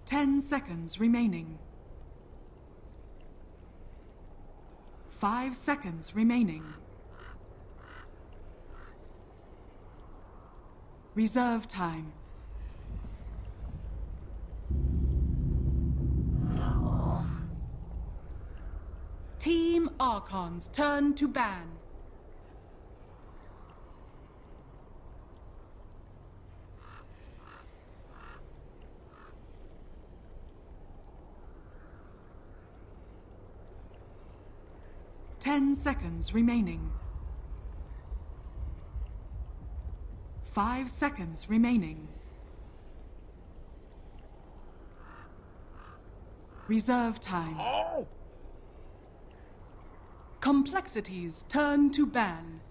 10 seconds remaining. 5 seconds remaining. Reserve time. Team Archon's turn to ban. Ten seconds remaining. 5 seconds remaining. Reserve time. Oh! compLexity's turn to ban.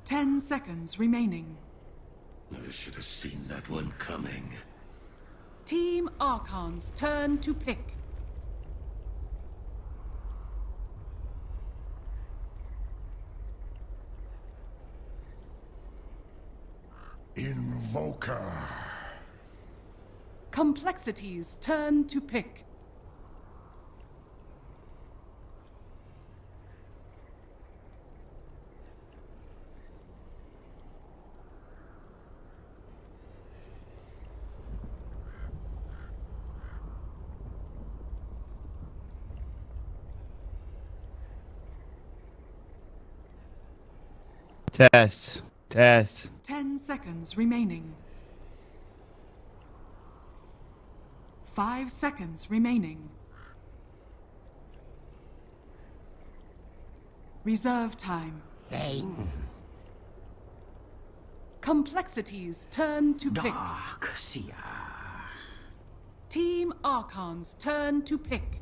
Ten seconds remaining. I should have seen that one coming. Team Archon's turn to pick. Invoker. compLexity's turn to pick. Test. Test. 10 seconds remaining. 5 seconds remaining. Reserve time. Bang. compLexity's turn to pick. Dark Seer. Team Archon's turn to pick.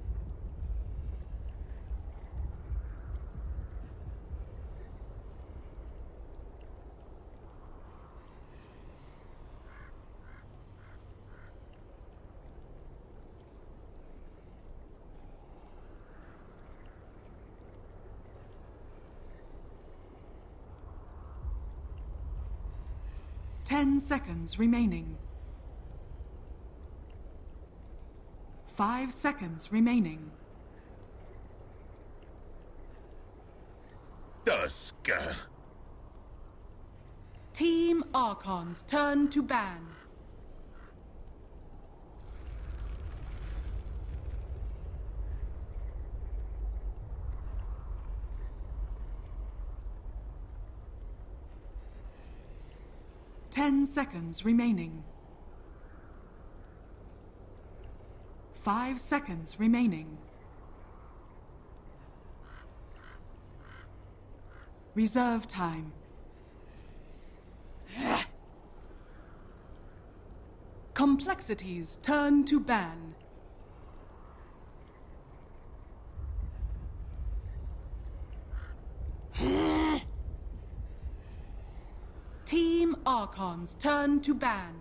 Ten seconds remaining. 5 seconds remaining. Dusk. Team Archon's turn to ban. Ten seconds remaining. 5 seconds remaining. Reserve time. compLexity's turn to ban. Team Archon's turn to ban.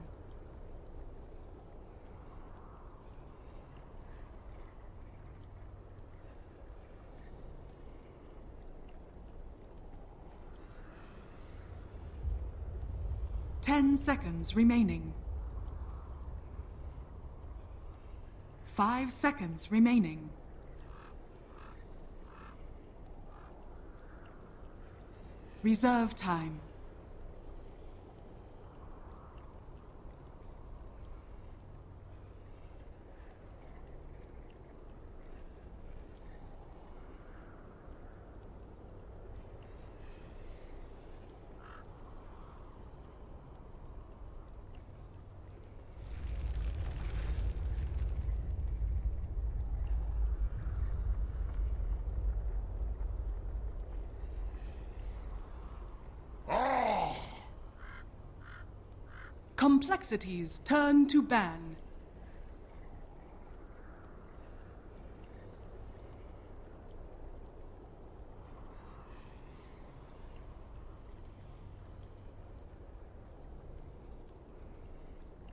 Ten seconds remaining. 5 seconds remaining. Reserve time. compLexity's turn to ban.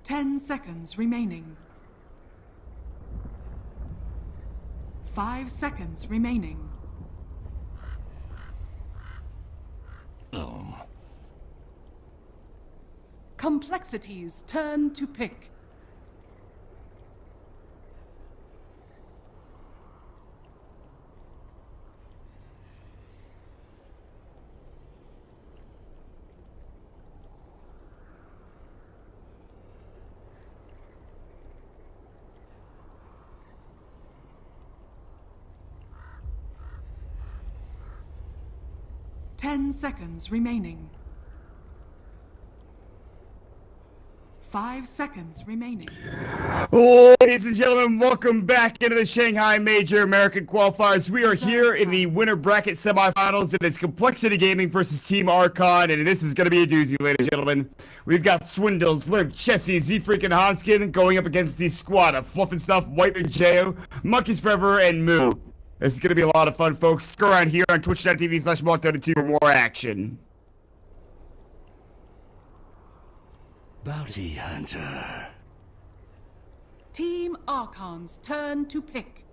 Ten seconds remaining. 5 seconds remaining. Oh. compLexity's turn to pick. Ten seconds remaining. 5 seconds remaining. Ladies and gentlemen, welcome back into the Shanghai Major American Qualifiers. We are here in the winner bracket semifinals. It is compLexity Gaming versus Team Archon, and this is going to be a doozy, ladies and gentlemen. We've got Swindles, Limp, Chessie, Z-Freak, and Hanskin going up against the squad of Fluff and Stuff, White and Jo, Monkeys Forever, and Moo. This is going to be a lot of fun, folks. Stick around here on twitch.tv/bo3 for more action. Bounty Hunter. Team Archon's turn to pick.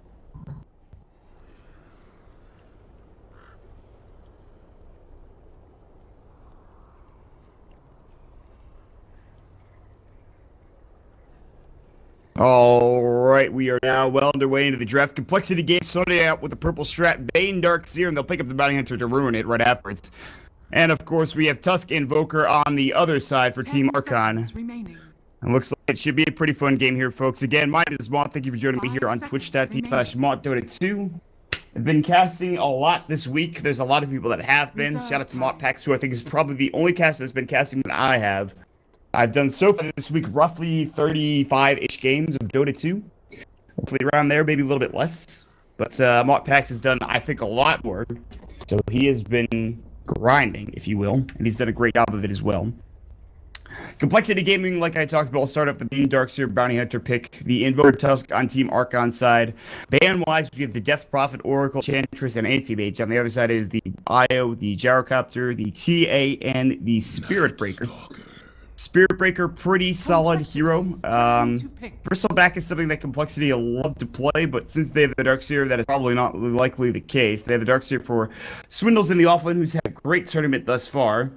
Alright, we are now well underway into the draft. compLexity Game starting out with the purple strat, Bane, Dark Seer, and they'll pick up the Bounty Hunter to ruin it right afterwards. And of course, we have Tusk Invoker on the other side for Team Archon. It looks like it should be a pretty fun game here, folks. Again, my name is Mont. Thank you for joining me here on twitch.tv/MontDota2. I've been casting a lot this week. There's a lot of people that have been. Shout out to MontPax, who I think is probably the only caster that's been casting that I have. I've done so far this week roughly 35-ish games of Dota 2. Hopefully around there, maybe a little bit less. But MontPax has done, I think, a lot more. So he has been grinding, if you will, and he's done a great job of it as well. compLexity Gaming, like I talked about, will start off the Beam Dark Seer Bounty Hunter pick, the Invoker Tusk on Team Archon side. Ban-wise, we have the Death Prophet, Oracle, Chantress, and Anti-Mage. On the other side is the Io, the Gyrocopter, the TAN, the Spirit Breaker. Spirit Breaker, pretty solid hero. Bristle Back is something that compLexity love to play, but since they have the Dark Seer, that is probably not likely the case. They have the Dark Seer for Swindles in the offlane, who's had a great tournament thus far.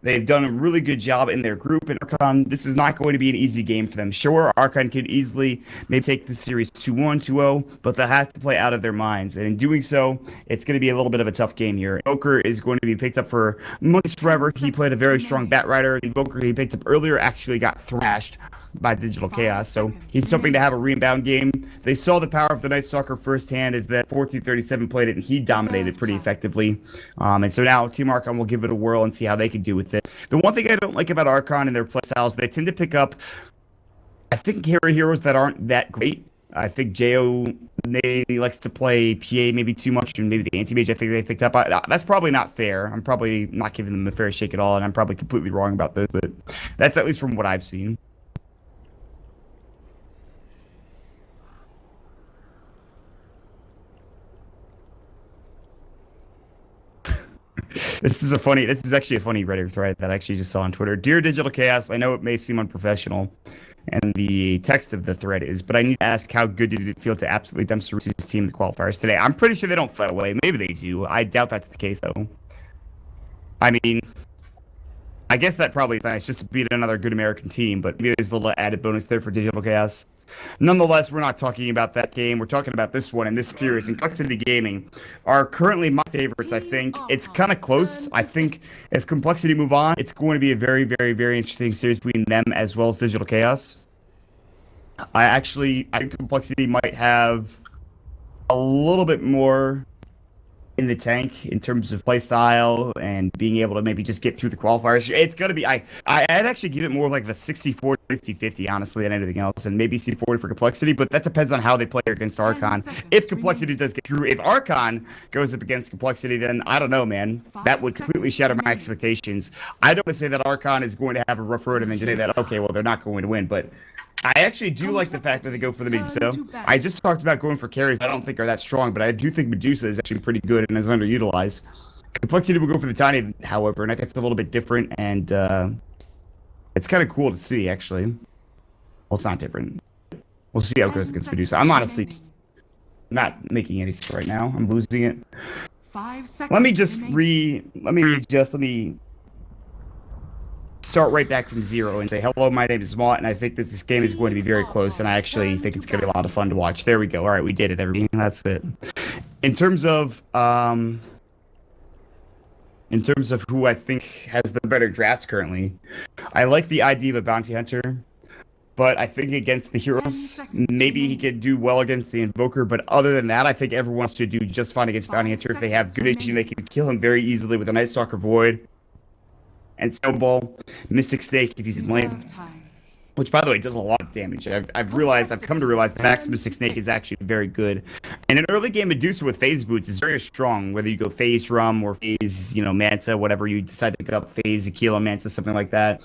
They've done a really good job in their group. And Archon, this is not going to be an easy game for them. Sure, Archon could easily maybe take the series 2-1, 2-0, but they'll have to play out of their minds. And in doing so, it's going to be a little bit of a tough game here. Invoker is going to be picked up for Monkeys Forever. He played a very strong Bat Rider. The Invoker he picked up earlier actually got thrashed by Digital Chaos, so he's hoping to have a rebound game. They saw the power of the Night Stalker firsthand as that 1437 played it, and he dominated pretty effectively. And so now Team Archon will give it a whirl and see how they can do with it. The one thing I don't like about Archon and their playstyles, they tend to pick up, I think, carry heroes that aren't that great. I think Jo maybe likes to play PA maybe too much, and maybe the Anti-Mage I think they picked up. That's probably not fair. I'm probably not giving them a fair shake at all, and I'm probably completely wrong about this, but that's at least from what I've seen. This is actually a funny Reddit thread that I actually just saw on Twitter. Dear Digital Chaos, I know it may seem unprofessional, and the text of the thread is, but I need to ask, how good did it feel to absolutely dumpster his team in the qualifiers today? I'm pretty sure they don't fight away. Maybe they do. I doubt that's the case, though. I mean, I guess that probably is nice, just to beat another good American team, but maybe there's a little added bonus there for Digital Chaos. Nonetheless, we're not talking about that game. We're talking about this one and this series. And compLexity Gaming are currently my favorites, I think. It's kind of close. I think if compLexity move on, it's going to be a very, very, very interesting series between them as well as Digital Chaos. I think compLexity might have a little bit more in the tank in terms of playstyle and being able to maybe just get through the qualifiers. It's going to be, I'd actually give it more like the 60-40, 50-50, honestly, than anything else, and maybe 60-40 for compLexity, but that depends on how they play against Archon. If compLexity does get through, if Archon goes up against compLexity, then I don't know, man. That would completely shatter my expectations. I don't want to say that Archon is going to have a rough road and then just say that, okay, well, they're not going to win, but I actually do like the fact that they go for the Medusa. I just talked about going for carries I don't think are that strong, but I do think Medusa is actually pretty good and is underutilized. compLexity will go for the Tiny, however, and I think it's a little bit different, and it's kind of cool to see, actually. Well, it's not different. We'll see how it goes against Medusa. I'm honestly not making any sense right now. I'm losing it. 5 seconds. Let me just remaining. let me start right back from zero and say, hello, my name is Mott, and I think that this game is going to be very close, and I actually think it's going to be a lot of fun to watch. There we go. All right, we did it, everybody. That's it. In terms of who I think has the better drafts currently, I like the idea of a bounty hunter, but I think against the heroes, maybe he could do well against the invoker, but other than that, I think everyone should do just fine against bounty hunter. If they have good vision, they can kill him very easily with a Night Stalker Void and Snowball, Mystic Snake if he's in lane. Which, by the way, does a lot of damage. I've come to realize the Max Mystic Snake is actually very good. And an early game Medusa with Phase Boots is very strong, whether you go Phase Rum or Phase, Manta, whatever you decide to pick up, Phase Aquila Manta, something like that.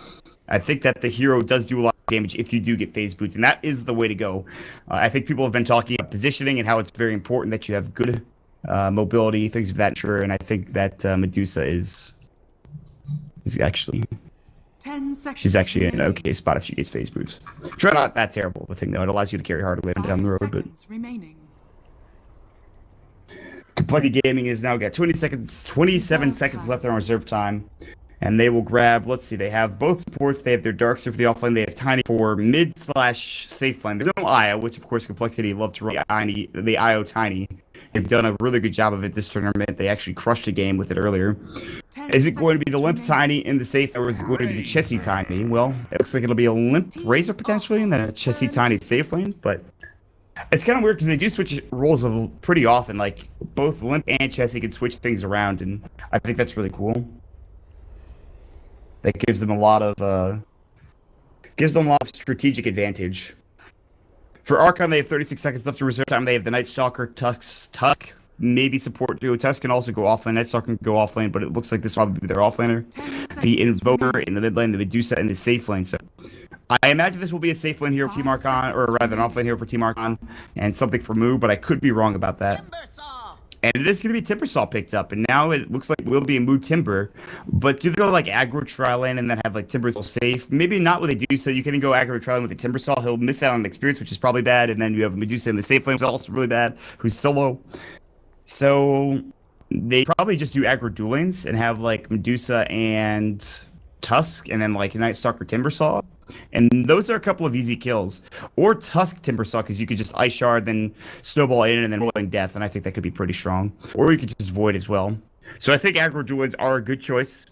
I think that the hero does do a lot of damage if you do get Phase Boots, and that is the way to go. I think people have been talking about positioning and how it's very important that you have good mobility, things of that nature, and I think that Medusa is actually... 10 seconds. She's actually in an okay spot if she gets Phase Boots. Try not that terrible of a thing, though. It allows you to carry harder later down the road. But compLexity Gaming has now got 27 seconds left on reserve time. And they will grab, let's see, they have both supports. They have their Darkster for the offlane. They have Tiny for mid/safe lane. There's no IO, which, of course, compLexity love to run the IO Tiny. They've done a really good job of it this tournament. They actually crushed a game with it earlier. Is it going to be the Limp Tiny in the safe, or is it going to be the Chessie Tiny? Well, it looks like it'll be a Limp Razor potentially, and then a Chessie Tiny safe lane. But it's kind of weird because they do switch roles pretty often. Like both Limp and Chessie can switch things around, and I think that's really cool. That gives them a lot of strategic advantage. For Archon, they have 36 seconds left to reserve time. They have the Night Stalker, Tusk, maybe support duo. Tusk can also go offlane. Night Stalker can go offlane, but it looks like this will probably be their offlaner. The Invoker in the mid lane, the Medusa in the safe lane. So I imagine this will be a safe lane hero for Team Archon, or rather an offlane hero for Team Archon, and something for Moo, but I could be wrong about that. And it is going to be Timbersaw picked up, and now it looks like it will be a Moo Timber. But do they go like aggro tri-lane and then have like Timbersaw safe? Maybe not what they do, so you can go aggro tri-lane with the Timbersaw. He'll miss out on experience, which is probably bad, and then you have Medusa in the safe lane, which is also really bad, who's solo. So they probably just do aggro dual lanes and have like Medusa and Tusk, and then like Night Stalker Timbersaw. And those are a couple of easy kills. Or Tusk Timbersaw, because you could just Ice Shard, then Snowball in, and then Rolling Death, and I think that could be pretty strong. Or you could just Void as well. So I think aggro duels are a good choice.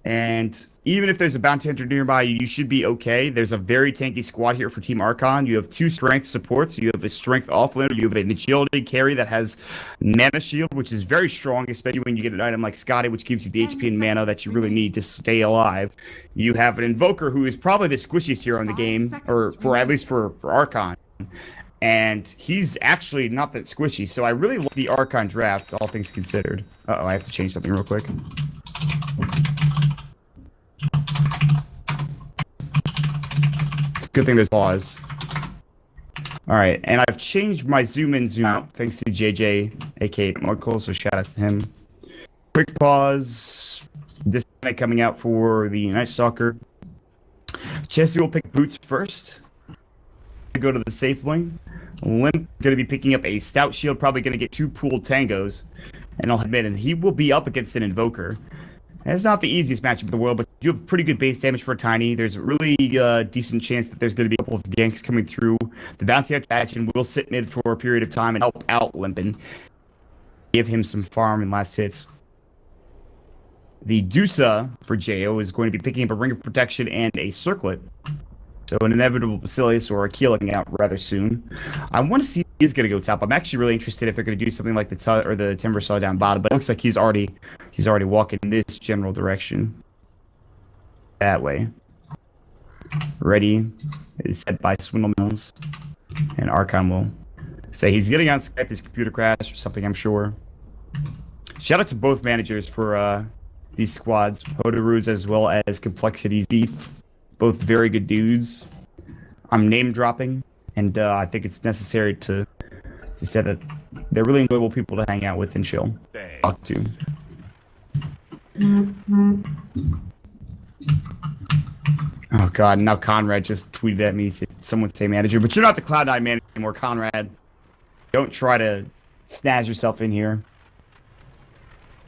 And even if there's a bounty hunter nearby, you should be okay. There's a very tanky squad here for Team Archon. You have 2 strength supports. You have a strength offlaner. You have an agility carry that has mana shield, which is very strong, especially when you get an item like Scotty, which gives you the HP and mana that you really need to stay alive. You have an invoker who is probably the squishiest hero in the game, or for at least for Archon. And he's actually not that squishy, so I really like the Archon draft, all things considered. Uh-oh, I have to change something real quick. It's a good thing there's pause. Alright, and I've changed my zoom in, zoom out, thanks to JJ, aka Munkle, so shout out to him. Quick pause. This night coming out for the Night Stalker. Chessie will pick Boots first. Go to the safe lane. Limp going to be picking up a Stout Shield, probably going to get 2 pooled Tangos. And I'll admit, and he will be up against an Invoker. It's not the easiest matchup in the world, but you have pretty good base damage for a Tiny. There's a really decent chance that there's going to be a couple of ganks coming through. The Bounty Hunter action will sit mid for a period of time and help out Limpin. Give him some farm and last hits. The Dusa for Jo is going to be picking up a Ring of Protection and a Circlet. So an inevitable Basilius or Aquila coming out rather soon. I want to see if he's going to go top. I'm actually really interested if they're going to do something like the Timbersaw down bottom, but it looks like he's already walking in this general direction. That way. Ready is set by Swindle Mills, and Archon will say he's getting on Skype. His computer crashed or something, I'm sure. Shout out to both managers for these squads, Hodaroos as well as compLexity's Beef. Both very good dudes. I'm name dropping, and I think it's necessary to say that they're really enjoyable people to hang out with and chill, talk to. Oh god, now Conrad just tweeted at me, someone say manager, but you're not the Cloud9 manager anymore, Conrad. Don't try to snaz yourself in here.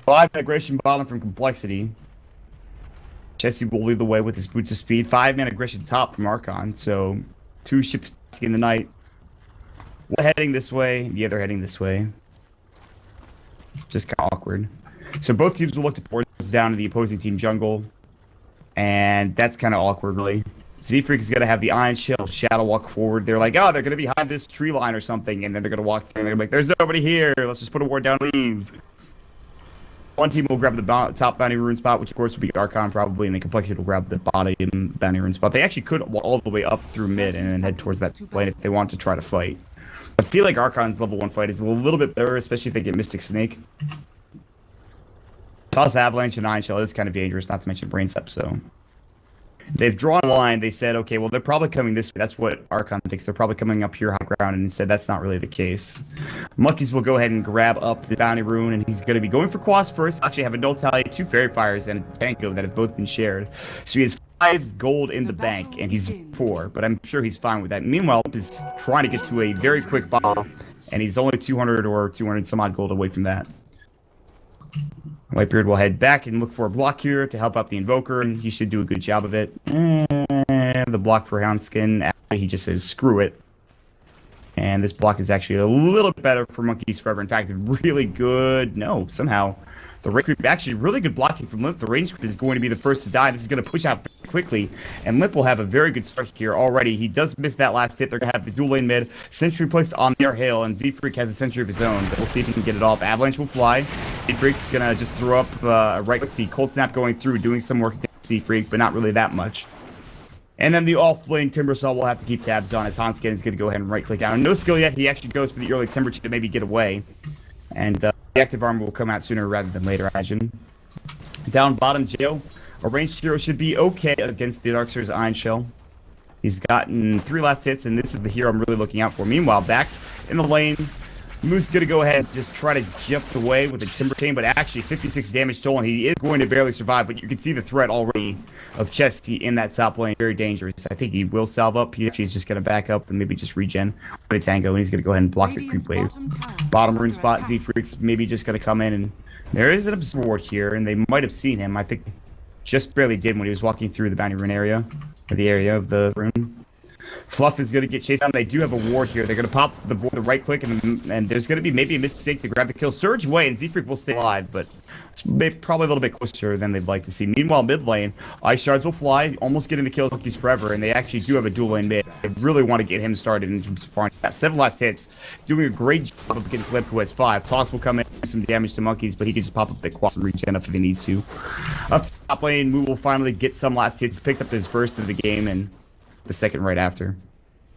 5 aggression bottom from compLexity. Chesty will lead the way with his boots of speed. 5-man aggression top from Archon. So 2 ships in the night. One heading this way, the other heading this way. Just kind of awkward. So both teams will look to force down to the opposing team jungle. And that's kind of awkward, really. Z-Freak is going to have the Iron Shell shadow walk forward. They're like, oh, they're going to be behind this tree line or something. And then they're going to walk through and they're like, there's nobody here. Let's just put a ward down and leave. One team will grab the top bounty rune spot, which of course will be Archon probably, and then compLexity will grab the bottom bounty rune spot. They actually could walk all the way up through mid and then head towards that lane if they want to try to fight. I feel like Archon's level 1 fight is a little bit better, especially if they get Mystic Snake. Toss Avalanche and Iron Shell is kind of dangerous, not to mention Brain Step, so... They've drawn a line. They said, okay, well, they're probably coming this way. That's what Archon thinks. They're probably coming up here high ground, and instead that's not really the case. Monkeys will go ahead and grab up the bounty rune, and he's going to be going for Quas first. Actually have a null tally, 2 fairy fires, and a tango that have both been shared. So he has 5 gold in the bank, and he's poor, but I'm sure he's fine with that. Meanwhile, he's trying to get to a very quick bomb, and he's only 200 or 200 some odd gold away from that. Whitebeard will head back and look for a block here to help out the Invoker, and he should do a good job of it. And the block for Houndskin, actually, he just says, screw it. And this block is actually a little bit better for Monkeys Forever. In fact, really good. No, somehow. The range creep, actually really good blocking from Limp. The range creep is going to be the first to die. This is going to push out quickly, and Limp will have a very good start here already. He does miss that last hit. They're going to have the dual lane mid. Sentry placed on their hill, and Z-Freak has a sentry of his own. We'll see if he can get it off. Avalanche will fly. Z-Freak's going to just throw up right with the Cold Snap going through, doing some work against Z-Freak, but not really that much. And then the off-lane Timbersaw will have to keep tabs on as Hanskin is going to go ahead and right-click out. No skill yet. He actually goes for the early Timber to maybe get away. And the active armor will come out sooner rather than later, I imagine. Down bottom, Jail. A ranged hero should be okay against the Darkseer's Iron Shell. He's gotten 3 last hits, and this is the hero I'm really looking out for. Meanwhile, back in the lane, Moose going to go ahead and just try to jump away with a Timber Chain, but actually 56 damage stolen. He is going to barely survive, but you can see the threat already of Chesty in that top lane. Very dangerous. I think he will salve up. He actually is just going to back up and maybe just regen with the tango, and he's going to go ahead and block the creep wave. Bottom rune spot, Z-Freak's maybe just going to come in, and there is an Absorb here, and they might have seen him. I think just barely did when he was walking through the bounty rune area, or the area of the rune. Fluff is going to get chased down. They do have a ward here. They're going to pop the right click, and there's going to be maybe a mistake to grab the kill. Surge away, and Z-Freak will stay alive, but it's probably a little bit closer than they'd like to see. Meanwhile, mid lane, Ice Shards will fly, almost getting the kill Monkeys Forever, and they actually do have a dual lane mid. They really want to get him started in terms of farming. Got 7 last hits, doing a great job against Limp, who has 5. Toss will come in, do some damage to Monkeys, but he can just pop up the Quas and regen if he needs to. Up to top lane, Moo will finally get some last hits, picked up his first of the game, and the second right after.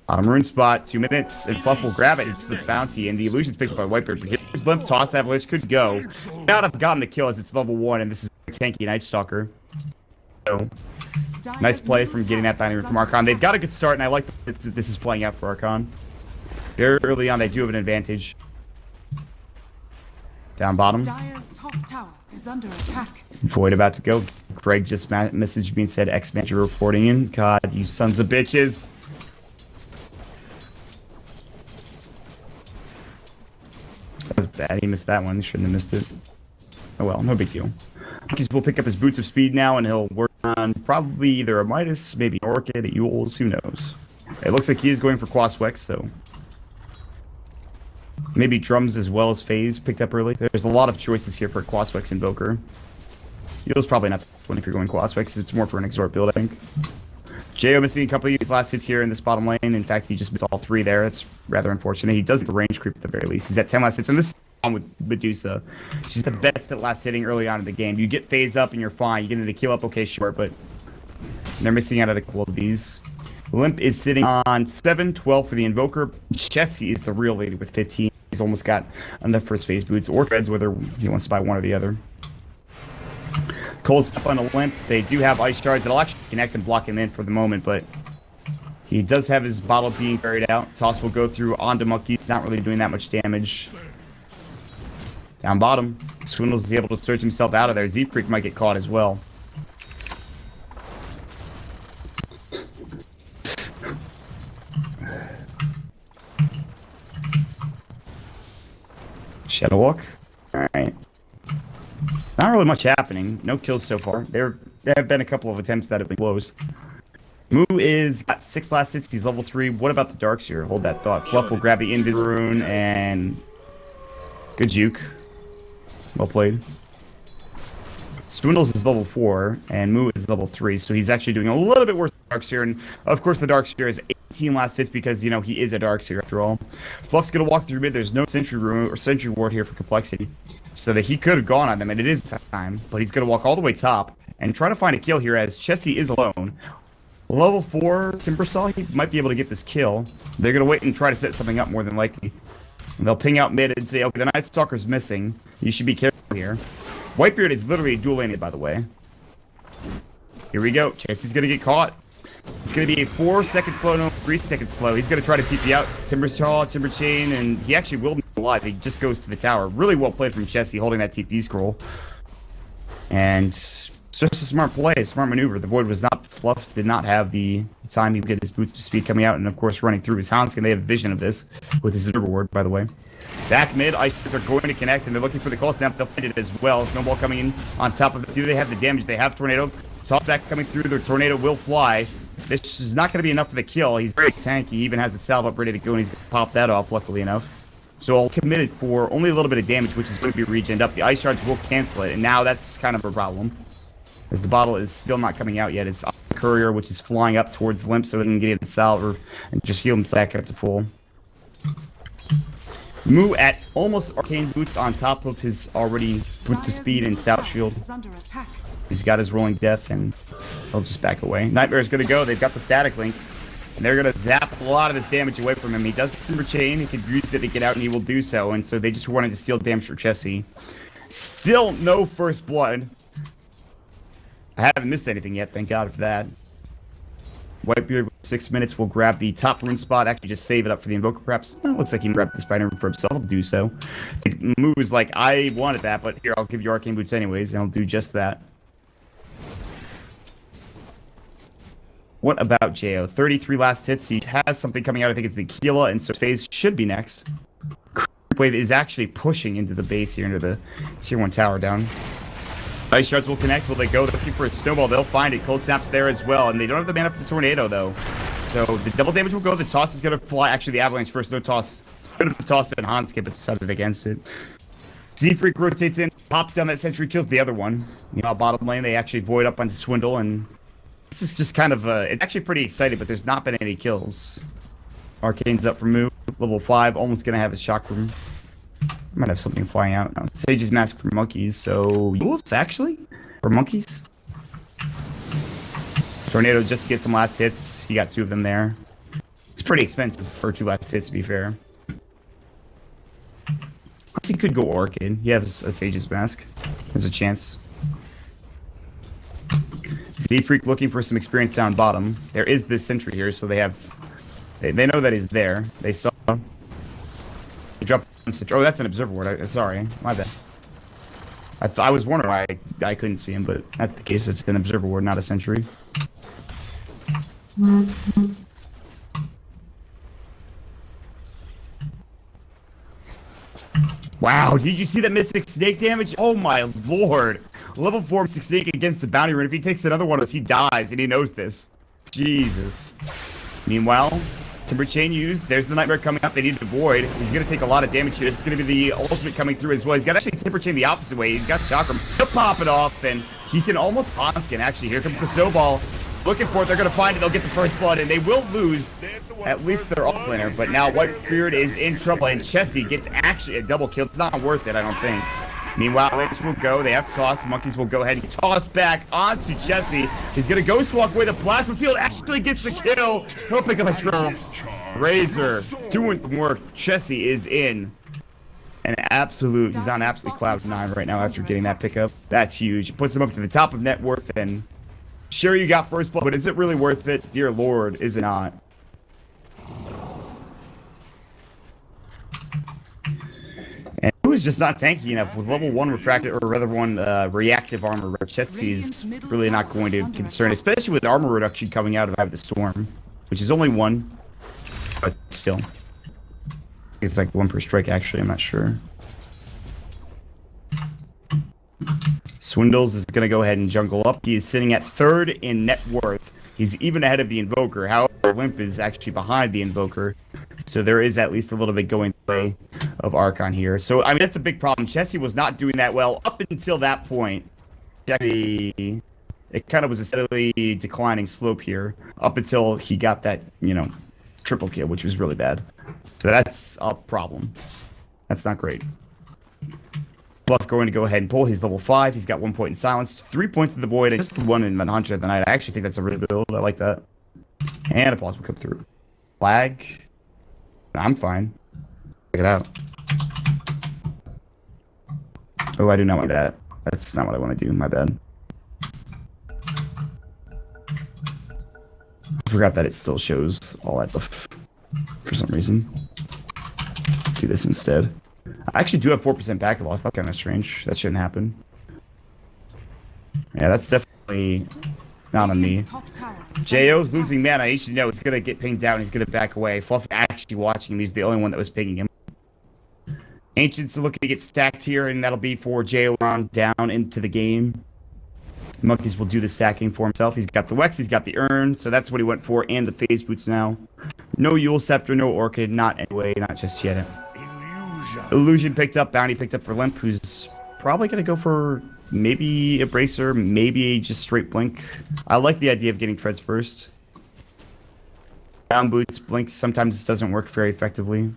Bottom rune spot, 2 minutes, and Fluff will grab it. It's the bounty, and the illusion's picked up by Whitebeard. But here's Limp, Toss, Avalanche could go. Not have gotten the kill as it's level 1, and this is a tanky Night Stalker. So, nice play from getting that bounty rune from Archon. They've got a good start, and I like that this is playing out for Archon. Very early on, they do have an advantage. Down bottom. Dire's top tower is under attack. Void about to go. Greg just messaged me and said, X-Manager reporting in. God, you sons of bitches. That was bad. He missed that one. He shouldn't have missed it. Oh well, no big deal. Monkeys will pick up his Boots of Speed now, and he'll work on probably either a Midas, maybe an Orchid, a Yules, who knows. It looks like he is going for Quaswex, so... maybe Drums as well as Phase picked up early. There's a lot of choices here for Quaswex Invoker. Yule's probably not the one if you're going Quaswex. It's more for an Exort build, I think. Jo missing a couple of these last hits here in this bottom lane. In fact, he just missed all 3 there. It's rather unfortunate. He does the range creep at the very least. He's at 10 last hits, and this is on with Medusa. She's the best at last hitting early on in the game. You get Phase up and you're fine. You get into kill up, okay, sure, but they're missing out on a couple of these. Limp is sitting on 7, 12 for the Invoker. Chesty is the real lady with 15. He's almost got enough for his Phase Boots or Treads, whether he wants to buy one or the other. Cold Step on a Limp. They do have Ice Shards that'll actually connect and block him in for the moment, but he does have his bottle being buried out. Toss will go through onto Monkeys, not really doing that much damage. Down bottom, Swindles is able to search himself out of there. Z-Freak might get caught as well. Shadow Walk. Alright. Not really much happening. No kills so far. There have been a couple of attempts that have been close. Moo is got 6 last hits. He's level 3. What about the Darks here? Hold that thought. Fluff will grab the Invis rune and good juke. Well played. Swindles is level 4 and Moo is level 3, so he's actually doing a little bit worse than Darks here. And of course, the Darks here is 18 last hits because you know he is a Darks here after all. Fluff's gonna walk through mid. There's no sentry rune or sentry ward here for complexity, so that he could have gone on them, and it is time. But he's gonna walk all the way top and try to find a kill here as Chessie is alone. Level 4 Timbersaw, he might be able to get this kill. They're going to wait and try to set something up more than likely. And they'll ping out mid and say, okay, the Night Stalker's missing. You should be careful here. Whitebeard is literally dual-landed, by the way. Here we go. Chessie's going to get caught. It's going to be a 4-second slow, no, 3-second slow. He's going to try to TP out Timbersaw, Timber Chain, and he actually will be alive. He just goes to the tower. Really well played from Chessie, holding that TP scroll. And it's just a smart play, a smart maneuver. The Void was not fluffed, did not have the time he would get his boots of speed coming out, and of course running through his Hanskin. They have vision of this with his Observer Ward, by the way. Back mid, Icers are going to connect, and they're looking for the call snap. They'll find it as well. Snowball coming in on top of it. Do they have the damage? They have Tornado. Toss back coming through. Their Tornado will fly. This is not going to be enough for the kill. He's very tanky. He even has a salve up ready to go, and he's going to pop that off, luckily enough. So I'll commit it for only a little bit of damage, which is going to be regened up. The Ice Shards will cancel it, and now that's kind of a problem, as the bottle is still not coming out yet. It's on the Courier, which is flying up towards the Limp, so he can get a salve and just heal him back up to full. Moo at almost Arcane Boots on top of his already Boot to Speed and Stout Shield. He's got his Rolling Death, and he'll just back away. Nightmare's going to go. They've got the Static Link, and they're going to zap a lot of this damage away from him. He does Timber Chain. He can use it to get out, and he will do so. And so they just wanted to steal damage for Chessie. Still no first blood. I haven't missed anything yet, thank God for that. Whitebeard with 6 minutes will grab the top rune spot, actually just save it up for the Invoker perhaps. Well, it looks like he can grab the Spider for himself, he'll do so. The move is like, I wanted that, but here, I'll give you Arcane Boots anyways, and I'll do just that. What about Jo? 33 last hits, he has something coming out, I think it's the Keela, and so phase should be next. Wave is actually pushing into the base here, into the Tier 1 tower down. Ice Shards will connect. Will they go? They're looking for a Snowball. They'll find it. Cold Snap's there as well. And they don't have the mana for the Tornado, though. So the double damage will go. The Toss is going to fly. Actually, the Avalanche first. No Toss. Could have tossed it and Hanskip, but decided against it. Z-Freak rotates in. Pops down that sentry. Kills the other one. You know, bottom lane, they actually void up onto Swindle. And this is just kind of it's actually pretty exciting, but there's not been any kills. Arcane's up for Moo. Level 5. Almost going to have his Shock Room. Might have something flying out. No, Sage's Mask for monkeys, so Yules actually for monkeys. Tornado just to get some last hits. He got 2 of them there. It's pretty expensive for 2 last hits, to be fair. He could go Orchid. He has a Sage's Mask. There's a chance. Z-Freak looking for some experience down bottom. There is this sentry here, so they know that he's there. They saw. He dropped. Oh, that's an Observer Ward. Sorry, my bad. I was wondering why I couldn't see him, but that's the case. It's an Observer Ward, not a sentry. Wow, did you see that Mystic Snake damage? Oh my lord. Level 4 Mystic Snake against the Bounty Rune. If he takes another one of us, he dies, and he knows this. Jesus. Meanwhile, Timber Chain used. There's the Nightmare coming up. They need to Void. He's going to take a lot of damage here. It's going to be the ultimate coming through as well. He's got actually Timber Chain the opposite way. He's got Chakram. He'll pop it off, and he can almost Hanskin, actually. Here comes the Snowball. Looking for it. They're going to find it. They'll get the first blood, and they will lose at least their offlaner. But now Whitebeard is in trouble, and Chessie gets actually a double kill. It's not worth it, I don't think. Meanwhile, Lich will go. They have Toss. Monkeys will go ahead and toss back onto Chessie. He's going to Ghost Walk away. The Plasma Field actually gets the kill. He'll pick up a drop. Razor doing the work. Chessie is in he's on absolute cloud 9 right now after getting that pickup. That's huge. It puts him up to the top of net worth, and sure, you got first blood, but is it really worth it? Dear Lord, is it not? And it was just not tanky enough with level 1 refracted, or rather 1 reactive armor. Chessie's really not going to concern, especially with armor reduction coming out of Eye of the Storm, which is only 1, but still. It's like 1 per strike, actually, I'm not sure. Swindles is going to go ahead and jungle up. He is sitting at 3rd in net worth. He's even ahead of the Invoker. However, LaNm is actually behind the Invoker. So there is at least a little bit going the way of Archon here. So, I mean, that's a big problem. Chessie was not doing that well up until that point. It kind of was a steadily declining slope here up until he got that, you know, triple kill, which was really bad. So that's a problem. That's not great. Bluff going to go ahead and pull. He's level 5. He's got 1 point in silence, 3 points in the void, and just the 1 in Manhunter of the night. I actually think that's a really good build. I like that. And a pause will come through. Flag. I'm fine. Check it out. Oh, I do not want that. That's not what I want to do. My bad. I forgot that it still shows all that stuff for some reason. Do this instead. I actually do have 4% back loss. That's kind of strange. That shouldn't happen. Yeah, that's definitely not on me. JO's losing mana. He should know he's going to get pinged down. He's going to back away. Fluff actually watching him. He's the only one that was pinging him. Ancient's looking to get stacked here, and that'll be for JO on down into the game. Monkeys will do the stacking for himself. He's got the Wex, he's got the Urn, so that's what he went for, and the Phase Boots now. No Yule Scepter, no Orchid, not anyway, not just yet. Illusion picked up, Bounty picked up for LaNm, who's probably going to go for maybe a Bracer, maybe just straight Blink. I like the idea of getting Treads first. Down Boots, Blink, sometimes this doesn't work very effectively.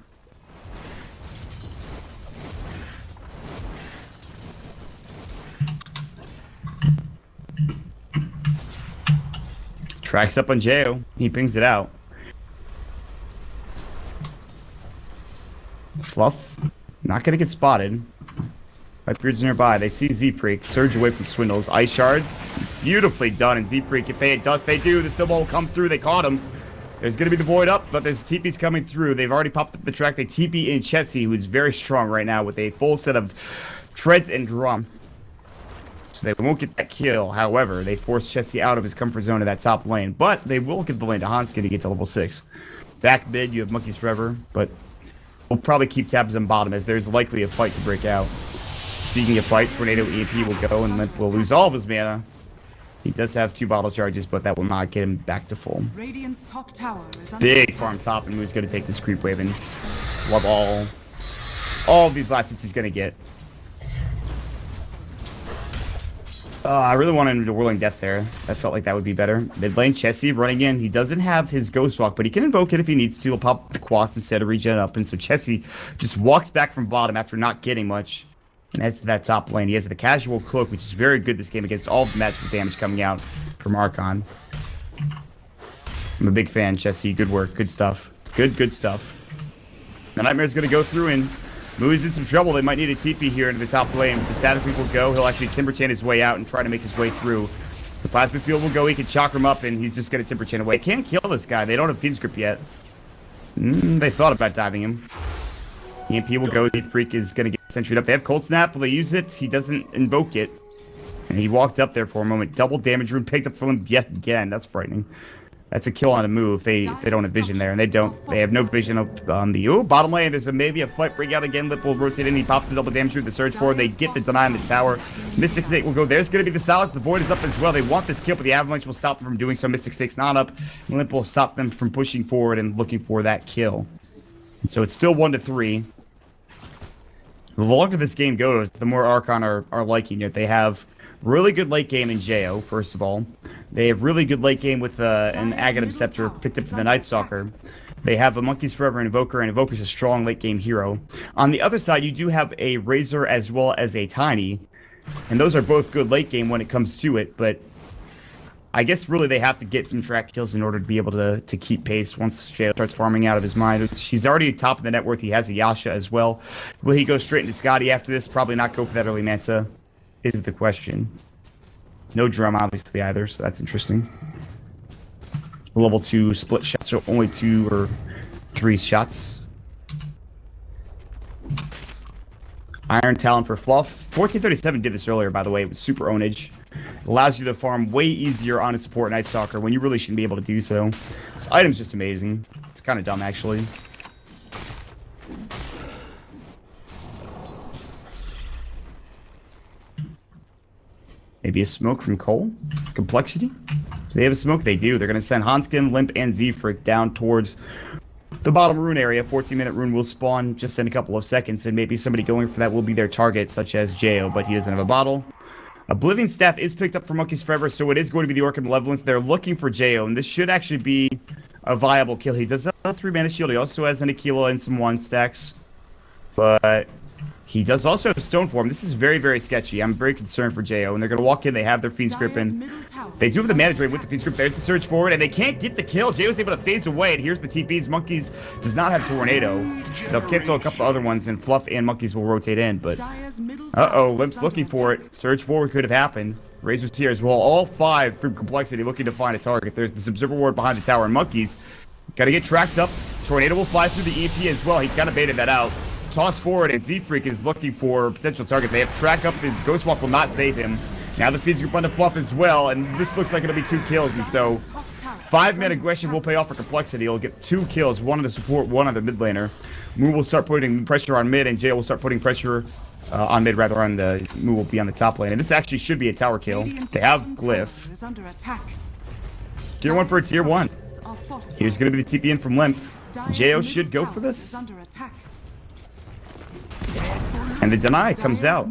Tracks up on Jo. He pings it out. Fluff. Not going to get spotted. Whitebeard's nearby. They see Z-Freak. Surge away from Swindles. Ice Shards. Beautifully done. And Z-Freak, if they had dust, they do. The snowball will come through. They caught him. There's going to be the void up, but there's TPs coming through. They've already popped up the track. They TP in Chessie, who's very strong right now with a full set of Treads and Drum. So they won't get that kill. However, they force Chessie out of his comfort zone in that top lane. But they will get the lane to Hanske to get to level 6. Back mid, you have Monkeys Forever. But we'll probably keep tabs on bottom as there's likely a fight to break out. Speaking of fight, Tornado EMP will go and LaNm will lose all of his mana. He does have 2 bottle charges, but that will not get him back to full. Radiant's top tower is Big farm top, and who's going to take this creep wave and love all of these last hits he's going to get. I really wanted him to Whirling Death there. I felt like that would be better. Mid lane, Chessie running in. He doesn't have his Ghost Walk, but he can invoke it if he needs to. He'll pop the Quas instead of regen up. And so Chessie just walks back from bottom after not getting much. And heads to that top lane. He has the Casual Cloak, which is very good this game against all the magical damage coming out from Archon. I'm a big fan, Chessie. Good work. Good stuff. Good stuff. The Nightmare's going to go through and Moo's in some trouble. They might need a TP here into the top lane. The Static Weave will go. He'll actually Timber Chain his way out and try to make his way through. The Plasma Field will go. He can chakra him up, and he's just going to Timber Chain away. Can't kill this guy. They don't have Fiend's Grip yet. They thought about diving him. EMP will go. The Freak is going to get sentryed up. They have Cold Snap. Will they use it? He doesn't invoke it. And he walked up there for a moment. Double damage rune picked up for him yet again. That's frightening. That's a kill on a move. They don't have vision there, and they don't. They have no vision up on the bottom lane. There's maybe a fight break out again. Lip will rotate in. He pops the double damage through the surge forward. They get the deny on the tower. Mystic Snake will go. There's going to be the silence. The void is up as well. They want this kill, but the avalanche will stop them from doing so. Mystic Snake's not up. Limp will stop them from pushing forward and looking for that kill. And so it's still 1-3. The longer this game goes, the more Archon are liking it. They have really good late game in JO, first of all. They have really good late game with an Aghanim Scepter picked up to the Night Stalker. They have a Monkeys Forever and Invoker, and Invoker's a strong late game hero. On the other side, you do have a Razor as well as a Tiny, and those are both good late game when it comes to it, but I guess really they have to get some track kills in order to be able to keep pace once JO starts farming out of his mind. He's already top of the net worth. He has a Yasha as well. Will he go straight into Scotty after this? Probably not go for that early Manta, is the question. No drum, obviously, either, so that's interesting. Level 2 split shots, so only 2 or 3 shots. Iron Talon for Fluff. 1437 did this earlier, by the way. It was super ownage. It allows you to farm way easier on a support Night Stalker when you really shouldn't be able to do so. This item's just amazing. It's kind of dumb, actually. Maybe a smoke from Cole? compLexity? Do they have a smoke? They do. They're going to send Hanskin, LaNm, and Zfrick down towards the bottom rune area. 14-minute rune will spawn just in a couple of seconds, and maybe somebody going for that will be their target, such as Jo, but he doesn't have a bottle. Oblivion Staff is picked up for Monkeys Forever, so it is going to be the Orc of Malevolence. They're looking for Jo, and this should actually be a viable kill. He does have a 3-mana shield. He also has an Aquila and some 1-stacks, but he does also have Stone Form. This is very, very sketchy. I'm very concerned for Jo, and they're going to walk in. They have their Fiend Script in. They do have the mana drain with the Fiend Script. There's the surge forward, and they can't get the kill. Jo is able to phase away, and here's the TPs. Monkeys does not have Tornado. They'll cancel a couple other ones, and Fluff and Monkeys will rotate in, but uh-oh, LaNm's looking for it. Surge forward could have happened. Razor's here as well. All 5 from compLexity looking to find a target. There's this Observer Ward behind the tower, and Monkeys got to get tracked up. Tornado will fly through the EP as well. He kind of baited that out. Toss forward, and Zfreak is looking for a potential target. They have track up. The Ghost Walk will not save him. Now the Fiends Group on the Fluff as well, and this looks like it'll be 2 kills, and so 5-man aggression will pay off for compLexity. He'll get 2 kills, 1 on the support, 1 on the mid laner. Moo will start putting pressure on mid, and Jo will start putting pressure on mid, rather on the Moo will be on the top lane. And this actually should be a tower kill. They have Glyph. Tier 1 for a Tier 1. Here's going to be the TP in from LaNm. Jo should go for this. And the deny comes out.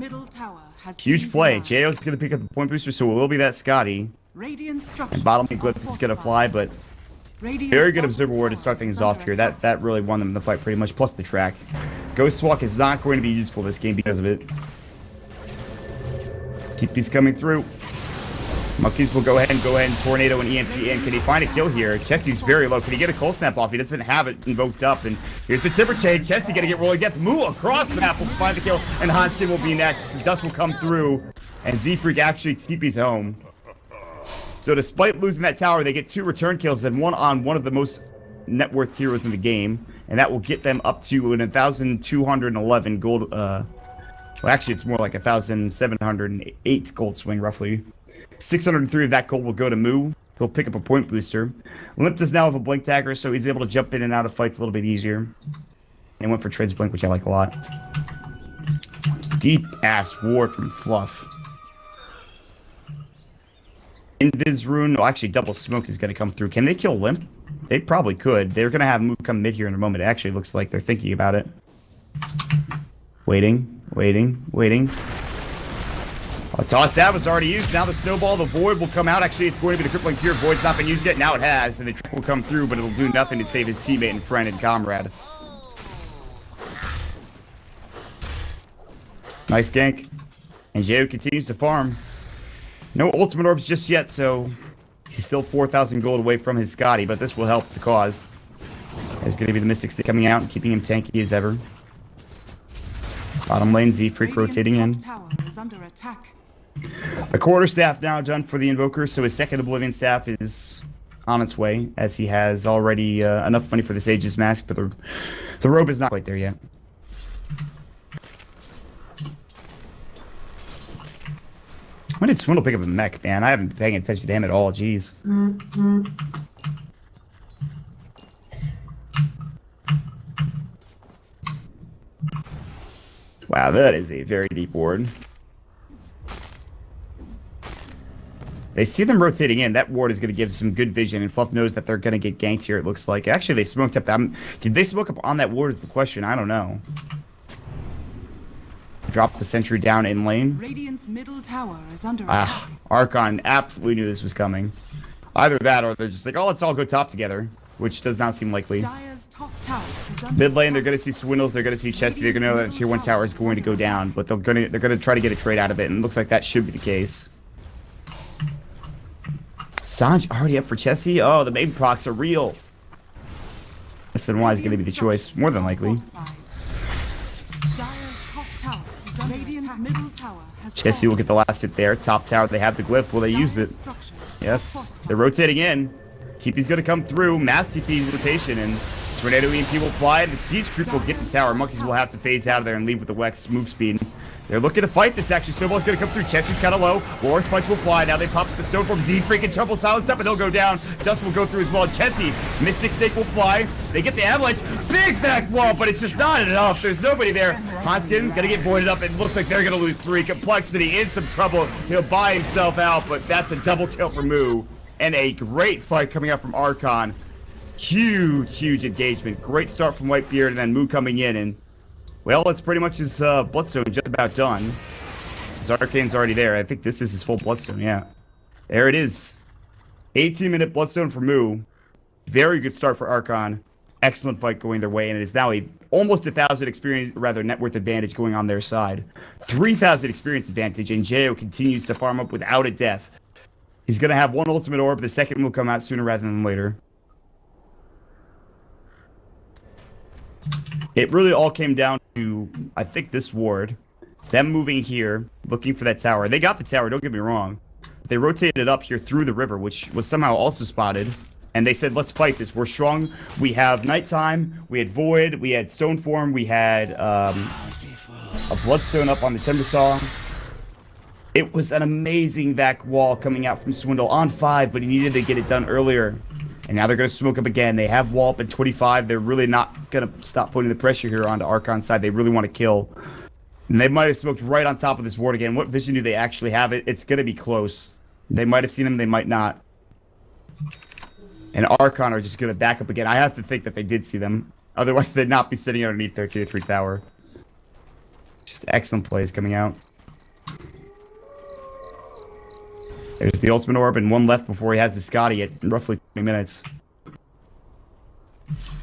Huge play. JO's going to pick up the point booster, so it will be that Scotty. And bottom lane Glyph is going to fly, but very good Observer Ward to start things off here. That really won them the fight pretty much, plus the track. Ghost Walk is not going to be useful this game because of it. TP's coming through. Monkeys will go ahead and Tornado and EMP in. Can he find a kill here? Chessie's very low. Can he get a cold snap off? He doesn't have it invoked up. And here's the Timber Chain. Chessie gonna get rolling death. Moo across the map will find the kill. And Hanskin will be next. The dust will come through. And Zfreak actually TP's home. So despite losing that tower, they get 2 return kills and 1 on one of the most net worth heroes in the game. And that will get them up to an 1,211 gold. Well, actually, it's more like 1,708 gold swing, roughly. 603 of that gold will go to Moo. He'll pick up a point booster. LaNm does now have a Blink Dagger, so he's able to jump in and out of fights a little bit easier. And went for Trades Blink, which I like a lot. Deep-ass ward from Fluff. Invis Rune, oh, actually, Double Smoke is going to come through. Can they kill LaNm? They probably could. They're going to have Moo come mid here in a moment. It actually looks like they're thinking about it. Waiting. Oh, Toss Ab was already used. Now the Snowball, the Void will come out. Actually, it's going to be the Crippling Cure. Void's not been used yet. Now it has. And the trick will come through, but it'll do nothing to save his teammate and friend and comrade. Nice gank. And Jo continues to farm. No ultimate orbs just yet, so he's still 4,000 gold away from his Scotty, but this will help the cause. There's going to be the Mystic Stick coming out and keeping him tanky as ever. Bottom lane, Zfreak rotating in. A quarterstaff now done for the Invoker, so his second Oblivion Staff is on its way, as he has already enough money for the Sage's Mask, but the robe is not quite there yet. When did Swindle pick up a mech, man? I haven't been paying attention to him at all, jeez. Wow, that is a very deep ward. They see them rotating in. That ward is going to give some good vision, and Fluff knows that they're going to get ganked here, it looks like. Actually, they smoked up. Did they smoke up on that ward is the question. I don't know. Drop the sentry down in lane. Radiant's middle tower is under attack. Archon absolutely knew this was coming. Either that, or they're just like, oh, let's all go top together, which does not seem likely. Top tower is under Mid lane, they're going to see Swindles, they're going to see Chesty, they're going to know that Tier 1 tower is going to go down, but they're going to try to get a trade out of it, and it looks like that should be the case. Sanj already up for Chesty? Oh, the main procs are real. SNY is going to be the choice, more than likely. Chesty will get the last hit there. Top tower, they have the glyph. Will they use it? Yes. They're rotating in. TP's going to come through. Mass TP rotation, and Tornado EMP will fly. The Siege Creep will get the tower. Monkeys will have to phase out of there and leave with the Wex move speed. They're looking to fight this, actually. Snowball's going to come through. Chesty's kind of low. Loris Punch will fly. Now they pop the stone form. Z freaking Trouble silenced up, and he'll go down. Dust will go through as well. Chesty, Mystic Snake will fly. They get the avalanche. Big back wall, but it's just not enough. There's nobody there. Honskin going to get voided up. It looks like they're going to lose 3. compLexity in some trouble. He'll buy himself out, but that's a double kill for Moo. And a great fight coming out from Archon. Huge engagement. Great start from Whitebeard, and then Moo coming in, and well, it's pretty much his Bloodstone just about done. His Arcane's already there. I think this is his full Bloodstone, yeah. There it is. 18-minute Bloodstone for Moo. Very good start for Archon. Excellent fight going their way, and it is now almost 1,000 experience, rather net worth advantage going on their side. 3,000 experience advantage, and Jo continues to farm up without a death. He's going to have 1 ultimate orb. The second will come out sooner rather than later. It really all came down to, I think, this ward. Them moving here, looking for that tower. They got the tower, don't get me wrong. They rotated it up here through the river, which was somehow also spotted. And they said, let's fight this. We're strong. We have Nighttime. We had Void. We had Stone Form. We had a Bloodstone up on the Timbersaw. It was an amazing back wall coming out from Swindle on 5, but he needed to get it done earlier. And now they're going to smoke up again. They have wall up at 25. They're really not going to stop putting the pressure here onto Archon's side. They really want to kill. And they might have smoked right on top of this ward again. What vision do they actually have? It's going to be close. They might have seen him. They might not. And Archon are just going to back up again. I have to think that they did see them. Otherwise, they'd not be sitting underneath their tier 3 tower. Just excellent plays coming out. There's the ultimate orb and 1 left before he has the Scotty at roughly 20 minutes.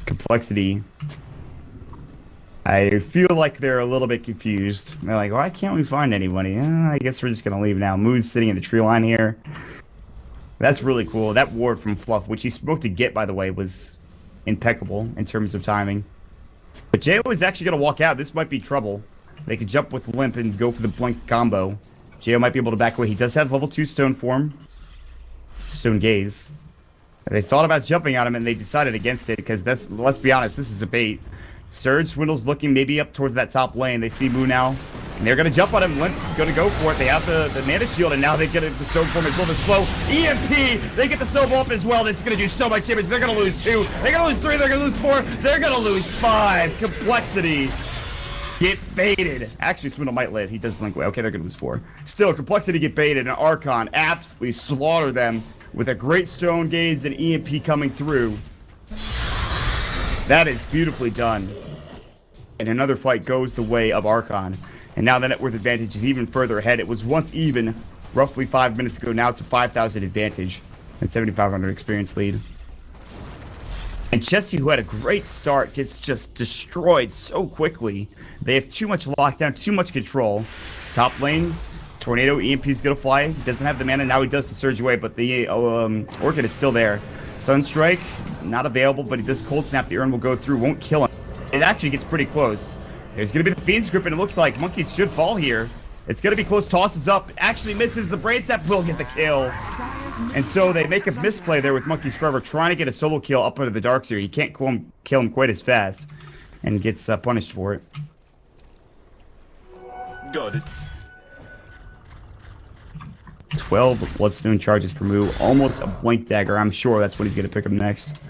compLexity. I feel like they're a little bit confused. They're like, why can't we find anybody? I guess we're just going to leave now. Moo's sitting in the tree line here. That's really cool. That ward from Fluff, which he spoke to get, by the way, was impeccable in terms of timing. But Jo is actually going to walk out. This might be trouble. They could jump with Limp and go for the blink combo. Jo might be able to back away. He does have level 2 Stone Form. Stone Gaze. They thought about jumping on him, and they decided against it, because that's, let's be honest, this is a bait. Surge, Swindle's looking maybe up towards that top lane. They see Moo now, and they're going to jump on him. Limp going to go for it. They have the mana shield, and now they get the Stone Form as well. The slow EMP, they get the snowball up as well. This is going to do so much damage. They're going to lose 2. They're going to lose 3. They're going to lose 4. They're going to lose 5. compLexity. Get baited. Actually, Swindle might live. He does blink away. Okay, they're going to lose 4. Still, compLexity get baited, and Archon absolutely slaughter them with a great Stone Gaze and EMP coming through. That is beautifully done. And another fight goes the way of Archon. And now the net worth advantage is even further ahead. It was once even roughly 5 minutes ago. Now it's a 5,000 advantage and 7,500 experience lead. And Chesty, who had a great start, gets just destroyed so quickly. They have too much lockdown, too much control. Top lane, Tornado, EMP's gonna fly. He doesn't have the mana. Now he does the surge away, but the Orchid is still there. Sunstrike, not available, but he does Cold Snap. The Urn will go through, won't kill him. It actually gets pretty close. There's gonna be the Fiend's Grip, and it looks like Monkeys should fall here. It's gonna be close, tosses up, actually misses. The Brain Sap will get the kill. And so they make a misplay there with Monkeys Forever, trying to get a solo kill up under the Darkseer. He can't kill him quite as fast, and gets punished for it. Got it. 12 Bloodstone charges for Moo. Almost a Blink Dagger. I'm sure that's what he's going to pick up next.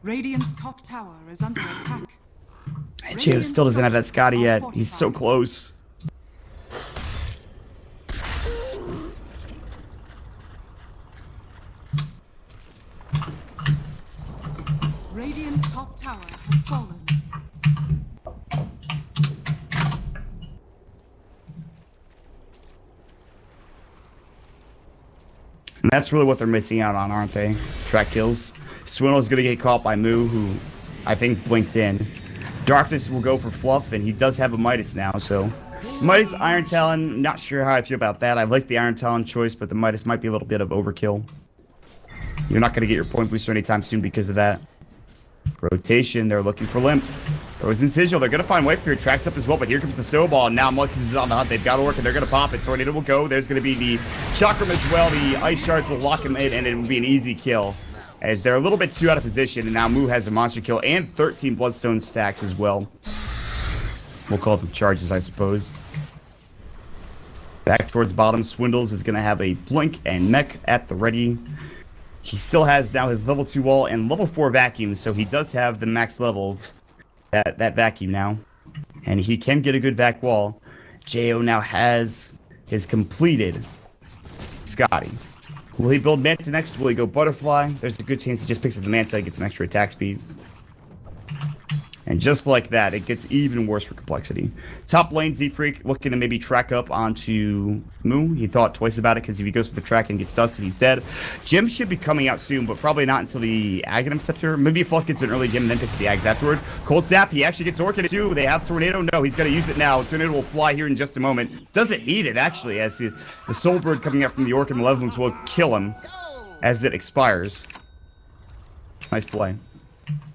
Radiant's top tower is under attack. And Jo still doesn't have that Scotty yet. He's so close. Radiant's top tower has fallen. And that's really what they're missing out on, aren't they? Track kills. Swindle's going to get caught by Moo, who I think blinked in. Darkness will go for Fluff, and he does have a Midas now, so... Midas, Iron Talon, not sure how I feel about that. I like the Iron Talon choice, but the Midas might be a little bit of overkill. You're not going to get your point booster anytime soon because of that. Rotation, they're looking for Limp. There was Sigil, they're going to find Whitebeard, tracks up as well, but here comes the Snowball, and now Monkeys is on the hunt. They've got Orc, and they're going to pop it. Tornado will go, there's going to be the Chakram as well. The Ice Shards will lock him in, and it will be an easy kill. As they're a little bit too out of position, and now Moo has a monster kill, and 13 Bloodstone stacks as well. We'll call them charges, I suppose. Back towards bottom, Swindles is going to have a blink and mech at the ready. He still has now his level 2 wall and level 4 vacuum, so he does have the max level, that vacuum now. And he can get a good vac wall. Jo now has his completed Scotty. Will he build Manta next? Will he go Butterfly? There's a good chance he just picks up the Manta, gets some extra attack speed. And just like that, it gets even worse for complexity. Top lane, Z-Freak looking to maybe track up onto Moo. He thought twice about it because if he goes for the track and gets dusted, he's dead. Jim should be coming out soon, but probably not until the Aghanim Scepter. Maybe Fluff gets an early Jim and then picks the Ags afterward. Cold Snap, he actually gets Orchid too. They have Tornado. No, he's going to use it now. Tornado will fly here in just a moment. Doesn't need it, actually, as the Soul Bird coming out from the Orchid Malevolence will kill him as it expires. Nice play.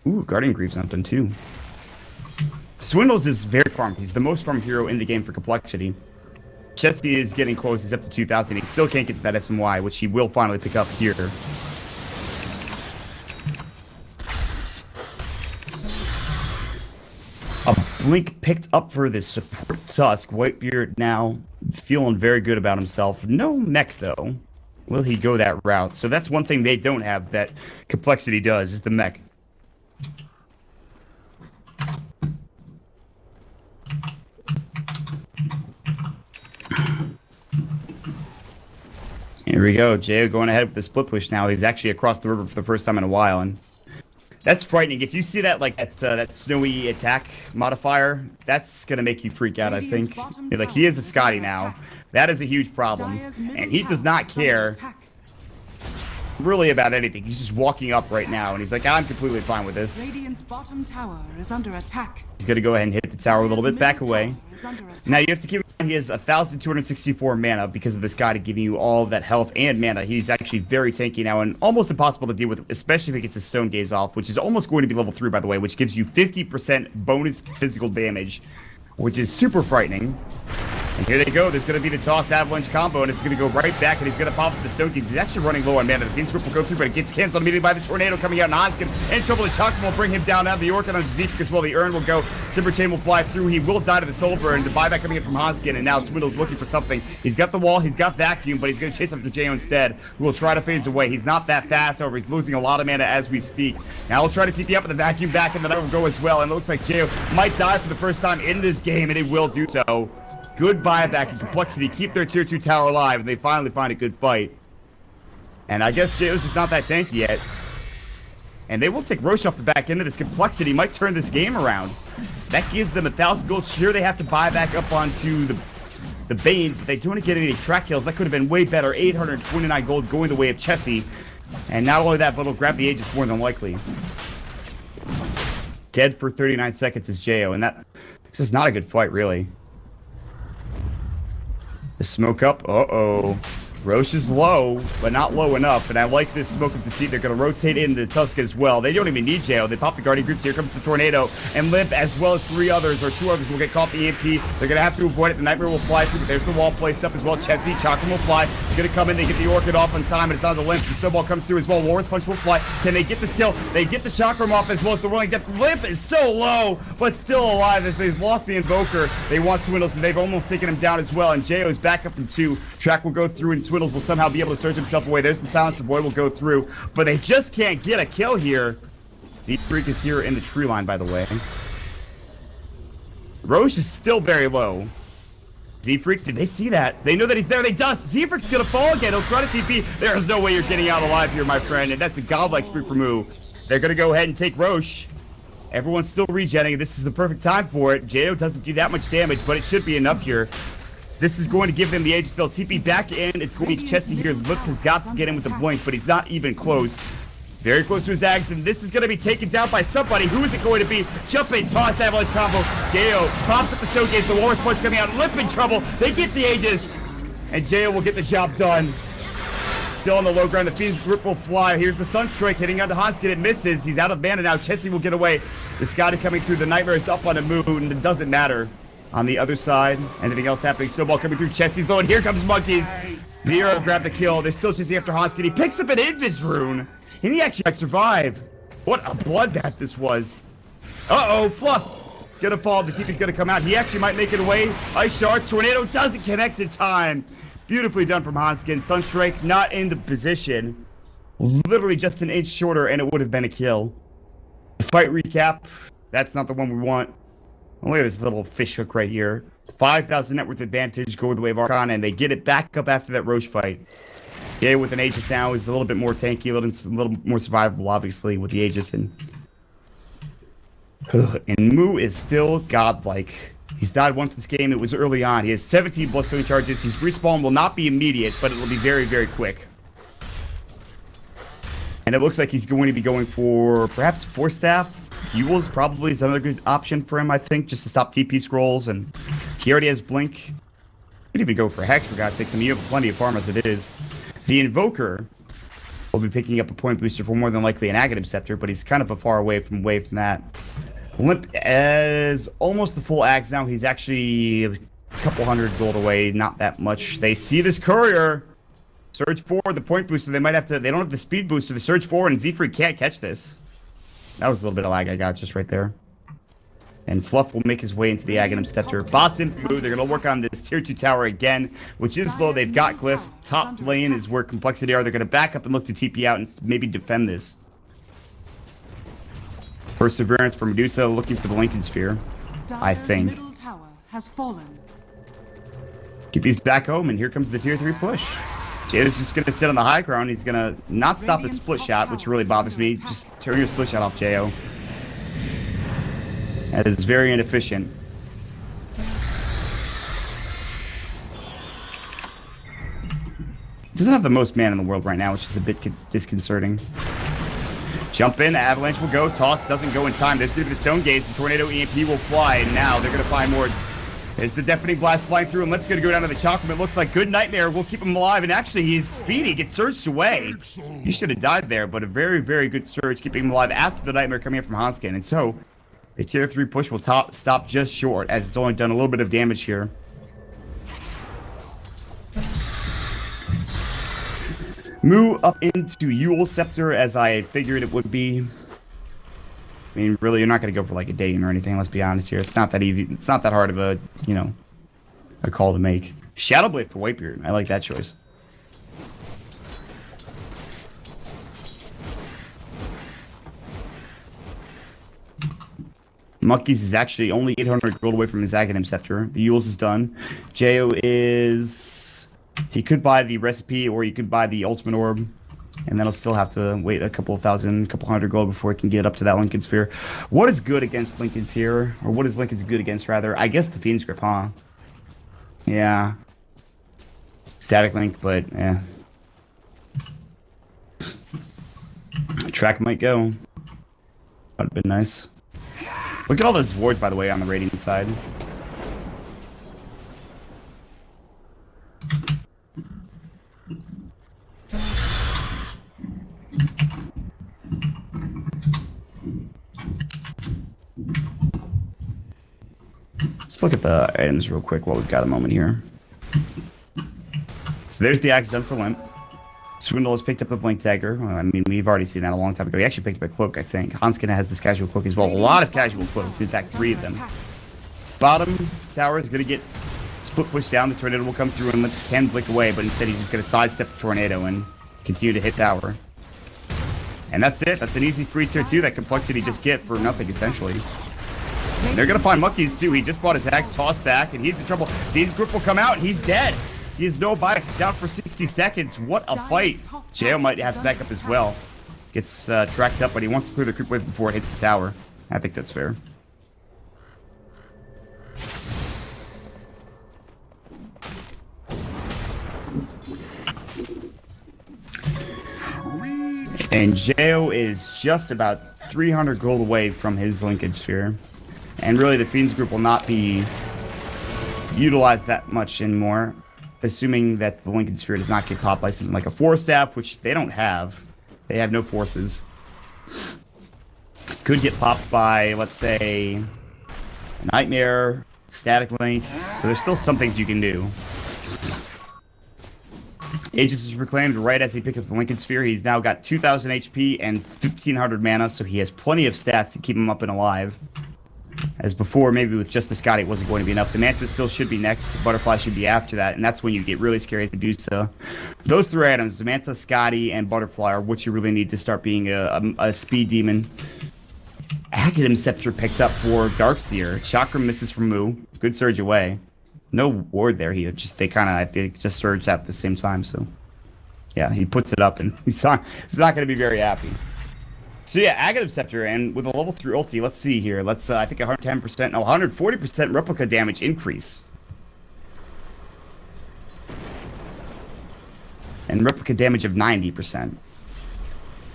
Ooh, Guardian Greaves not done too. Swindles is very farmed. He's the most farmed hero in the game for complexity. Chesty is getting close. He's up to 2,000. He still can't get to that SMY, which he will finally pick up here. A blink picked up for the support Tusk. Whitebeard now feeling very good about himself. No mech, though. Will he go that route? So that's one thing they don't have that complexity does, is the mech. Here we go, Jo going ahead with the split push now. He's actually across the river for the first time in a while, and that's frightening. If you see that, like, that snowy attack modifier, that's going to make you freak out, I think. Like, he is a Scotty now. That is a huge problem, and he does not care really about anything. He's just walking up right now, and he's like, I'm completely fine with this. Radiant's bottom tower is under attack. He's going to go ahead and hit the tower a little bit, back away. Now, you have to keep in mind he has 1,264 mana because of this guy to giving you all of that health and mana. He's actually very tanky now and almost impossible to deal with, especially if he gets his Stone Gaze off, which is almost going to be level 3, by the way, which gives you 50% bonus physical damage, which is super frightening. And here they go. There's going to be the Toss Avalanche combo, and it's going to go right back, and he's going to pop up the Stone Gaze. He's actually running low on mana. The Phoenix Grip will go through, but it gets canceled immediately by the Tornado coming out. Hanskin in trouble. The Chakram will bring him down. Now the Orchid on Zeke as well. The Urn will go. Timber Chain will fly through. He will die to the Soul Burn. The buyback coming in from Hanskin, and now Swindle's looking for something. He's got the wall. He's got Vacuum, but he's going to chase up the Jo instead, who will try to phase away. He's not that fast, however. He's losing a lot of mana as we speak. Now he'll try to TP up with the Vacuum back, and then that will go as well. And it looks like Jo might die for the first time in this game, and it will do so. Good buyback and complexity. Keep their tier 2 tower alive, and they finally find a good fight. And I guess Jo's just not that tanky yet. And they will take Roche off the back end of this. Complexity might turn this game around. That gives them 1,000 gold. Sure, they have to buy back up onto the Bane, but they don't get any track kills. That could have been way better. 829 gold going the way of Chessie. And not only that, but it'll grab the Aegis more than likely. Dead for 39 seconds is Jo, and this is not a good fight, really. The smoke up. Uh-oh. Roche is low, but not low enough. And I like this Smoke of Deceit. They're going to rotate in the Tusk as well. They don't even need Jo. They pop the Guardian Groups. Here comes the Tornado. And Limp, as well as 3 others, or 2 others, will get caught the EMP. They're going to have to avoid it. The Nightmare will fly through, but there's the wall placed up as well. Chessie, Chakram will fly. He's going to come in. They get the Orchid off on time, and it's on the Limp. The Snowball comes through as well. War's Punch will fly. Can they get this kill? They get the Chakram off as well as the Rolling Death. Limp is so low, but still alive as they've lost the Invoker. They want Swindles, and they've almost taken him down as well. And Jo is back up from 2. Track will go through, and Swindles will somehow be able to surge himself away. There's the Silence. The Void will go through, but they just can't get a kill here. Z-Freak is here in the tree line, by the way. Roche is still very low. Z-Freak, did they see that? They know that he's there. They dust. Z-Freak's gonna fall again. He'll try to TP. There's no way you're getting out alive here, my friend, and that's a godlike spree for Moo. They're gonna go ahead and take Roche. Everyone's still regenning. This is the perfect time for it. Jo doesn't do that much damage, but it should be enough here. This is going to give them the Aegis. They'll TP back in. It's going to be Chessie here. Lip has got to get in with the blink, but he's not even close. Very close to his Ags, and this is going to be taken down by somebody. Who is it going to be? Jump in, Toss Avalanche combo. Jo pops up the Stone Gaze. The War's Punch coming out. Lip in trouble. They get the Aegis, and Jo will get the job done. Still on the low ground. The Phoenix Grip will fly. Here's the Sunstrike hitting onto Hanskin. It misses. He's out of mana now. Chessie will get away. The Scotty coming through. The Nightmare is up on the moon. It doesn't matter. On the other side, anything else happening? Snowball coming through. Chessie's low, and here comes Monkeys. Nero grab the kill. They're still chasing after Hanskin. He picks up an Invis rune, and he actually might survive. What a bloodbath this was. Uh-oh, Fluff. gonna fall. The TP's gonna come out. He actually might make it away. Ice Shards. Tornado doesn't connect in time. Beautifully done from Hanskin. Sunstrike not in the position. Literally just an inch shorter, and it would have been a kill. Fight recap. That's not the one we want. Look at this little fish hook right here. 5,000 net worth advantage. Go with the wave Archon, and they get it back up after that Roche fight. Yeah, with an Aegis now is a little bit more tanky, a little more survivable, obviously, with the Aegis. And Moo is still godlike. He's died once this game. It was early on. He has 17 bloodstone charges. His respawn will not be immediate, but it will be very, very quick. And it looks like he's going to be going for perhaps Force Staff. Fuels probably is another good option for him, I think, just to stop TP scrolls. And he already has Blink. You could even go for Hex, for God's sakes. I mean, you have plenty of farm as it is. The Invoker will be picking up a point booster for more than likely an Aghanim Scepter, but he's kind of far away from that. Limp as almost the full Ags now. He's actually a couple hundred gold away, not that much. They see this courier. Surge forward, the point booster. They might have to. They don't have the speed booster. The surge forward, and Z-Free can't catch this. That was a little bit of lag I got just right there. And Fluff will make his way into the Aghanim Scepter. Bots in through. They're going to work on this tier 2 tower again, which is slow. They've got Glyph. Top lane is where compLexity are. They're going to back up and look to TP out and maybe defend this. Perseverance for Medusa, looking for the Lincoln Sphere, I think. Middle tower has fallen. TP's back home, and here comes the tier 3 push. Jado's just going to sit on the high ground. He's going to not stop the split shot, which really bothers me. Just turn your split shot off, Jo. That is very inefficient. He doesn't have the most mana in the world right now, which is a bit disconcerting. Jump in, Avalanche will go. Toss doesn't go in time. There's going to be the Stone Gaze. The Tornado EMP will fly, and now they're going to find more. There's the Deafening Blast flying through, and Lip's going to go down to the Chocolate. It looks like Good Nightmare will keep him alive, and actually he's speedy, gets surged away. He should have died there, but a very, very good surge keeping him alive after the Nightmare coming in from Hanskin. And so the tier 3 push will stop just short, as it's only done a little bit of damage here. Moo up into Yule Scepter, as I figured it would be. I mean, really, you're not going to go for like a Dagon or anything, let's be honest here. It's not that easy. It's not that hard of a, you know, a call to make. Shadowblade for Whitebeard. I like that choice. Monkeys is actually only 800 gold away from his Aghanim Scepter. The Yules is done. Jo is... He could buy the recipe, or he could buy the Ultimate Orb. And then he'll still have to wait a couple hundred gold before he can get up to that Lincoln Sphere. What is good against Lincoln's here? Or what is Lincoln's good against, rather? I guess the Fiend's Grip, huh? Yeah. Static Link, but, yeah. Track might go. That'd have been nice. Look at all those wards, by the way, on the Radiant side. Let's look at the items real quick while we've got a moment here. So there's the axe done for Limp. Swindle has picked up the Blink Dagger. Well, I mean, we've already seen that a long time ago. He actually picked up a cloak, I think. Hanskin has this casual cloak as well. A lot of casual cloaks. In fact, 3 of them. Bottom tower is going to get split pushed down. The Tornado will come through and Limp can blink away, but instead he's just going to sidestep the Tornado and continue to hit tower. And that's it. That's an easy free tier 2 that compLexity just get for nothing, essentially. And they're going to find Monkeys, too. He just bought his axe, tossed back, and he's in trouble. These grip will come out, and he's dead. He has no bite. He's down for 60 seconds. What a fight. Jo might have to back up as well. Gets tracked up, but he wants to clear the creep wave before it hits the tower. I think that's fair. And Jo is just about 300 gold away from his Lincoln Sphere. And really, the Fiend's Group will not be utilized that much anymore, assuming that the Lincoln Sphere does not get popped by something like a Force Staff, which they don't have. They have no forces. Could get popped by, let's say, Nightmare, Static Link. So there's still some things you can do. Aegis is reclaimed right as he picked up the Lincoln Sphere. He's now got 2,000 HP and 1,500 mana, so he has plenty of stats to keep him up and alive. As before, maybe with just the Scotty, it wasn't going to be enough. The Manta still should be next. Butterfly should be after that, and that's when you get really scary to do so. Those 3 items, the Manta, Scotty, and Butterfly, are what you really need to start being a speed demon. Aghanim Scepter picked up for Darkseer. Chakra misses from Moo. Good surge away. No ward there. They kind of, I think, just surged at the same time. So, yeah, he puts it up, and he's not going to be very happy. So yeah, Aghanim Scepter, and with a level 3 ulti, let's see here. Let's, I think 110%, no, 140% replica damage increase. And replica damage of 90%.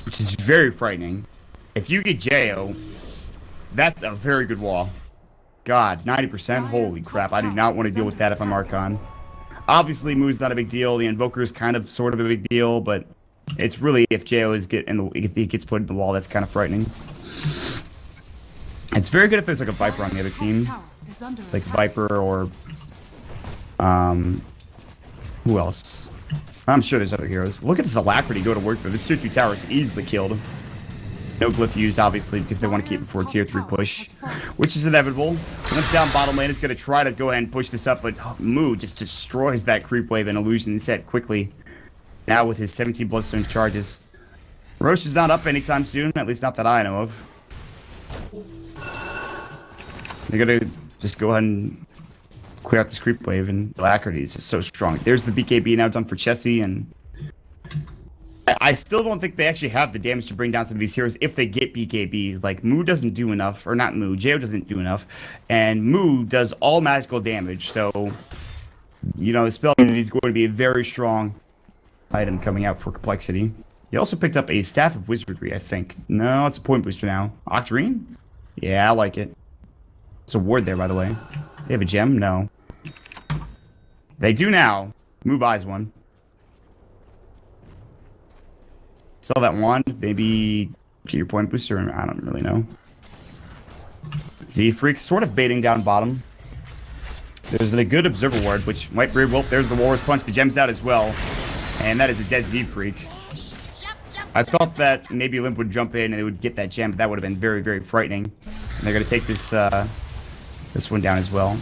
Which is very frightening. If you get JO, that's a very good wall. God, 90%? Holy crap, I do not want to deal with that if I'm Archon. Obviously, Moo's not a big deal. The Invoker is kind of, sort of a big deal, but it's really, if JO if he gets put in the wall, that's kind of frightening. It's very good if there's like a Viper on the other team. Like Viper or, who else? I'm sure there's other heroes. Look at this Alacrity go to work though. This tier 2 tower is easily killed. No glyph used, obviously, because they want to keep it for a tier 3 push, which is inevitable. Limp down bottom lane is going to try to go ahead and push this up, but Moo just destroys that creep wave and illusion set quickly. Now with his 17 Bloodstone charges. Roche is not up anytime soon, at least not that I know of. They're going to just go ahead and clear out this creep wave, and Alacrity is just so strong. There's the BKB now done for Chessie, and I still don't think they actually have the damage to bring down some of these heroes if they get BKBs. Like, Moo doesn't do enough, or not Moo, JO doesn't do enough, and Moo does all magical damage, so, you know, the spell immunity is going to be a very strong item coming out for complexity. He also picked up a Staff of Wizardry, I think. No, it's a point booster now. Octarine? Yeah, I like it. It's a ward there, by the way. They have a gem? No. They do now. Moo buys one. Sell that wand, maybe get your point booster. I don't really know. Z-Freak sort of baiting down bottom. There's a good Observer ward, which might very well. There's the Walrus Punch. The gem's out as well. And that is a dead Z-Freak. I thought that maybe Limp would jump in and they would get that gem, but that would have been very, very frightening. And they're going to take this this one down as well.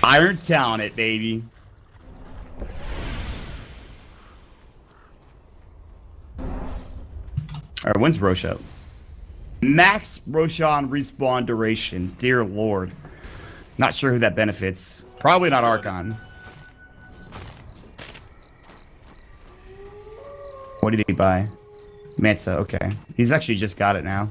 Iron Talon it, baby. Alright, when's Roche up? Max Roshan respawn duration. Dear Lord. Not sure who that benefits. Probably not Archon. What did he buy? Mansa, okay. He's actually just got it now.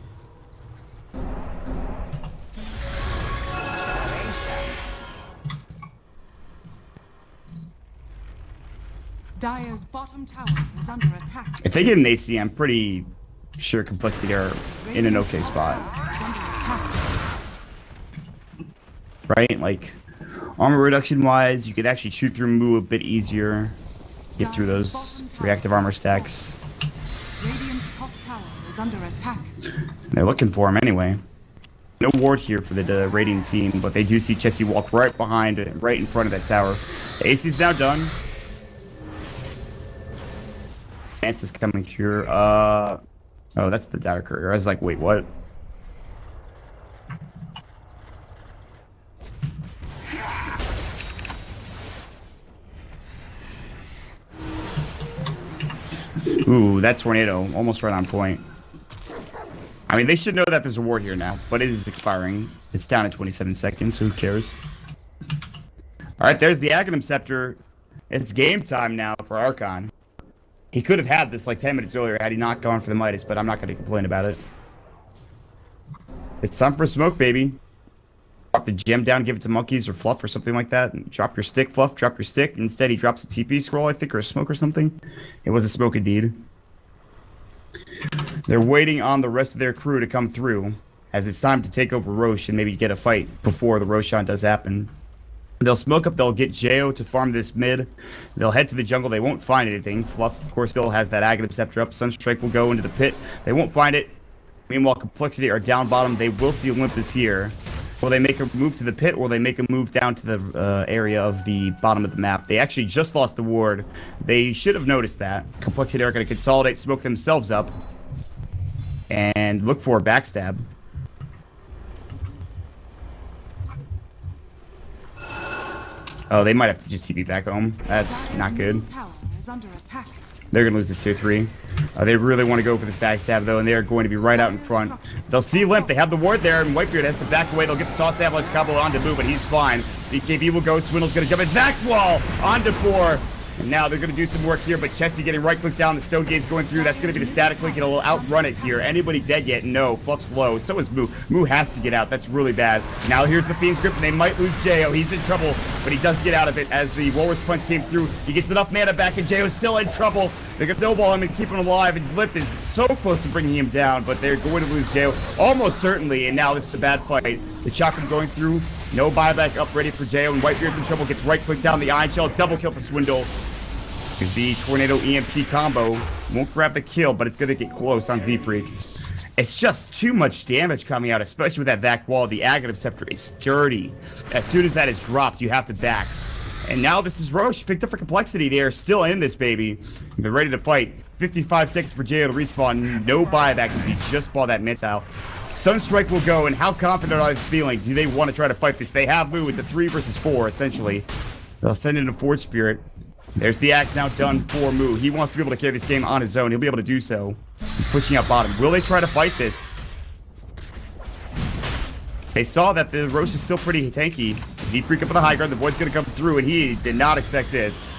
Dire's bottom tower is under attack. If they get an AC, I'm pretty sure complexity are in an okay spot. Right? Like, armor reduction wise, you could actually shoot through Moo a bit easier. Get through those reactive armor stacks. Radiant's top tower is under attack. They're looking for him anyway. No ward here for the Radiant team, but they do see Chessie walk right behind it, right in front of that tower. The AC's now done. Chance is coming through. Oh, that's the Dire Courier. I was like, wait, what? Ooh, that tornado. Almost right on point. I mean, they should know that there's a ward here now, but it is expiring. It's down at 27 seconds, so who cares? Alright, there's the Aghanim Scepter. It's game time now for Archon. He could have had this like 10 minutes earlier had he not gone for the Midas, but I'm not going to complain about it. It's time for smoke, baby. Drop the gem down, give it to monkeys or Fluff or something like that. And drop your stick, Fluff, drop your stick. Instead, he drops a TP scroll, I think, or a smoke or something. It was a smoke indeed. They're waiting on the rest of their crew to come through, as it's time to take over Roche and maybe get a fight before the Roshan does happen. They'll smoke up, they'll get JO to farm this mid. They'll head to the jungle, they won't find anything. Fluff, of course, still has that Aghanim Scepter up. Sunstrike will go into the pit. They won't find it. Meanwhile, complexity are down bottom. They will see Olympus here. Will they make a move to the pit, or will they make a move down to the area of the bottom of the map? They actually just lost the ward. They should have noticed that. Complexity are going to consolidate, smoke themselves up, and look for a backstab. Oh, they might have to just TP back home. That's not good. Tower is under attack. They're going to lose this tier 3. They really want to go for this backstab, though, and they're going to be right out in front. They'll see Limp. They have the ward there, and Whitebeard has to back away. They'll get the toss avalanche combo onto Moo, but he's fine. BKB will go. Swindle's going to jump in. Back wall onto 4. And now they're going to do some work here, but Chesty getting right-click down. The Stone Gate's going through. That's going to be the static link. It'll outrun it here. Anybody dead yet? No. Fluff's low. So is Moo. Moo has to get out. That's really bad. Now here's the Fiend's Grip, and they might lose Jo. He's in trouble, but he does get out of it as the Walrus Punch came through. He gets enough mana back, and Jo's still in trouble. They're going to snowball him and keep him alive, and Lip is so close to bringing him down, but they're going to lose Jo. Almost certainly, and now this is a bad fight. The Chakram going through. No buyback up ready for Jo, and Whitebeard's in trouble. Gets right-click down the Iron Shell. Double kill for Swindle. Because the Tornado EMP combo won't grab the kill, but it's going to get close on Z-Freak. It's just too much damage coming out, especially with that back wall. The Aghanim Scepter is dirty. As soon as that is dropped, you have to back. And now this is Roche, picked up for complexity. They are still in this, baby. They're ready to fight. 55 seconds for JO to respawn. No buyback if he just bought that missile. Sunstrike will go, and how confident are they feeling? Do they want to try to fight this? They have Moo. It's a 3 versus 4, essentially. They'll send in a Forge Spirit. There's the axe now done for Moo. He wants to be able to carry this game on his own. He'll be able to do so. He's pushing out bottom. Will they try to fight this? They saw that the Roche is still pretty tanky. Z-Freak up on the high ground. The Void's going to come through, and he did not expect this.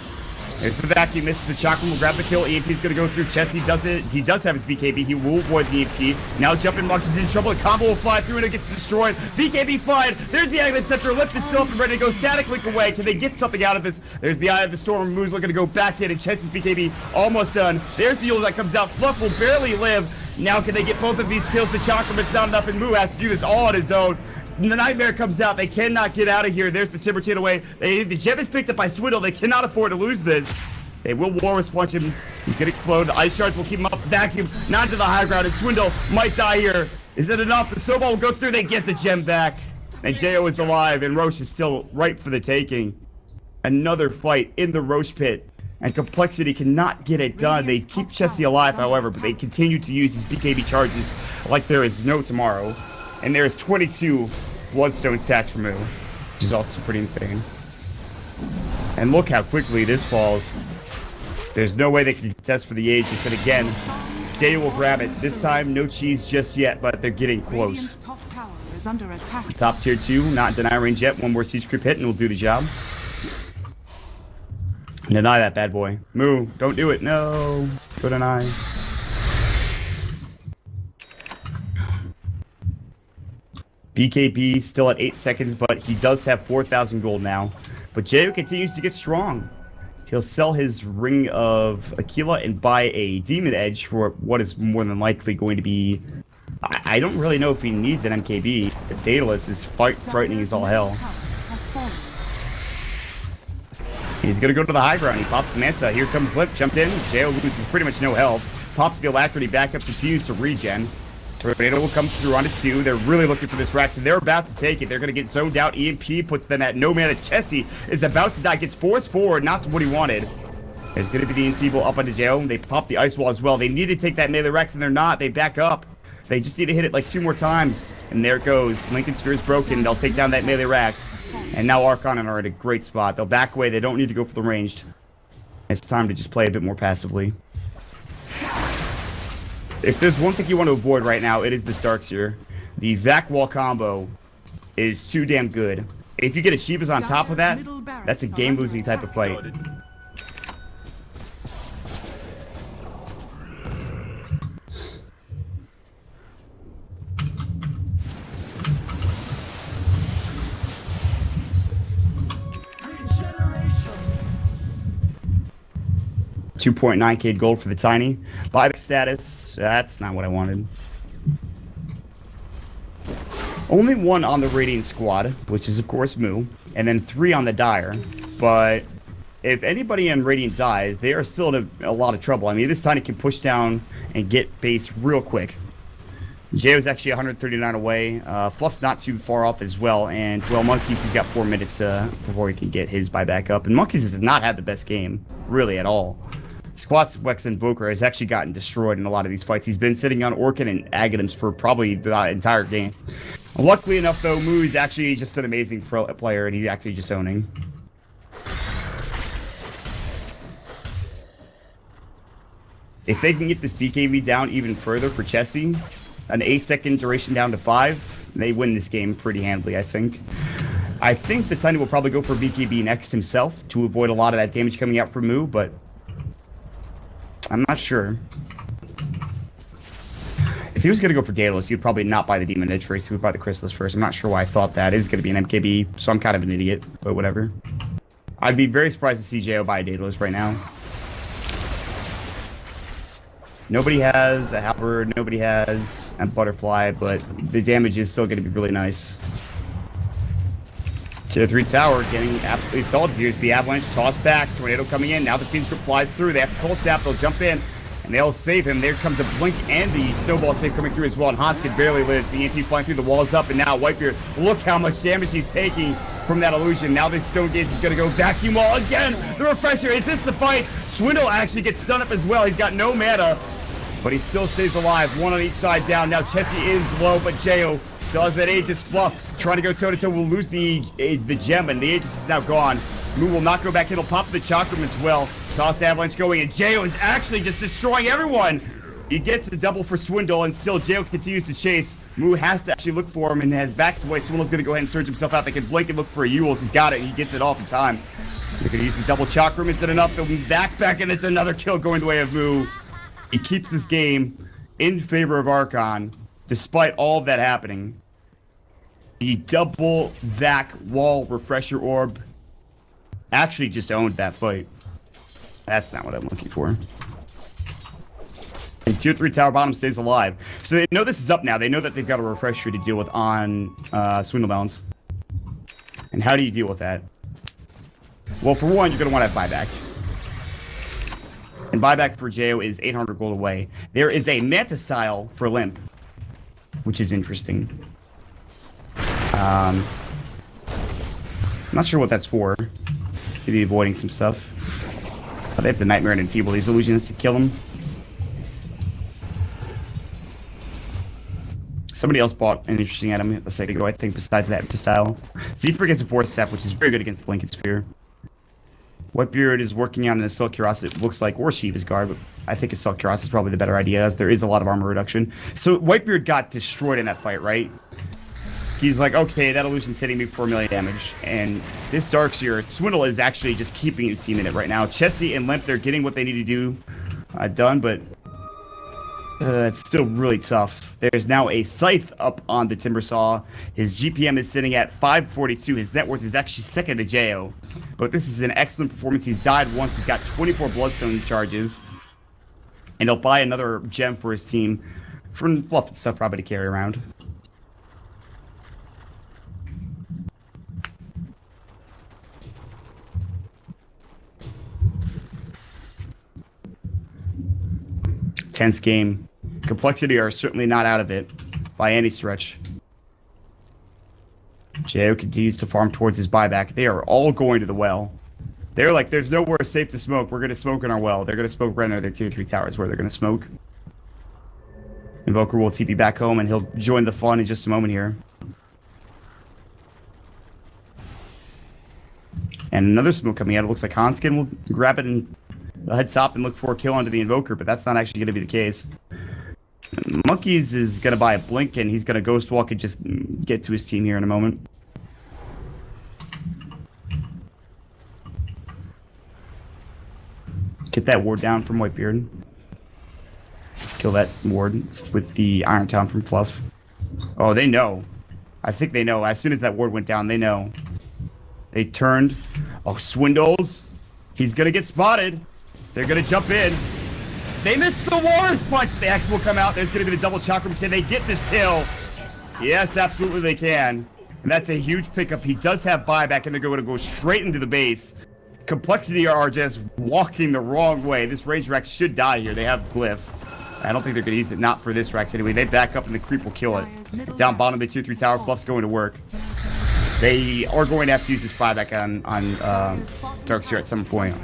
There's the vacuum miss. The Chakram will grab the kill. EMP's going to go through. Chesty does it. He does have his BKB. He will avoid the EMP. Now jumping Monk is in trouble. The combo will fly through, and it gets destroyed. BKB fine. There's the Aghanim Scepter. Lip is still up and ready to go. Static link away. Can they get something out of this? There's the Eye of the Storm. Moo's looking to go back in, and Chesty's BKB almost done. There's the Yule that comes out. Fluff will barely live. Now can they get both of these kills? The Chakram, it's not enough, and Moo has to do this all on his own. The Nightmare comes out. They cannot get out of here. There's the Timber Chain away. The gem is picked up by Swindle. They cannot afford to lose this. They will Walrus Punch him. He's going to explode. The Ice Shards will keep him up. Vacuum. Not to the high ground. And Swindle might die here. Is it enough? The snowball will go through. They get the gem back. And Jo is alive. And Roche is still ripe for the taking. Another fight in the Roche pit. And complexity cannot get it done. They keep Chesty alive, however, but they continue to use his BKB charges like there is no tomorrow. And there is 22 Bloodstone stacks for Moo, which is also pretty insane. And look how quickly this falls. There's no way they can contest for the Aegis. And again, Jay will grab it. This time, no cheese just yet, but they're getting close. Top tower is under attack. Top tier 2, not deny range yet. One more siege creep hit and we'll do the job. Deny that bad boy. Moo, don't do it. No. Go deny. BKB still at 8 seconds, but he does have 4,000 gold now. But Jay continues to get strong. He'll sell his Ring of Aquila and buy a Demon Edge for what is more than likely going to be... I don't really know if he needs an MKB. The Daedalus is frightening as all hell. He's going to go to the high ground. He pops the Mansa. Here comes Lip. Jumped in. Jo loses pretty much no health. Pops the Alacrity. Backups. Continues to regen. Tornado will come through on it too. They're really looking for this Rax, and they're about to take it. They're going to get zoned out. EMP puts them at no mana. Chesty is about to die. Gets forced forward. Not what he wanted. There's going to be the Enfeeble up onto Jo. They pop the Ice Wall as well. They need to take that melee Rex, and they're not. They back up. They just need to hit it like 2 more times. And there it goes. Lincoln Sphere is broken. They'll take down that melee Rax. And now Archon are at a great spot. They'll back away. They don't need to go for the ranged. It's time to just play a bit more passively. If there's one thing you want to avoid right now, it is this Darkseer. The Vac Wall combo is too damn good. If you get a Shiva's on top of that, that's a game-losing type of fight. $2.9k gold for the Tiny. Buyback status, that's not what I wanted. Only 1 on the Radiant squad, which is of course Moo, and then 3 on the Dire. But if anybody in Radiant dies, they are still in a lot of trouble. I mean, this Tiny can push down and get base real quick. Jay was actually 139 away. Fluff's not too far off as well, and well, Monkeys, he's got 4 minutes before he can get his buyback up. And Monkeys has not had the best game, really, at all. Squat's Wex Invoker has actually gotten destroyed in a lot of these fights. He's been sitting on Orchid and Aghanims for probably the entire game. Luckily enough, though, Moo is actually just an amazing player, and he's actually just owning. If they can get this BKB down even further for Chessie, an 8-second duration down to 5, they win this game pretty handily, I think. I think the Tiny will probably go for BKB next himself to avoid a lot of that damage coming out from Moo, but I'm not sure. If he was going to go for Daedalus, he would probably not buy the Demon Edge first. He would buy the Chrysalis first. I'm not sure why I thought that. It is going to be an MKB, so I'm kind of an idiot, but whatever. I'd be very surprised to see JO buy a Daedalus right now. Nobody has a Halberd, nobody has a Butterfly, but the damage is still going to be really nice. Tier 3 tower getting absolutely solid. Here's the Avalanche, toss back, Tornado coming in. Now the Fiend Script flies through. They have to Cold Snap, they'll jump in, and they'll save him. There comes a Blink and the Snowball save coming through as well, and Hans can barely live. The EMP flying through the walls up, and now Whitebeard, look how much damage he's taking from that illusion. Now the Stone Gaze is going to go Vacuum Wall again. The Refresher, is this the fight? Swindle actually gets stunned up as well. He's got no mana, but he still stays alive. One on each side down. Now Chessie is low, but Jo still has that Aegis fluff. Trying to go toe-to-toe will lose the gem, and the Aegis is now gone. Moo will not go back. It'll pop the Chakram as well. Toss Avalanche going, and Jo is actually just destroying everyone. He gets a double for Swindle, and still Jo continues to chase. Moo has to actually look for him and has backs away. Swindle's going to go ahead and surge himself out. They can blink and look for a Yules. He's got it. He gets it off in time. They're going to use the double Chakram. Is it enough? They'll back, and it's another kill going the way of Moo. He keeps this game in favor of Archon, despite all of that happening. The double Vac Wall Refresher Orb actually just owned that fight. That's not what I'm looking for. And Tier 3 Tower Bottom stays alive. So they know this is up now. They know that they've got a Refresher to deal with on Swindle Bounds. And how do you deal with that? Well, for one, you're going to want to have buyback. And buyback for Jo is 800 gold away. There is a Manta style for Limp, which is interesting. I'm not sure what that's for. Maybe avoiding some stuff. But they have to Nightmare and Enfeeble these illusions to kill them. Somebody else bought an interesting item a second ago, I think, besides that style. Seafree gets a 4th step, which is very good against the Blinket Sphere. Whitebeard is working on an Assault Cuirass, it looks like, or Shiva's Guard, but I think Assault Cuirass is probably the better idea, as there is a lot of armor reduction. So Whitebeard got destroyed in that fight, right? He's like, okay, that illusion's hitting me for 4 million damage. And this Darkseer, Swindle is actually just keeping his team in it right now. Chessie and Limp, they're getting what they need to do done, but it's still really tough. There's now a Scythe up on the Timbersaw. His GPM is sitting at 542. His net worth is actually second to Jo. But this is an excellent performance. He's died once. He's got 24 Bloodstone charges. And he'll buy another gem for his team. For fluff and stuff probably to carry around. Tense game. compLexity are certainly not out of it by any stretch. Jo continues to farm towards his buyback. They are all going to the well. They're like, there's nowhere safe to smoke. We're going to smoke in our well. They're going to smoke right under their tier 3 towers where they're going to smoke. Invoker will TP back home, and he'll join the fun in just a moment here. And another smoke coming out. It looks like Hanskin will grab it and head top and look for a kill onto the Invoker, but that's not actually going to be the case. Monkeys is going to buy a Blink, and he's going to Ghost Walk and just get to his team here in a moment. Get that ward down from Whitebeard. Kill that ward with the Iron Town from Fluff. Oh, they know. I think they know. As soon as that ward went down, they know. They turned. Oh, Swindles. He's going to get spotted. They're going to jump in. They missed the Warriors punch. The X will come out. There's going to be the double Chakram. Can they get this kill? Yes, absolutely they can. And that's a huge pickup. He does have buyback, and they're going to go straight into the base. compLexity are just walking the wrong way. This Rage Rex should die here. They have Glyph. I don't think they're going to use it, not for this Rex anyway. They back up, and the creep will kill it. Down bottom of the tier 3 tower. Fluff's going to work. They are going to have to use this buyback on Darkseer at some point.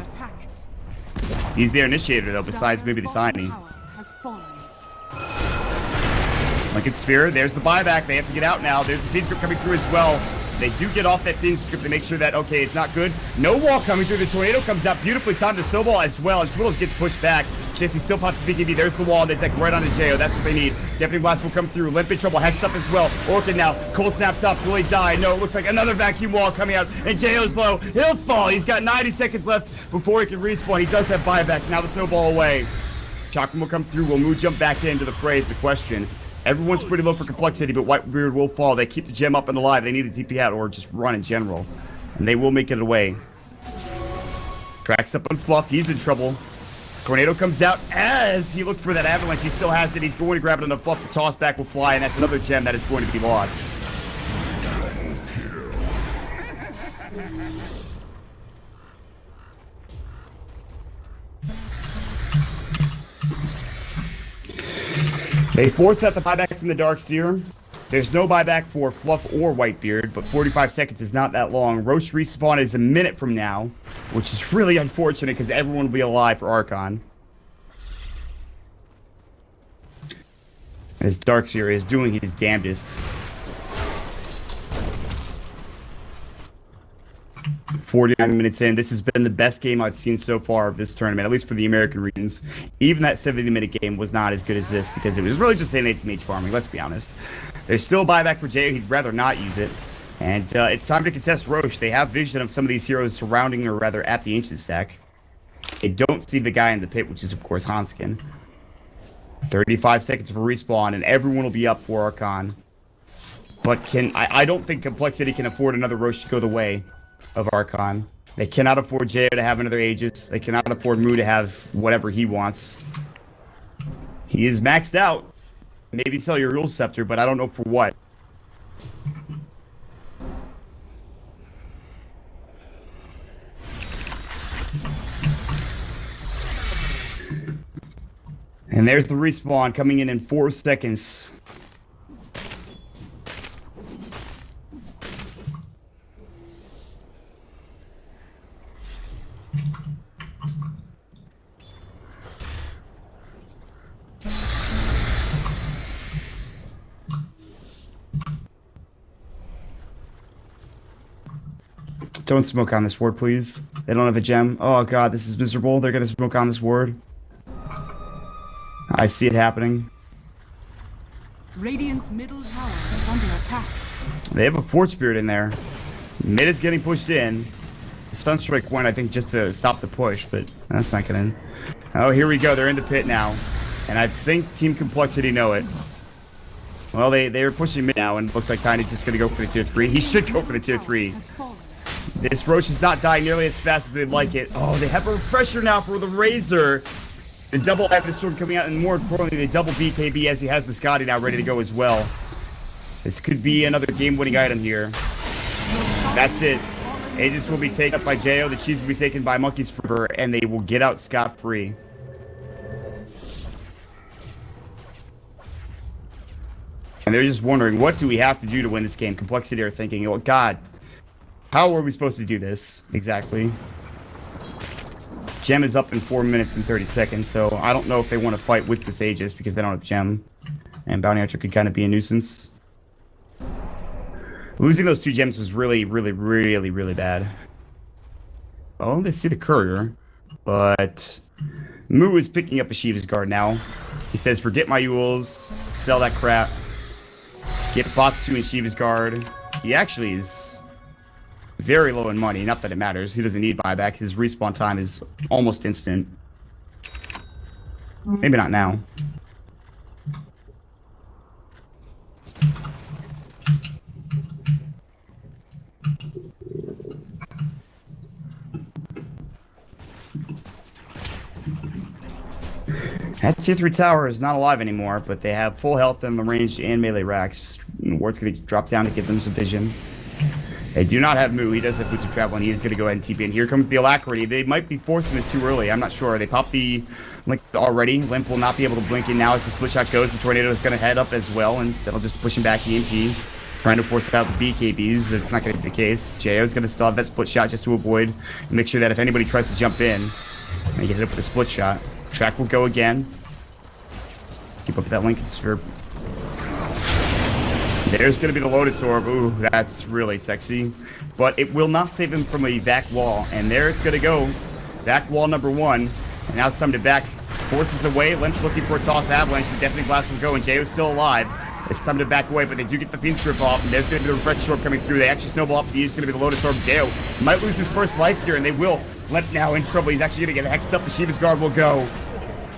He's their initiator, though, besides maybe the Tiny. Lincoln Sphere, there's the buyback. They have to get out now. There's the Fiend Script coming through as well. They do get off that thin script to make sure that, okay, it's not good. No wall coming through. The tornado comes out beautifully timed to snowball as well, and Swiddles gets pushed back. Jesse still pops the BKB. There's the wall. They take right onto Jo. That's what they need. Deputy Blast will come through. Limp in trouble. Hex up as well. Orchid now. Cold snap top. Will he die? No, it looks like another vacuum wall coming out, and Jo's low. He'll fall. He's got 90 seconds left before he can respawn. He does have buyback. Now the snowball away. Chakram will come through. Will Moo jump back into the fray is the question. Everyone's pretty low for complexity, but Whitebeard will fall. They keep the gem up and alive. They need a TP out or just run in general. And they will make it away. Tracks up on Fluff. He's in trouble. Tornado comes out as he looked for that avalanche. He still has it. He's going to grab it on the Fluff. The toss back will fly, and that's another gem that is going to be lost. They force out the buyback from the Dark Seer. There's no buyback for Fluff or Whitebeard, but 45 seconds is not that long. Roche respawn is a minute from now, which is really unfortunate because everyone will be alive for Archon. As Dark Seer is doing his damnedest. 49 minutes in. This has been the best game I've seen so far of this tournament, at least for the American regions. Even that 70-minute game was not as good as this because it was really just anti-mage farming, let's be honest. There's still buyback for Jay. He'd rather not use it. And it's time to contest Roche. They have vision of some of these heroes surrounding, or rather at the Ancient Stack. They don't see the guy in the pit, which is, of course, Hanskin. 35 seconds for respawn, and everyone will be up for Archon. But I don't think complexity can afford another Roche to go the way of Archon. They cannot afford Jay to have another Aegis. They cannot afford Moo to have whatever he wants. He is maxed out. Maybe sell your Rule Scepter, but I don't know for what. And there's the respawn coming in 4 seconds. Don't smoke on this ward, please. They don't have a gem. Oh god, this is miserable. They're gonna smoke on this ward. I see it happening. Radiant's middle tower is under attack. They have a Fort Spirit in there. Mid is getting pushed in. Sunstrike went, I think, just to stop the push, but that's not gonna. Oh, here we go. They're in the pit now. And I think Team Complexity know it. Well, they're pushing mid now, and it looks like Tiny's just gonna go for the tier 3. He should go for the tier 3. This Roche is not dying nearly as fast as they'd like it. Oh, they have a refresher now for the Razor. The double Eye of the Storm coming out, and more importantly, the double BKB as he has the Scotty now ready to go as well. This could be another game-winning item here. That's it. Aegis will be taken up by Jo. The cheese will be taken by Monkey's River, and they will get out scot-free. And they're just wondering, what do we have to do to win this game? Complexity are thinking, oh god, how are we supposed to do this exactly? Gem is up in 4 minutes and 30 seconds, so I don't know if they want to fight with this Aegis because they don't have Gem. And Bounty Hunter could kind of be a nuisance. Losing those 2 gems was really, really, really, really bad. Well, they see the courier, but Moo is picking up a Shiva's Guard now. He says, forget my Yules, sell that crap, get bots 2 in Shiva's Guard. He actually is very low in money, not that it matters. He doesn't need buyback. His respawn time is almost instant. Maybe not now. That tier 3 tower is not alive anymore, but they have full health in the ranged and melee racks. Ward's going to drop down to give them some vision. They do not have Moo. He does have boots of travel, and he is going to go ahead and TP in. Here comes the Alacrity. They might be forcing this too early. I'm not sure. They popped the Link already. Limp will not be able to blink in now as the split shot goes. The Tornado is going to head up as well, and that'll just push him back EMP. Trying to force out the BKBs. That's not going to be the case. Jo is going to still have that split shot just to avoid and make sure that if anybody tries to jump in, they get hit up with a split shot. Track will go again. Keep up with that Lincoln Sphere. There's going to be the Lotus Orb. Ooh, that's really sexy. But it will not save him from a back wall. And there it's going to go. Back wall number 1. And now it's time to back forces away. LaNm looking for a toss avalanche. The Deafening Blast will go, and Jayo's still alive. It's time to back away, but they do get the Fiend's Grip off, and there's going to be the Refresh Orb coming through. They actually snowball up. It's going to be the Lotus Orb. Jayo might lose his first life here, and they will. LaNm now in trouble. He's actually going to get hexed up. The Shiva's Guard will go.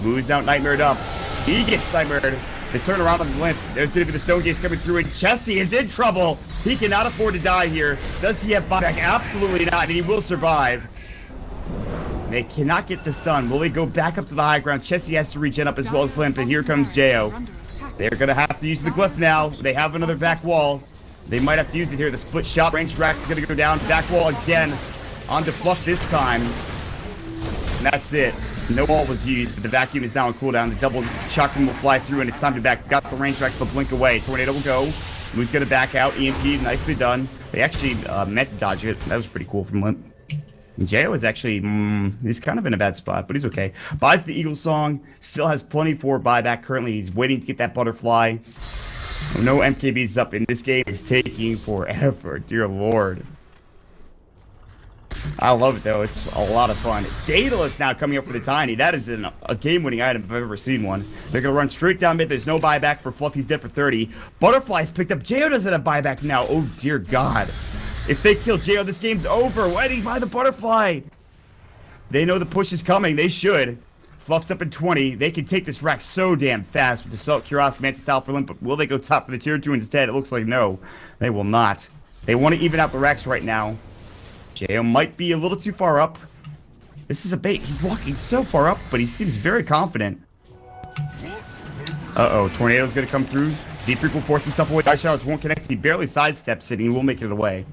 Moves out, Nightmared up. He gets Nightmared. They turn around on the LaNm. There's going to be the Stone Gates coming through, and Chessie is in trouble. He cannot afford to die here. Does he have buyback? Absolutely not, and he will survive. They cannot get the stun. Will they go back up to the high ground? Chessie has to regen up as well as LaNm, and here comes Jayo. They're going to have to use the glyph now. They have another back wall. They might have to use it here. The split shot range Rax is going to go down. Back wall again. On to Fluff this time. And that's it. No wall was used, but the vacuum is now on cooldown. The double chakram will fly through, and it's time to back. Got the range Rax to blink away. Tornado will go. Moon's going to back out. EMP, nicely done. They actually meant to dodge it. That was pretty cool from LaNm. Jayo is actually, he's kind of in a bad spot, but he's okay. Buys the Eagle Song, still has plenty for buyback currently. He's waiting to get that butterfly. No MKBs up in this game. It's taking forever, dear lord. I love it though, it's a lot of fun. Daedalus now coming up for the Tiny. That is a game-winning item if I've ever seen one. They're going to run straight down mid. There's no buyback for Fluff. He's dead for 30. Butterfly's picked up. Jayo doesn't have buyback now. Oh dear god. If they kill Jayo, this game's over. Why did he buy the butterfly? They know the push is coming. They should. Fluff's up in 20. They can take this rack so damn fast with the Salt Curiosity Mantis style for LaNm, but will they go top for the tier 2 instead? It looks like no. They will not. They want to even out the racks right now. Jayo might be a little too far up. This is a bait. He's walking so far up, but he seems very confident. Uh-oh. Tornado's going to come through. Z-Freak will force himself away. Ice Showers won't connect. He barely sidesteps it, and he will make it away.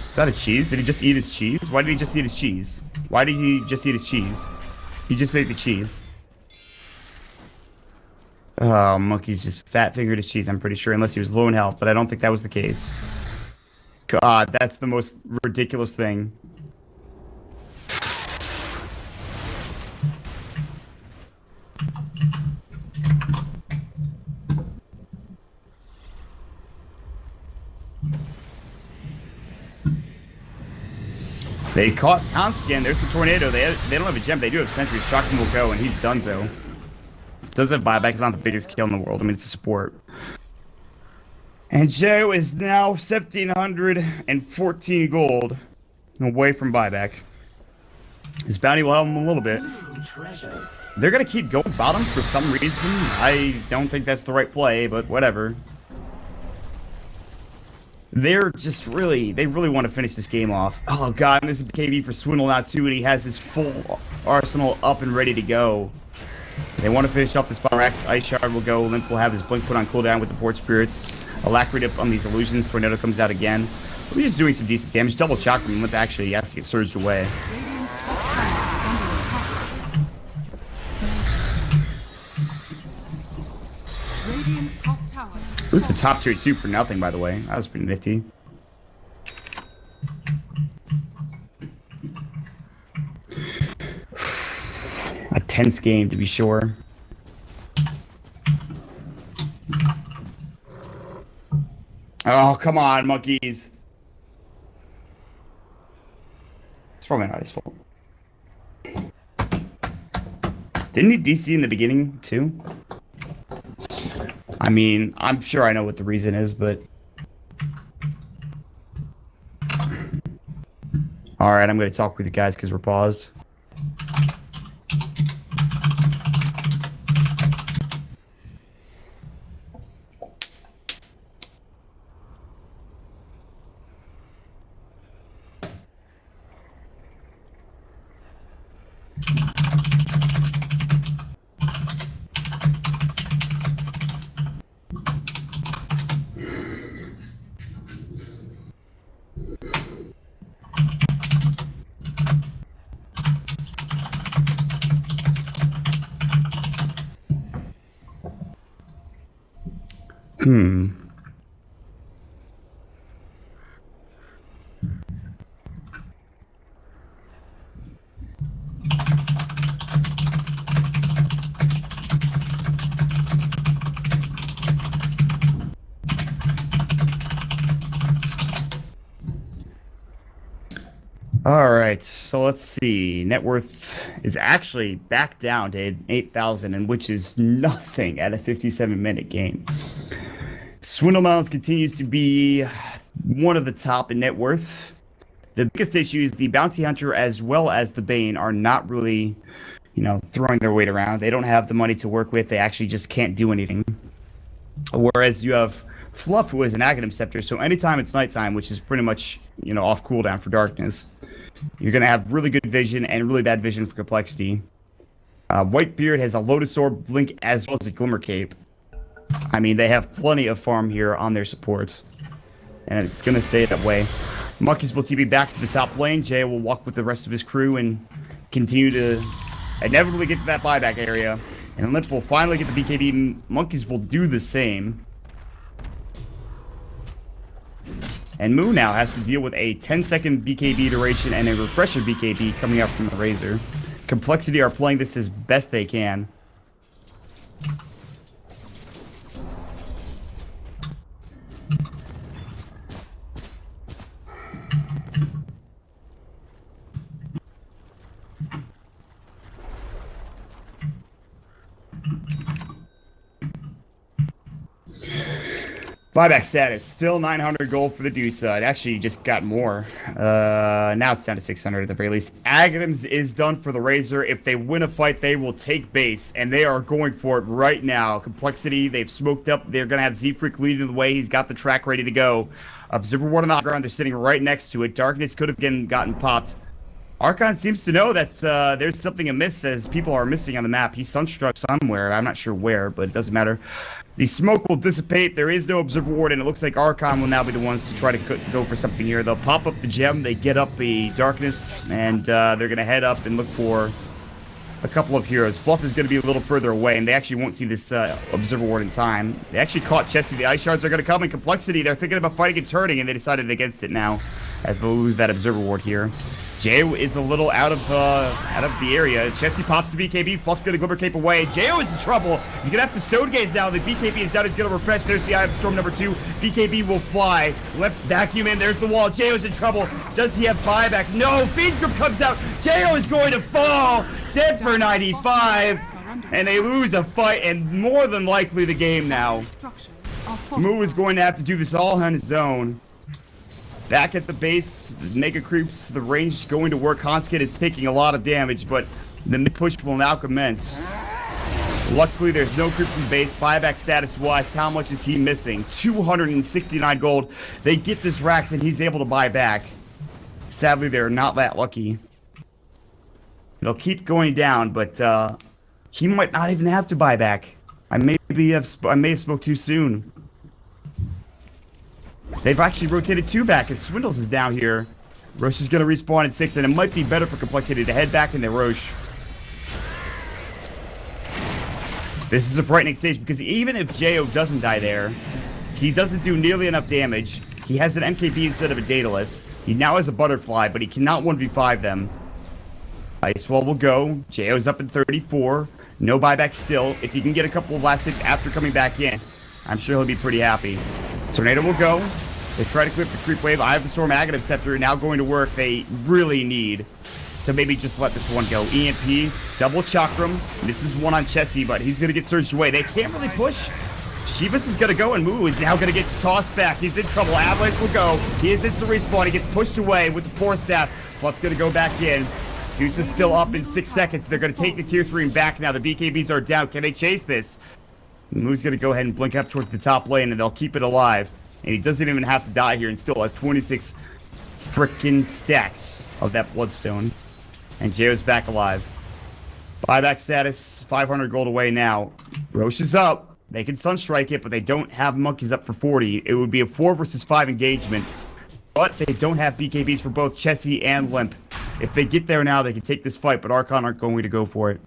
Is that a cheese? Did he just eat his cheese? Why did he just eat his cheese? Why did he just eat his cheese? He just ate the cheese. Oh, Monkey's just fat-fingered his cheese, I'm pretty sure, unless he was low in health, but I don't think that was the case. God, that's the most ridiculous thing. They caught Onskin. There's the Tornado. They don't have a gem. They do have Sentries. Chakram will go, and he's donezo. Doesn't have buyback. It's not the biggest kill in the world. I mean, it's a support. And Jayo is now 1,714 gold away from buyback. His bounty will help him a little bit. They're going to keep going bottom for some reason. I don't think that's the right play, but whatever. They're just really, they really want to finish this game off. Oh god, and there's a KB for Swindle now too, and he has his full arsenal up and ready to go. They want to finish off this Rex. Ice Shard will go. LaNm will have his blink put on cooldown with the Port Spirits. Alacrity up on these illusions. Tornado comes out again. We're just doing some decent damage. Double shock from LaNm actually has to get surged away. Radiant's top tower. Who's the top tier 2 for nothing, by the way? That was pretty nifty. A tense game, to be sure. Oh, come on, monkeys. It's probably not his fault. Didn't he DC in the beginning, too? I mean, I'm sure I know what the reason is, but... Alright, I'm going to talk with you guys because we're paused. All right, so let's see. Net worth is actually back down to 8,000, and which is nothing at a 57-minute game. Swindle Mounds continues to be one of the top in net worth. The biggest issue is the Bounty Hunter as well as the Bane are not really, throwing their weight around. They don't have the money to work with. They actually just can't do anything. Whereas you have Fluff, who is an Aghanim Scepter, so anytime it's nighttime, which is pretty much, off cooldown for darkness, you're going to have really good vision and really bad vision for compLexity. Whitebeard has a Lotus Orb, Blink, as well as a Glimmer Cape. I mean, they have plenty of farm here on their supports, and it's going to stay that way. Monkeys will TP back to the top lane. Jay will walk with the rest of his crew and continue to inevitably get to that buyback area. And Limp will finally get the BKB. Monkeys will do the same. And Moo now has to deal with a 10-second BKB duration and a refresher BKB coming out from the Razor. compLexity are playing this as best they can. Buyback status, still 900 gold for the Dusa. It actually just got more. Now it's down to 600 at the very least. Aghanims is done for the Razor. If they win a fight, they will take base, and they are going for it right now. compLexity, they've smoked up. They're going to have Z-Freak leading the way. He's got the track ready to go. Observer Ward on the ground. They're sitting right next to it. Darkness could have gotten popped. Archon seems to know that there's something amiss as people are missing on the map. He's sunstruck somewhere. I'm not sure where, but it doesn't matter. The smoke will dissipate. There is no Observer Ward, and it looks like Archon will now be the ones to try to go for something here. They'll pop up the gem. They get up the darkness, and they're going to head up and look for a couple of heroes. Fluff is going to be a little further away, and they actually won't see this Observer Ward in time. They actually caught Chesty. The Ice Shards are going to come in compLexity. They're thinking about fighting and turning, and they decided against it now as they'll lose that Observer Ward here. J.O. is a little out of the area. Chesty pops the BKB. Fluff's gonna Glimmer Cape away. J.O. is in trouble. He's gonna have to Stone Gaze now. The BKB is down. He's gonna refresh. There's the Eye of Storm number 2. BKB will fly. Left vacuum in. There's the wall. J.O.'s in trouble. Does he have buyback? No. Feeds Grip comes out. J.O. is going to fall. Dead for 95. And they lose a fight, and more than likely the game now. Moo is going to have to do this all on his own. Back at the base, the Mega Creeps, the range going to work. Hanskid is taking a lot of damage, but the mid-push will now commence. Luckily, there's no creeps in the base. Buyback status-wise, how much is he missing? 269 gold. They get this Rax, and he's able to buy back. Sadly, they're not that lucky. They'll keep going down, but he might not even have to buy back. I may have spoke too soon. They've actually rotated 2 back as Swindles is down here. Roche is going to respawn at 6, and it might be better for compLexity to head back into Roche. This is a frightening stage because even if J.O. doesn't die there, he doesn't do nearly enough damage. He has an MKB instead of a Daedalus. He now has a Butterfly, but he cannot 1v5 them. Ice Wall will go. J.O.'s up at 34. No buyback still. If he can get a couple of last hits after coming back in, I'm sure he'll be pretty happy. Tornado will go. They try to clip the creep wave. Eye of the Storm Aghanim Scepter now going to work. They really need to maybe just let this one go. EMP, double Chakram. This is one on Chesty, but he's going to get surged away. They can't really push. Shivas is going to go, and Moo is now going to get tossed back. He's in trouble. Avalanche will go. He is instant respawn. He gets pushed away with the Force Staff. Fluff's going to go back in. Deuce is still up in 6 seconds. They're going to take the Tier 3 back now. The BKBs are down. Can they chase this? Moo's going to go ahead and blink up towards the top lane, and they'll keep it alive. And he doesn't even have to die here, and still has 26 frickin' stacks of that Bloodstone. And J.O.'s back alive. Buyback status, 500 gold away now. Roche is up. They can Sunstrike it, but they don't have Monkeys up for 40. It would be a 4 versus 5 engagement. But they don't have BKBs for both Chesty and Limp. If they get there now, they can take this fight, but Archon aren't going to go for it.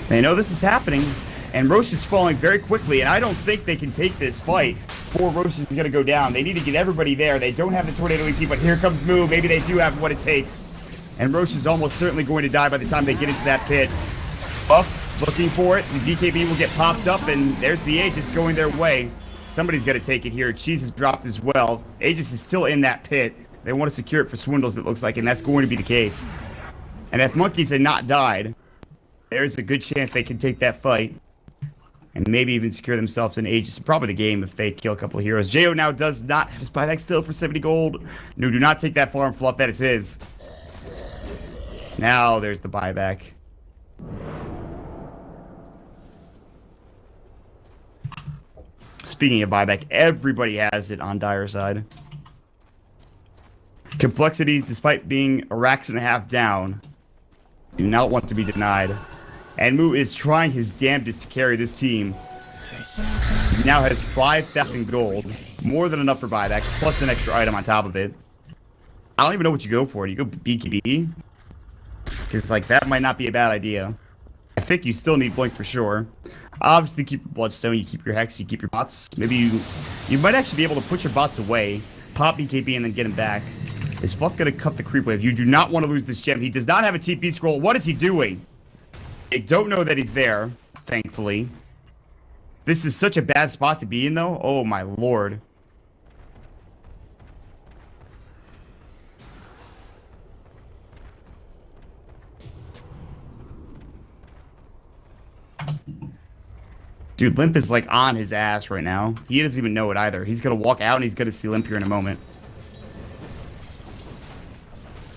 They know this is happening, and Roche is falling very quickly, and I don't think they can take this fight before Roche is going to go down. They need to get everybody there. They don't have the Tornado EP, but here comes Moo. Maybe they do have what it takes. And Roche is almost certainly going to die by the time they get into that pit. Buff Looking for it. The BKB will get popped up, and there's the Aegis going their way. Somebody's got to take it here. Cheese is dropped as well. Aegis is still in that pit. They want to secure it for Swindles, it looks like, and that's going to be the case. And if Monkeys had not died, there's a good chance they can take that fight. And maybe even secure themselves an Aegis. Probably the game if they kill a couple of heroes. Jo now does not have his buyback still for 70 gold. No, do not take that farm fluff. That is his. Now there's the buyback. Speaking of buyback, everybody has it on Dire side. compLexity, despite being a racks and a half down, do not want to be denied. And Moo is trying his damnedest to carry this team. He now has 5,000 gold, more than enough for buyback, plus an extra item on top of it. I don't even know what you go for. Do you go BKB? Because, like, that might not be a bad idea. I think you still need Blink for sure. Obviously, keep your Bloodstone, you keep your Hex, you keep your bots. Maybe you might actually be able to put your bots away, pop BKB, and then get him back. Is Fluff going to cut the creep wave? You do not want to lose this gem. He does not have a TP scroll. What is he doing? I don't know that he's there, thankfully. This is such a bad spot to be in, though. Oh, my lord. Dude, Limp is, like, on his ass right now. He doesn't even know it either. He's going to walk out, and he's going to see Limp here in a moment.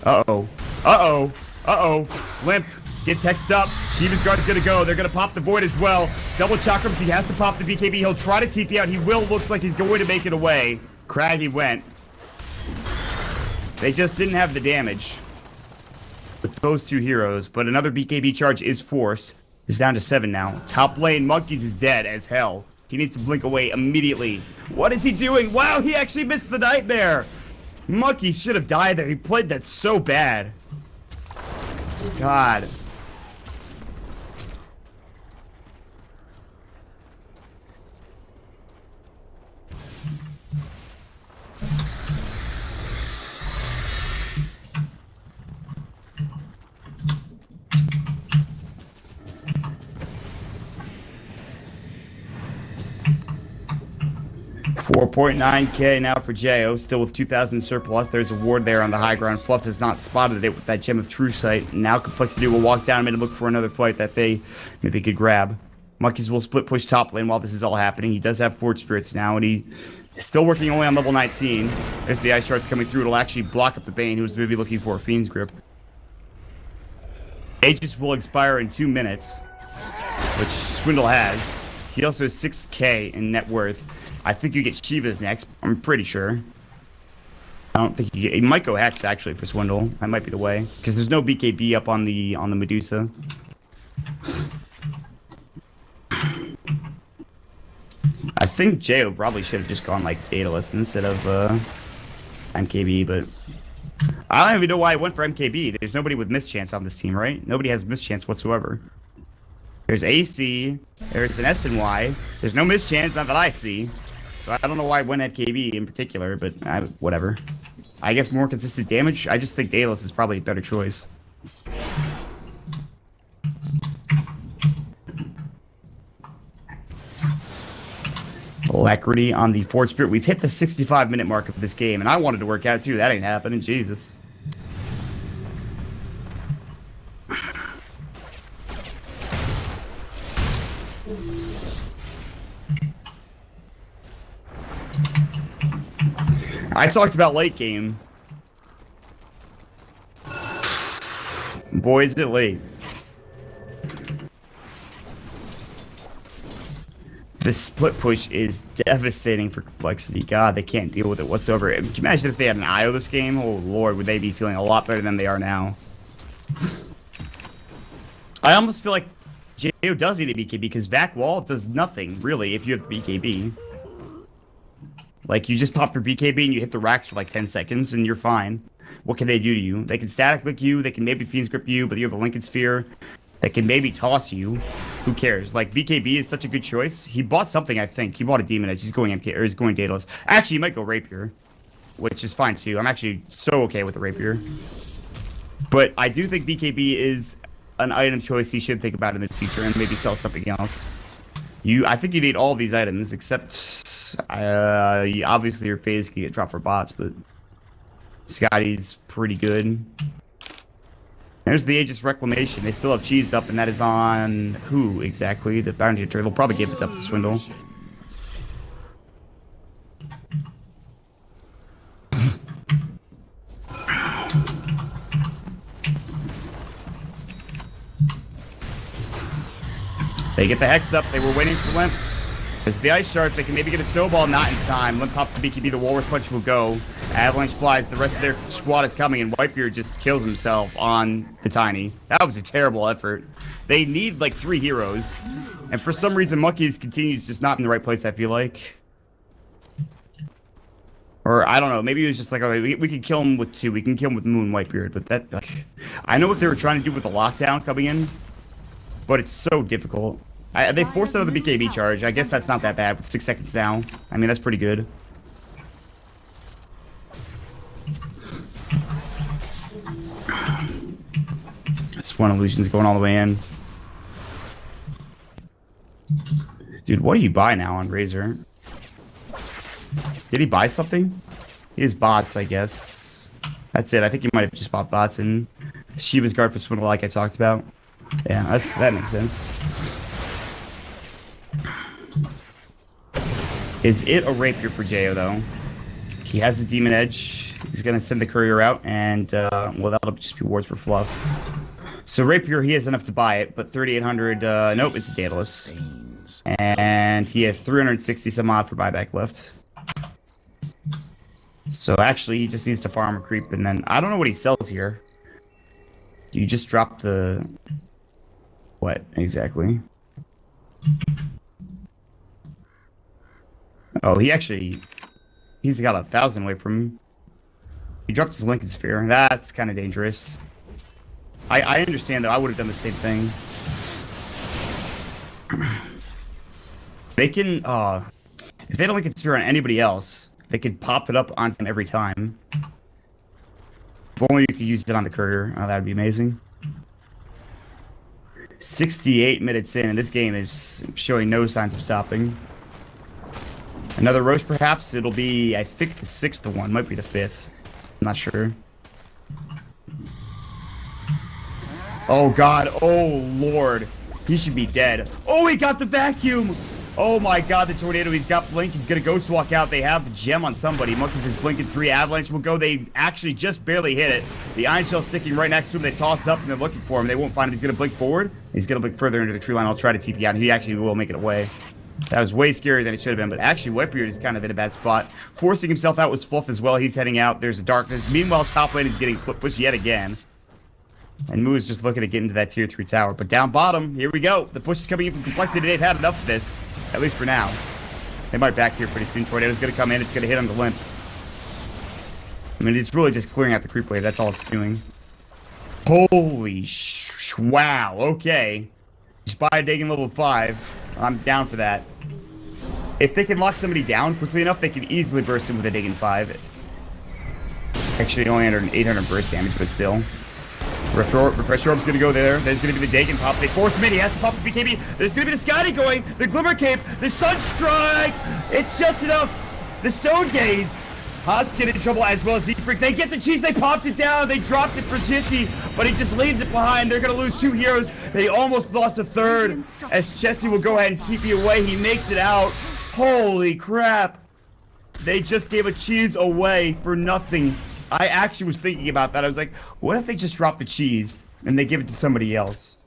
Uh-oh. Uh-oh. Uh-oh. Limp gets hexed up. Shiva's guard's going to go. They're going to pop the Void as well. Double chakrams. He has to pop the BKB. He'll try to TP out. He will. Looks like he's going to make it away. Craggy went. They just didn't have the damage with those two heroes, but another BKB charge is forced. It's down to 7 now. Top lane, Monkeys is dead as hell. He needs to blink away immediately. What is he doing? Wow, he actually missed the nightmare. Monkeys should have died there. He played that so bad. God. 4.9k now for Jo, still with 2,000 surplus. There's a ward there on the high ground. Fluff has not spotted it with that Gem of True Sight. Now compLexity will walk down and look for another fight that they maybe could grab. Monkeys will split push top lane while this is all happening. He does have Forge Spirits now, and he is still working only on level 19. There's the Ice Shards coming through. It'll actually block up the Bane, who's maybe looking for a Fiend's Grip. Aegis will expire in 2 minutes, which Swindle has. He also has 6k in net worth. I think you get Shiva's next. I'm pretty sure. I don't think he might go Hex actually for Swindle. That might be the way, because there's no BKB up on the Medusa. I think Jo probably should have just gone like Daedalus instead of MKB, but I don't even know why I went for MKB. There's nobody with mischance on this team, right? Nobody has mischance whatsoever. There's AC, there's an S and Y. There's no mischance, not that I see. So I don't know why I went at KB in particular, but whatever. I guess more consistent damage. I just think Daedalus is probably a better choice. Alacrity on the Forge Spirit. We've hit the 65-minute mark of this game, and I wanted to work out too. That ain't happening. Jesus. I talked about late game. Boy, is it late. This split push is devastating for compLexity. God, they can't deal with it whatsoever. Can you imagine if they had an IO this game? Oh, Lord, would they be feeling a lot better than they are now? I almost feel like Jo does need a BKB because back wall does nothing, really, if you have the BKB. Like, you just pop your BKB and you hit the racks for like 10 seconds and you're fine. What can they do to you? They can static lick you, they can maybe Fiend's Grip you, but you have the Lincoln Sphere. They can maybe toss you. Who cares? Like, BKB is such a good choice. He bought something, I think. He bought a Demon Edge. He's going MK, or he's going Daedalus. Actually, he might go Rapier, which is fine too. I'm actually so okay with the Rapier. But I do think BKB is an item choice he should think about in the future and maybe sell something else. I think you need all these items except obviously your phase can get dropped for bots, but Scotty's pretty good. There's the Aegis Reclamation. They still have cheese up, and that is on who exactly? The bounty hunter. They'll probably give it up to Swindle. They get the Hex up. They were waiting for Limp. There's the Ice Shard. They can maybe get a Snowball, not in time. Limp pops the BKB. The Walrus Punch will go. Avalanche flies. The rest of their squad is coming, and Whitebeard just kills himself on the Tiny. That was a terrible effort. They need like 3 heroes, and for some reason, Monkeys continues just not in the right place, I feel like. Or, I don't know, maybe it was just like, okay, we can kill him with 2. We can kill him with Moon Whitebeard, but that, like, I know what they were trying to do with the lockdown coming in, but it's so difficult. They forced another BKB charge. I guess that's not that bad with 6 seconds now. I mean, that's pretty good. This one illusion's going all the way in. Dude, what do you buy now on Razor? Did he buy something? He has bots, I guess. That's it. I think he might have just bought bots and Shiva's guard for Swindle like I talked about. Yeah, that makes sense. Is it a Rapier for Jo, though? He has a Demon Edge. He's going to send the courier out, and, well, that'll just be wards for fluff. So Rapier, he has enough to buy it, but 3,800, nope, it's Daedalus. And he has 360 some odd for buyback left. So actually, he just needs to farm a creep, and then, I don't know what he sells here. Do you just drop the... What, exactly? Oh, he's got 1,000 away from him. He dropped his Lincoln Sphere. That's kind of dangerous. I understand, though. I would have done the same thing. They can, if they don't Lincoln Sphere on anybody else, they could pop it up on him every time. If only you could use it on the courier. Oh, that would be amazing. 68 minutes in, and this game is showing no signs of stopping. Another roast, perhaps. It'll be, I think, the 6th one. Might be the 5th. I'm not sure. Oh, God. Oh, Lord. He should be dead. Oh, he got the vacuum. Oh, my God. The tornado. He's got Blink. He's going to Ghost Walk out. They have the gem on somebody. Monkeys is blinking 3. Avalanche will go. They actually just barely hit it. The Iron Shell sticking right next to him. They toss up, and they're looking for him. They won't find him. He's going to blink forward. He's going to blink further into the tree line. I'll try to TP out. He actually will make it away. That was way scarier than it should have been, but actually Whitebeard is kind of in a bad spot. Forcing himself out was Fluff as well. He's heading out. There's a darkness. Meanwhile, top lane is getting split push yet again. And Moo is just looking to get into that tier 3 tower. But down bottom, here we go. The push is coming in from compLexity. They've had enough of this, at least for now. They might back here pretty soon. Tornado's going to come in. It's going to hit on the limp. I mean, it's really just clearing out the creep wave. That's all it's doing. Holy wow. Okay. Just buy a Dagon level 5. I'm down for that. If they can lock somebody down quickly enough, they can easily burst him with a Dagon 5. Actually, only under 800 burst damage, but still. Refresh Orb's gonna go there. There's gonna be the Dagon pop. They force him in. He has to pop the BKB. There's gonna be the Scotty going. The Glimmer Cape. The Sunstrike. It's just enough. The Stone Gaze. Hot's getting in trouble as well as Z-Freak. They get the cheese. They popped it down. They dropped it for Jesse, but he just leaves it behind. They're going to lose 2 heroes. They almost lost a 3rd as Jesse will go ahead and TP away. He makes it out. Holy crap. They just gave a cheese away for nothing. I actually was thinking about that. I was like, what if they just drop the cheese and they give it to somebody else?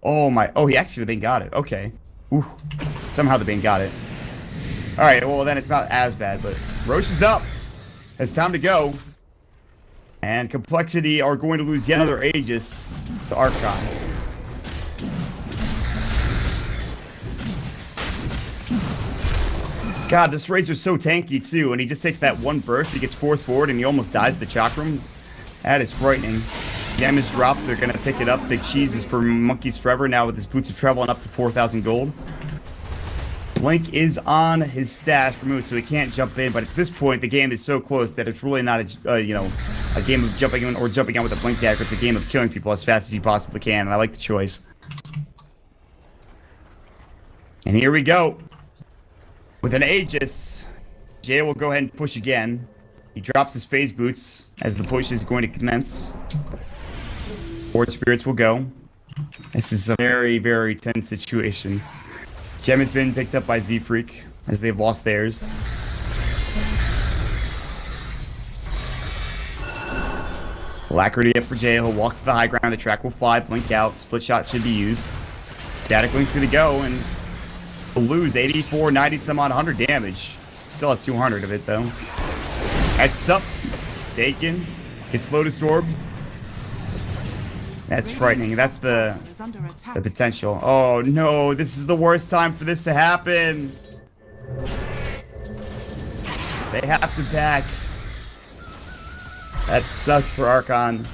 Oh my. Oh, he actually, the Bane got it. Okay. Ooh. Somehow the Bane got it. All right. Well, then it's not as bad, but Roche is up. It's time to go. And compLexity are going to lose yet another Aegis to Archon. God, this Razor's so tanky too, and he just takes that one burst, he gets forced forward, and he almost dies the Chakram. That is frightening. Gem is dropped, they're gonna pick it up. The cheese is for Monkeys forever now with his Boots of Travel and up to 4,000 gold. Blink is on his stash for Moose, so he can't jump in. But at this point, the game is so close that it's really not a a game of jumping in or jumping out with a Blink dagger. It's a game of killing people as fast as you possibly can, and I like the choice. And here we go. With an Aegis, Jay will go ahead and push again. He drops his phase boots as the push is going to commence. Horde Spirits will go. This is a very, very tense situation. Gem has been picked up by Z-Freak as they've lost theirs. Alacrity up for Jay. He'll walk to the high ground. The track will fly. Blink out. Split shot should be used. Static Link's going to go and will lose 84, 90 some odd 100 damage. Still has 200 of it though. X up. Taken. Gets Lotus Orb. That's frightening. That's the potential. Oh no, this is the worst time for this to happen. They have to back. That sucks for Archon.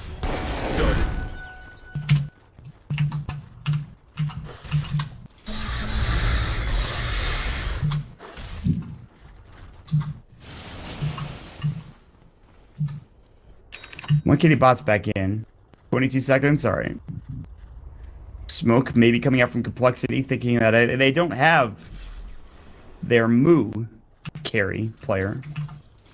One kitty bots back in. 22 seconds, alright. Smoke maybe coming out from compLexity, thinking that they don't have their Moo carry player.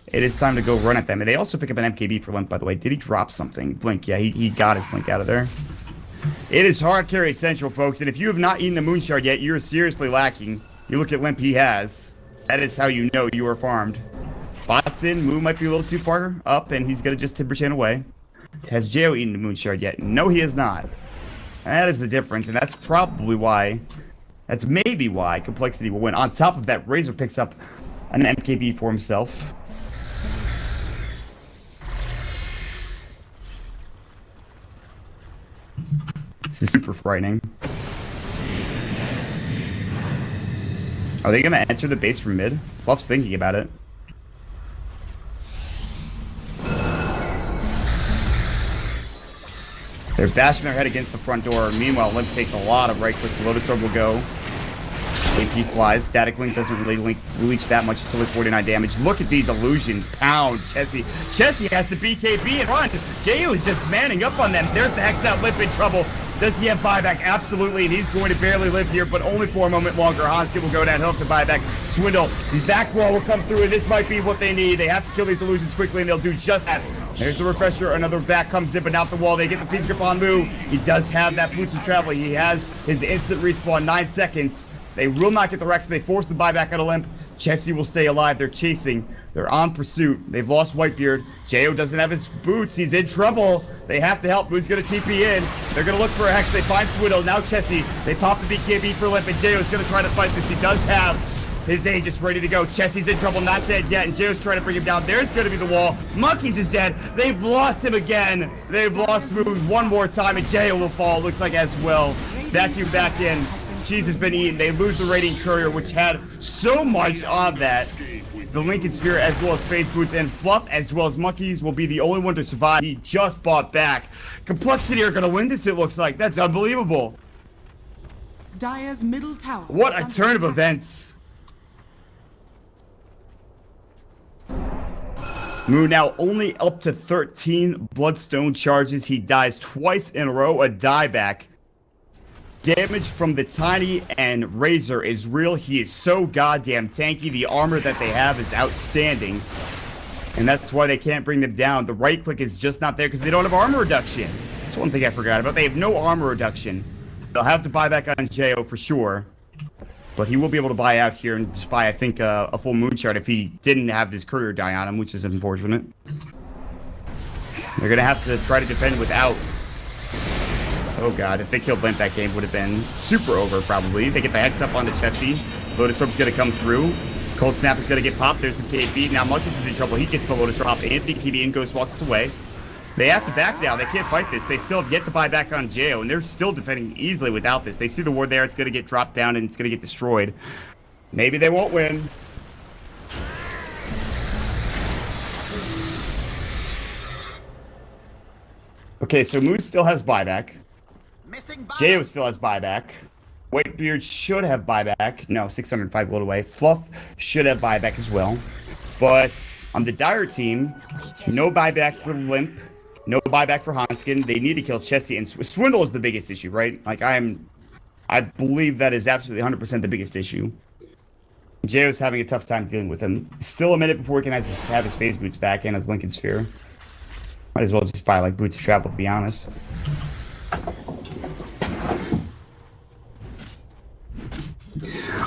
It is time to go run at them. And they also pick up an MKB for Limp, by the way. Did he drop something? Blink, yeah, he got his Blink out of there. It is hard carry central, folks, and if you have not eaten a Moon Shard yet, you're seriously lacking. You look at Limp he has. That is how you know you are farmed. Bots in, Moo might be a little too far up, and he's gonna just Timber Chain away. Has Jo eaten the Moon Shard yet? No, he has not. And that is the difference, and that's probably why, that's maybe why compLexity will win. On top of that, Razor picks up an MKB for himself. This is super frightening. Are they gonna enter the base from mid? Fluff's thinking about it. They're bashing their head against the front door. Meanwhile, Limp takes a lot of right clicks. The Lotus Orb will go. AP flies. Static Link doesn't really reach that much. It's only 49 damage. Look at these illusions. Pound. Chessie. Chessie has to BKB and run. Jayu is just manning up on them. There's the Hex out. Limp in trouble. Does he have buyback? Absolutely. And he's going to barely live here, but only for a moment longer. Hanski will go down. He'll have to buyback. Swindle. His back wall will come through, and this might be what they need. They have to kill these illusions quickly, and they'll do just that. There's the refresher. Another back comes in, but not the wall. They get the Peace Grip on Moo. He does have that Boots of Travel. He has his instant respawn, 9 seconds. They will not get the Rex. They force the buyback out of Limp. Chessie will stay alive. They're chasing. They're on pursuit. They've lost Whitebeard. Jo doesn't have his boots. He's in trouble. They have to help. Moo's going to TP in. They're going to look for a Hex. They find Swindle. Now Chessie. They pop the BKB for Limp, and Jo is going to try to fight this. He does have his Aegis ready to go. Chessie's in trouble, not dead yet, and Jo's trying to bring him down. There's going to be the wall. Monkeys is dead. They've lost him again. They've lost Moon one more time, and Jo will fall, looks like, as well. Vacuum back in. Cheese has been eaten. They lose the Radiant Courier, which had so much on that. The Lincoln Sphere, as well as Phase Boots, and Fluff, as well as Monkeys, will be the only one to survive. He just bought back. compLexity are going to win this, it looks like. That's unbelievable. Dire's middle tower. What a turn of events. Moon now only up to 13 Bloodstone charges. He dies twice in a row, a dieback. Damage from the Tiny and Razor is real. He is so goddamn tanky. The armor that they have is outstanding. And that's why they can't bring them down. The right click is just not there because they don't have armor reduction. That's one thing I forgot about. They have no armor reduction. They'll have to buy back on Jo for sure. But he will be able to buy out here and just buy, I think, a full Moon Shard if he didn't have his courier die on him, which is unfortunate. They're going to have to try to defend without. Oh god, if they killed Limp, that game would have been super over, probably. They get the Hex up onto Chessie. Lotus Orb's going to come through. Cold Snap is going to get popped. There's the KB. Now Monkeys is in trouble. He gets the Lotus Orb. Anthony KB and Ghost walks away. They have to back now. They can't fight this. They still have yet to buy back on Jo, and they're still defending easily without this. They see the ward there. It's going to get dropped down, and it's going to get destroyed. Maybe they won't win. Okay, so Moose still has buyback. Jo still has buyback. Whitebeard should have buyback. No, 605 gold away. Fluff should have buyback as well. But on the Dire team, no buyback for Limp. No buyback for Hanskin. They need to kill Chesty, and Swindle is the biggest issue, right? Like, I believe that is absolutely 100% the biggest issue. Jayo's having a tough time dealing with him. Still a minute before he can have his phase boots back and his Lincoln Sphere. Might as well just buy, like, Boots of Travel, to be honest.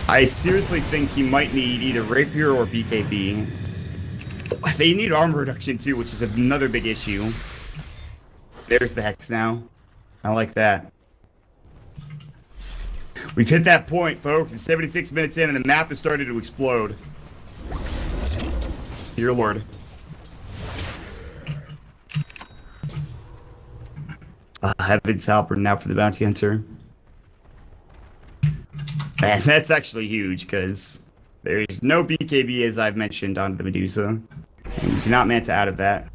I seriously think he might need either Rapier or BKB. They need armor reduction, too, which is another big issue. There's the Hex now. I like that. We've hit that point, folks. It's 76 minutes in, and the map has started to explode. Dear Lord. Heaven's Helper now for the Bounty Hunter. Man, that's actually huge, because there's no BKB, as I've mentioned, on the Medusa. And you cannot Manta out of that.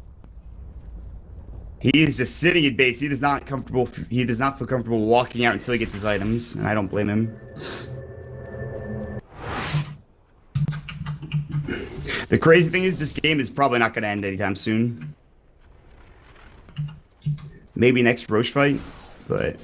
He is just sitting in base. He does not feel comfortable walking out until he gets his items, and I don't blame him. The crazy thing is, this game is probably not going to end anytime soon. Maybe next Roche fight, but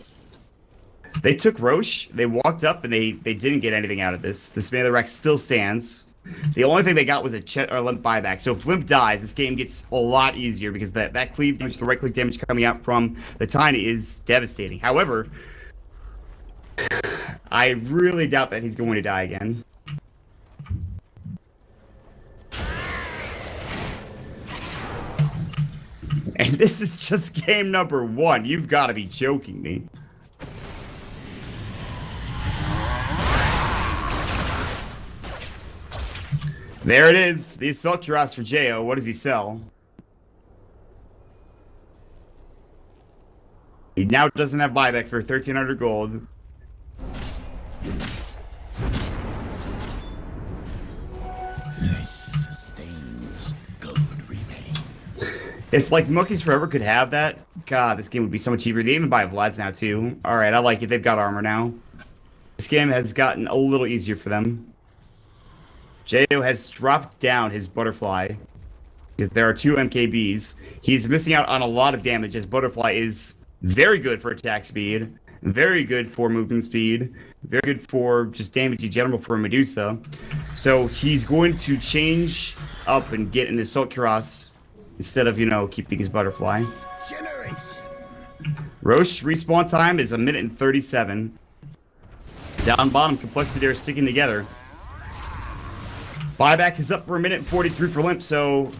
they took Roche, they walked up, and they didn't get anything out of this. The Span of the Rack still stands. The only thing they got was a Chet or Limp buyback. So if Limp dies, this game gets a lot easier because that cleave damage, the right click damage coming out from the Tiny is devastating. However, I really doubt that he's going to die again. And this is just game number 1. You've got to be joking me. There it is. The Assault Cuirass for Jayo. What does he sell? He now doesn't have buyback for 1,300 gold. This sustains, good remains. If, like, Monkeys Forever could have that, God, this game would be so much easier. They even buy Vlad's now, too. Alright, I like it. They've got armor now. This game has gotten a little easier for them. Jayo has dropped down his Butterfly because there are 2 MKBs. He's missing out on a lot of damage as Butterfly is very good for attack speed, very good for movement speed, very good for just damage in general for Medusa. So he's going to change up and get an Assault Cuirass instead of, you know, keeping his Butterfly. Generation. Roche respawn time is 1 minute and 37. Down bottom, compLexity are sticking together. Buyback is up for 1 minute and 43 for Limp, so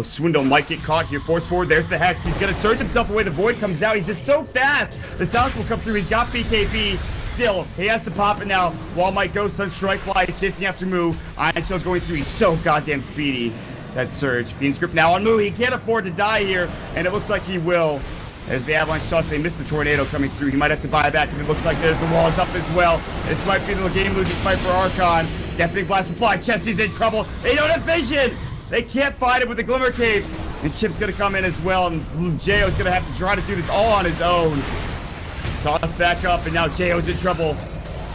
Swindle might get caught here. Force forward, there's the Hex. He's gonna surge himself away. The Void comes out. He's just so fast. The Silence will come through. He's got BKB. Still, he has to pop it now. Wall might go. Sunstrike Fly. He's chasing after Moo. Iron Shell going through. He's so goddamn speedy. That Surge. Fiend's Grip now on Moo. He can't afford to die here, and it looks like he will. There's the Avalanche Toss. They missed the Tornado coming through. He might have to buy back, and it looks like there's the walls up as well. This might be the game-losing fight for Archon. Deafening Blast will fly. Chesty's in trouble. They don't have vision. They can't fight it with the Glimmer Cape. And Chip's going to come in as well, and Jayo's going to have to try to do this all on his own. Toss back up, and now Jayo's in trouble.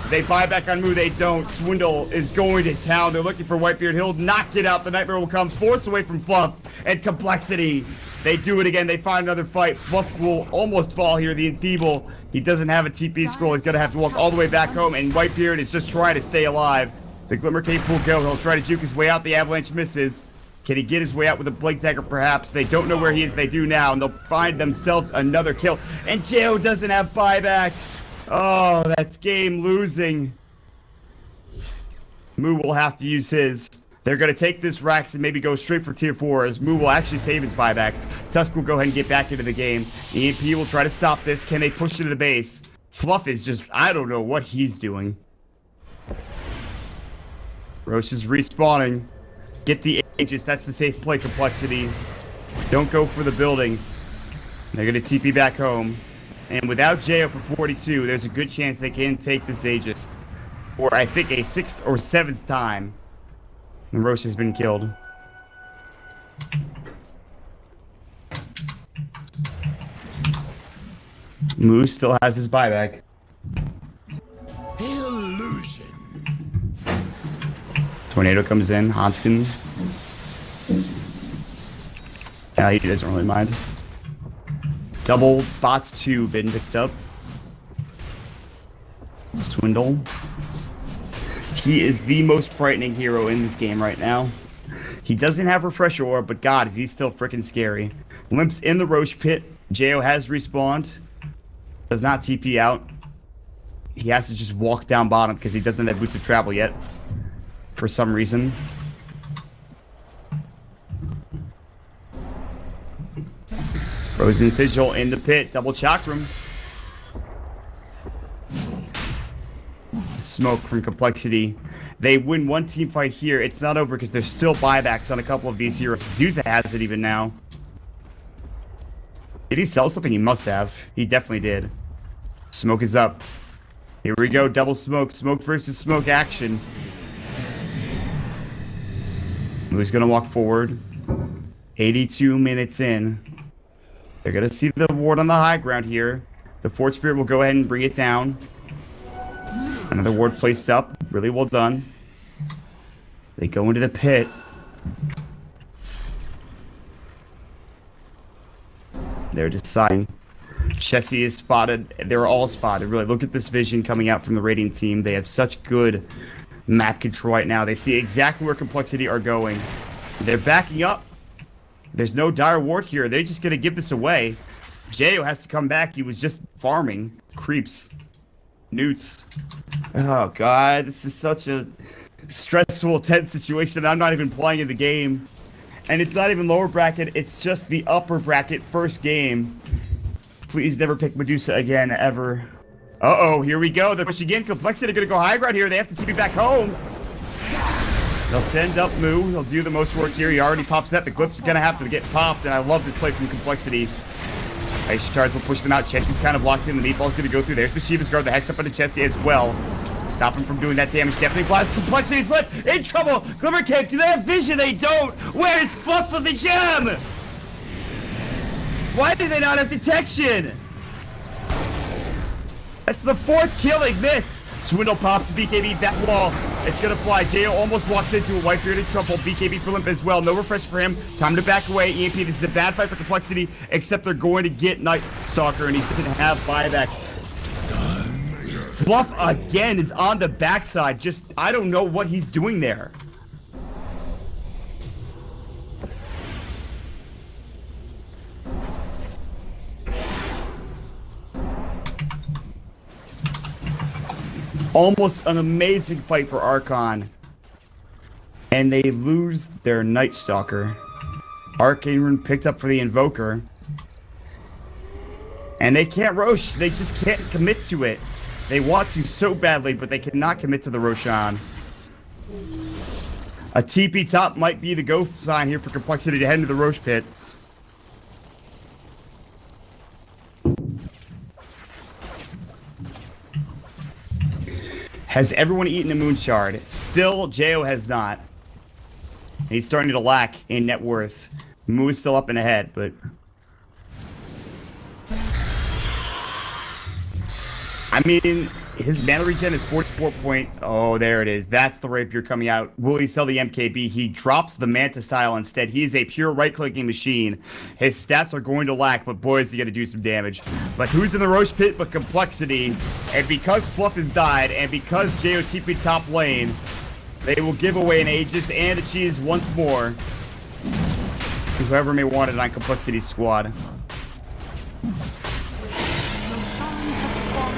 Do they buy back on Moo? They don't. Swindle is going to town. They're looking for Whitebeard. He'll knock it out. The Nightmare will come. Force away from Fluff and compLexity. They do it again. They find another fight. Fluff will almost fall here. The Enfeeble. He doesn't have a TP scroll. He's going to have to walk all the way back home, and Whitebeard is just trying to stay alive. The Glimmer Cape will go. He'll try to juke his way out. The Avalanche misses. Can he get his way out with a Blade Dagger? Perhaps. They don't know where he is. They do now, and they'll find themselves another kill. And Jayo doesn't have buyback. Oh, that's game losing. Moo will have to use his. They're going to take this Rax and maybe go straight for tier 4 as Moo will actually save his buyback. Tusk will go ahead and get back into the game. EMP will try to stop this. Can they push to the base? Fluff is just, I don't know what he's doing. Roche is respawning. Get the Aegis. That's the safe play, compLexity. Don't go for the buildings. They're going to TP back home. And without Jayo for 42, there's a good chance they can take this Aegis for, I think, a 6th or 7th time. And Roche has been killed. Moo still has his buyback. Here Tornado comes in. Hanskin. He doesn't really mind. Double bots 2 been picked up. Swindle. He is the most frightening hero in this game right now. He doesn't have Refresh Orb, but God, is he still freaking scary. Limp's in the Roche pit. Jo has respawned. Does not TP out. He has to just walk down bottom because he doesn't have Boots of Travel yet. For some reason. Frozen Sigil in the pit. Double Chakram. Smoke from compLexity. They win one team fight here. It's not over because there's still buybacks on a couple of these heroes. Duza has it even now. Did he sell something? He must have. He definitely did. Smoke is up. Here we go. Double smoke. Smoke versus smoke action. Who's going to walk forward? 82 minutes in. They're going to see the ward on the high ground here. The Fort Spirit will go ahead and bring it down. Another ward placed up. Really well done. They go into the pit. They're deciding. Chessie is spotted. They're all spotted. Really, look at this vision coming out from the Radiant team. They have such good map control right now. They see exactly where compLexity are going. They're backing up. There's no dire ward here. They're just going to give this away. Jo has to come back. He was just farming. Creeps. Newts. Oh, God. This is such a stressful, tense situation. I'm not even playing in the game. And it's not even lower bracket. It's just the upper bracket first game. Please never pick Medusa again, ever. Uh-oh, here we go. They're pushing in. compLexity are going to go high ground here. They have to TP back home. They'll send up Moo. He'll do the most work here. He already pops that. The Glyph's going to have to get popped, and I love this play from compLexity. Ice Shards will push them out. Chessie's kind of locked in. The Meatball's going to go through. There's the Shiva's Guard. The Hex up into Chessie as well. Stop him from doing that damage. Definitely applies. compLexity's left in trouble. Glimmer Cape, do they have vision? They don't. Where is Fluff for the gem? Why do they not have detection? That's the 4th kill they missed. Swindle pops the BKB. That wall. It's going to fly. Jo almost walks into a White Bearded trouble. BKB for Limp as well. No refresh for him. Time to back away. EMP, this is a bad fight for compLexity, except they're going to get Night Stalker, and he doesn't have buyback. Fluff again is on the backside. Just, I don't know what he's doing there. Almost an amazing fight for Archon. And they lose their Night Stalker. Arcane Rune picked up for the Invoker. And they can't Rosh. They just can't commit to it. They want to so badly, but they cannot commit to the Roshan. A TP top might be the go sign here for compLexity to head into the Roche pit. Has everyone eaten a Moon Shard? Still, Jo has not. And he's starting to lack in net worth. Moo is still up and ahead, but... I mean, his mana regen is 44 point... Oh, there it is. That's the Rapier coming out. Will he sell the MKB? He drops the Manta style instead. He is a pure right-clicking machine. His stats are going to lack, but boy, is he going to do some damage. But who's in the Roche pit but compLexity? And because Fluff has died, and because Jo TP top lane, they will give away an Aegis and a Cheese once more to whoever may want it on compLexity's squad.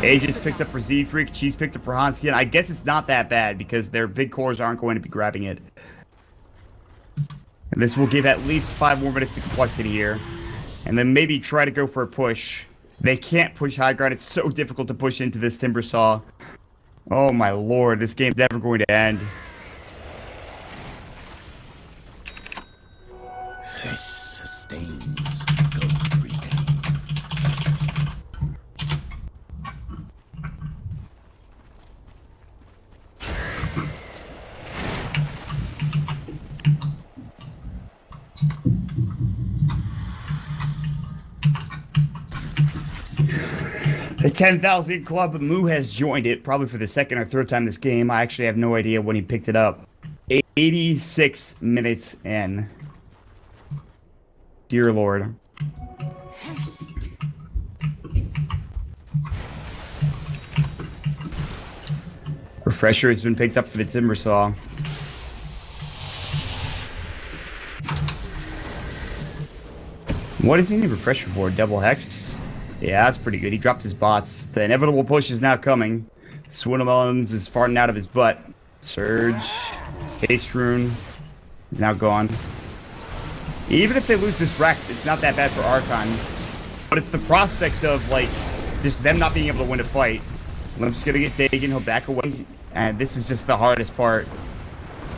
Aegis picked up for Z-Freak, Cheese picked up for Hanskin. I guess it's not that bad because their big cores aren't going to be grabbing it. And this will give at least 5 more minutes to compLexity here. And then maybe try to go for a push. They can't push high ground. It's so difficult to push into this Timber Saw. Oh my lord, this game's never going to end. Flesh sustains, gold remains. The 10,000 Club, Moo has joined it, probably for the 2nd or 3rd time this game. I actually have no idea when he picked it up. 86 minutes in. Dear Lord. Refresher has been picked up for the timber saw. What does he need refresher for? Double hex? Yeah, that's pretty good. He dropped his bots. The inevitable push is now coming. SumaiL is farting out of his butt. Surge. Haste rune is now gone. Even if they lose this Rex, it's not that bad for Archon. But it's the prospect of, like, just them not being able to win a fight. Limp's gonna get taken, he'll back away. And this is just the hardest part.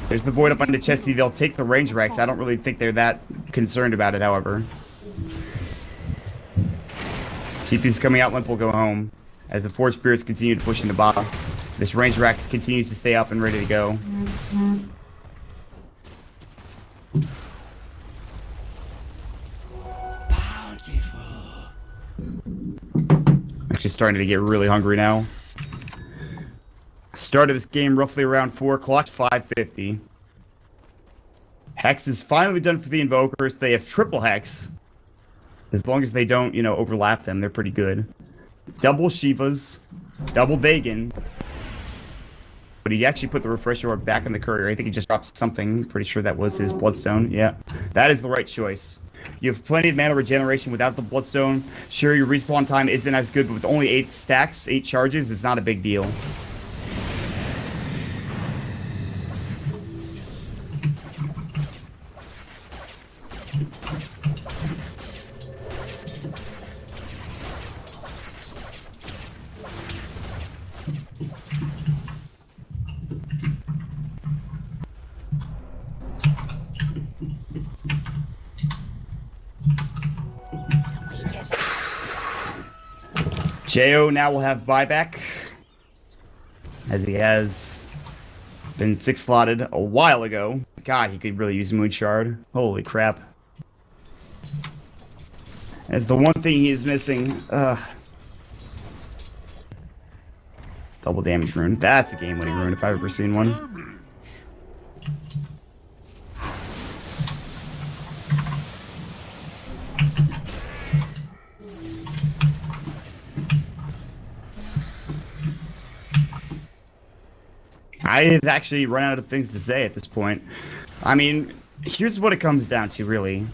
There's the void up on the Chesty. They'll take the range Rex. I don't really think they're that concerned about it, however. TP's coming out, Limp will go home. As the Forge Spirits continue to push in the bottom. This range Rex continues to stay up and ready to go. Actually starting to get really hungry now. Started this game roughly around 4 o'clock, 5:50. Hex is finally done for the Invokers. They have triple Hex. As long as they don't, you know, overlap them, they're pretty good. Double Shivas, double Dagon. But he actually put the Refresher Orb back in the Courier. I think he just dropped something. Pretty sure that was his Bloodstone. Yeah, that is the right choice. You have plenty of mana regeneration without the Bloodstone. Sure, your respawn time isn't as good, but with only 8 stacks, 8 charges, it's not a big deal. Jo now will have buyback, as he has been 6 slotted a while ago. God, he could really use Moon Shard. Holy crap. That's the one thing he is missing. Double damage rune. That's a game-winning rune if I've ever seen one. I've actually run out of things to say at this point. I mean, here's what it comes down to, really.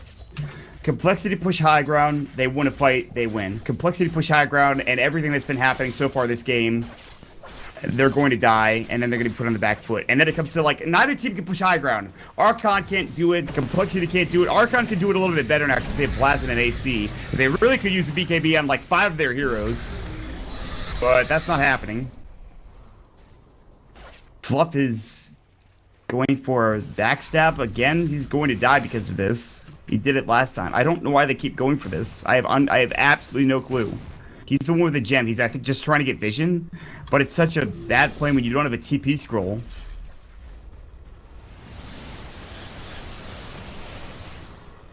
compLexity push high ground, they win a fight, they win. compLexity push high ground, and everything that's been happening so far this game, they're going to die, and then they're going to be put on the back foot. And then it comes to, like, neither team can push high ground. Archon can't do it, compLexity can't do it. Archon can do it a little bit better now because they have Blast and AC. They really could use a BKB on, like, 5 of their heroes. But that's not happening. Fluff is going for a backstab again. He's going to die because of this. He did it last time. I don't know why they keep going for this. I have absolutely no clue. He's the one with the gem. He's, I think, just trying to get vision. But it's such a bad play when you don't have a TP scroll.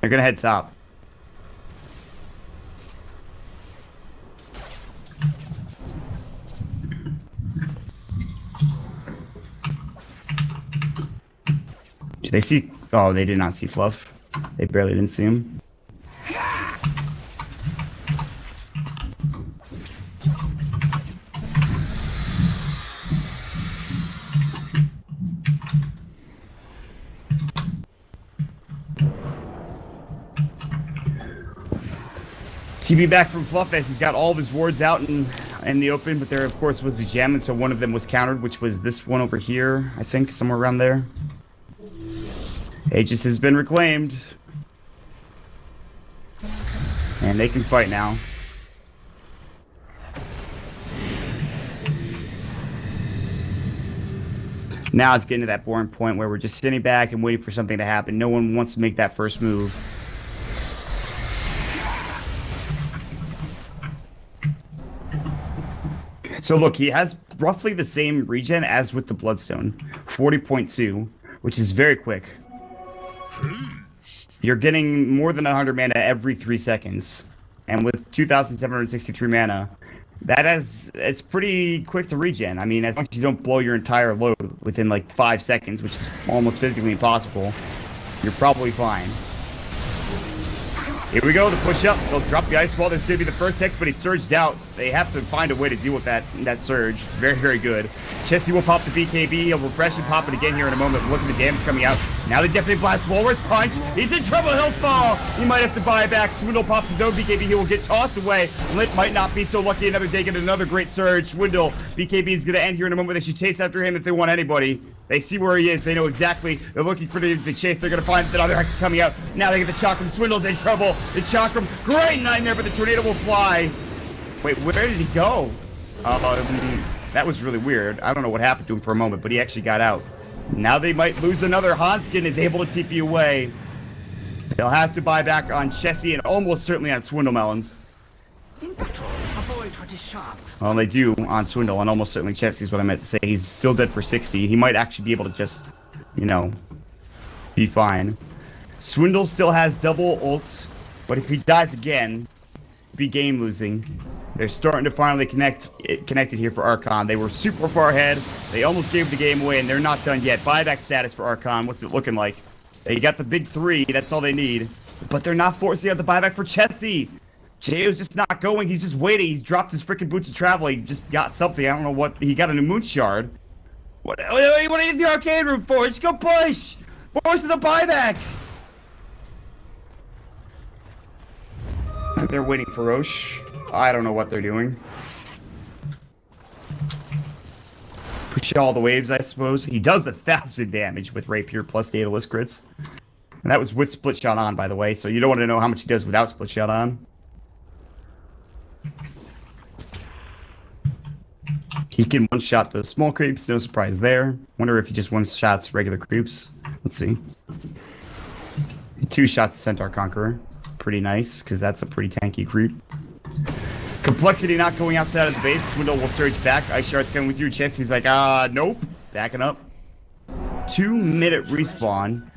They're gonna head top. Did they see? Oh, they did not see Fluff. They barely didn't see him. TB back from Fluff as he's got all of his wards out in the open, but there of course was a gem, and so one of them was countered, which was this one over here, I think, somewhere around there. Aegis has been reclaimed. And they can fight now. Now it's getting to that boring point where we're just sitting back and waiting for something to happen. No one wants to make that first move. So look, he has roughly the same regen as with the Bloodstone. 40.2, which is very quick. You're getting more than 100 mana every 3 seconds. And with 2,763 mana, it's pretty quick to regen. I mean, as long as you don't blow your entire load within like 5 seconds, which is almost physically impossible, you're probably fine. Here we go, the push-up. They'll drop the ice wall. This could be the first hex, but he surged out. They have to find a way to deal with that surge. It's very, very good. Chesty will pop the BKB. He'll refresh and pop it again here in a moment. Look at the damage coming out. Now they definitely blast Walrus Punch. He's in trouble. He'll swindle. He might have to buy back. Swindle pops his own BKB. He will get tossed away. Lit might not be so lucky. Another day, get another great surge. Swindle. BKB is going to end here in a moment. They should chase after him if they want anybody. They see where he is. They know exactly. They're looking for the chase. They're going to find that other hex is coming out. Now they get the Chakram. Swindle's in trouble. The Chakram. Great nightmare, but the tornado will fly. Wait, where did he go? That was really weird. I don't know what happened to him for a moment, but he actually got out. Now they might lose another. Hanskin is able to TP away. They'll have to buy back on Chessie and almost certainly on Swindle Melons. In battle, avoid what is sharp. Well, they do on Swindle and almost certainly Chessie is what I meant to say. He's still dead for 60. He might actually be able to just, you know, be fine. Swindle still has double ults, but if he dies again, be game losing. They're starting to finally connected here for Archon. They were super far ahead. They almost gave the game away, and they're not done yet. Buyback status for Archon. What's it looking like? They got the big 3. That's all they need. But they're not forcing out the buyback for Chessie. J.O.'s just not going. He's just waiting. He's dropped his freaking boots of travel. He just got something. I don't know what. He got a new moon shard. What are you in the arcade room for? Just go push. Force the buyback. They're waiting for Roche. I don't know what they're doing. Push all the waves, I suppose. He does 1,000 damage with Rapier plus Daedalus crits. And that was with Split Shot on, by the way, so you don't want to know how much he does without Split Shot on. He can one-shot those small creeps, no surprise there. Wonder if he just one-shots regular creeps. Let's see. 2 shots to Centaur Conqueror. Pretty nice, because that's a pretty tanky creep. compLexity not going outside of the base. Swindle will surge back. Ice Shard's coming with you. Chest, he's like, nope. Backing up. 2-minute respawn.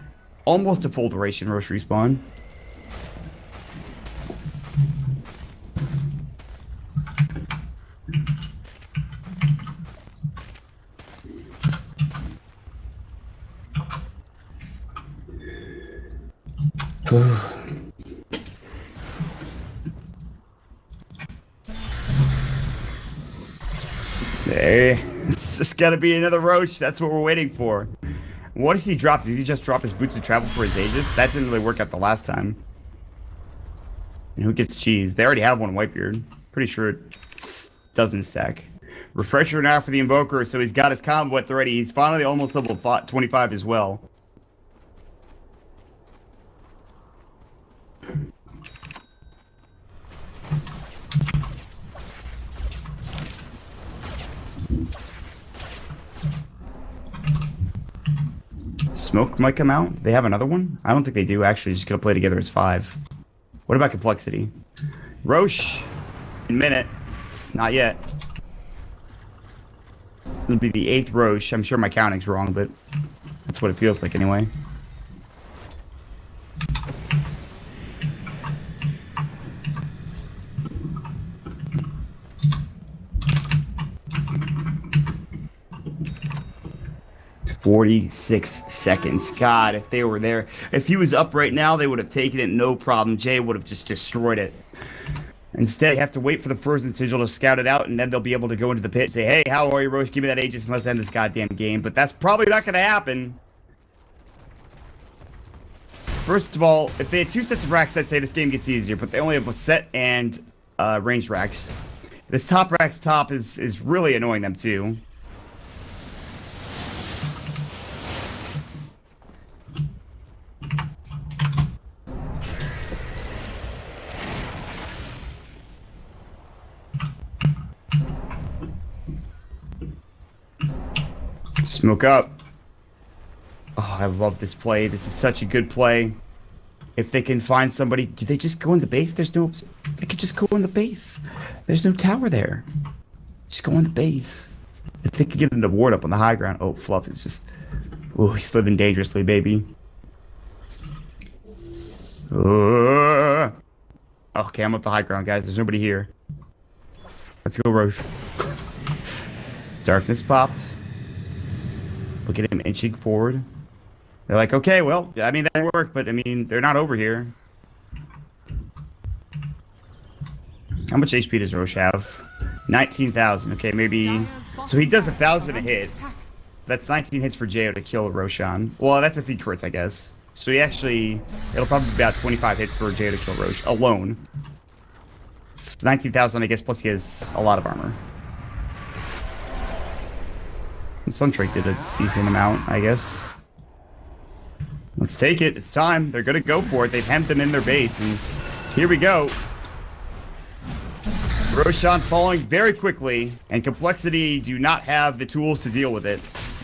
Almost a full duration rush respawn. Hey, it's just gotta be another Roche. That's what we're waiting for. What does he drop? Did he just drop his boots of travel for his Aegis? That didn't really work out the last time. And who gets cheese? They already have one Whitebeard. Pretty sure it doesn't stack. Refresher now for the Invoker, so he's got his combo at already. He's finally almost level 25 as well. Smoke might come out. Do they have another one? I don't think they do, actually. Just gonna play together as 5. What about compLexity? Roche. In minute. Not yet. It'll be the 8th Roche. I'm sure my counting's wrong, but that's what it feels like anyway. "46 seconds. God, if they were there. If he was up right now, they would have taken it, no problem. Jay would have just destroyed it. Instead, you have to wait for the Frozen Sigil to scout it out, and then they'll be able to go into the pit and say, hey, how are you, Roche? Give me that Aegis and let's end this goddamn game. But that's probably not going to happen. First of all, if they had 2 sets of racks, I'd say this game gets easier, but they only have a set and ranged racks. This top rack's top is really annoying them, too. Smoke up. Oh, I love this play. This is such a good play. If they can find somebody, do they just go in the base? There's no... They could just go in the base. There's no tower there. Just go in the base. If they could get an ward up on the high ground. Oh, Fluff is just... Oh, he's living dangerously, baby. Okay, I'm up the high ground, guys. There's nobody here. Let's go, Roche. Darkness popped. Look at him inching forward. They're like, okay, well, I mean, that didn't work, but I mean, they're not over here. How much HP does Roche have? 19,000. Okay, maybe. So he does 1,000 a hit. That's 19 hits for Jo to kill Roshan. Well, that's if he crits, I guess. So he actually, it'll probably be about 25 hits for Jo to kill Roche alone. It's 19,000, I guess, plus he has a lot of armor. Suntrake did a decent amount, I guess. Let's take it. It's time. They're gonna go for it. They've hemmed them in their base, and here we go. Roshan falling very quickly, and compLexity do not have the tools to deal with it.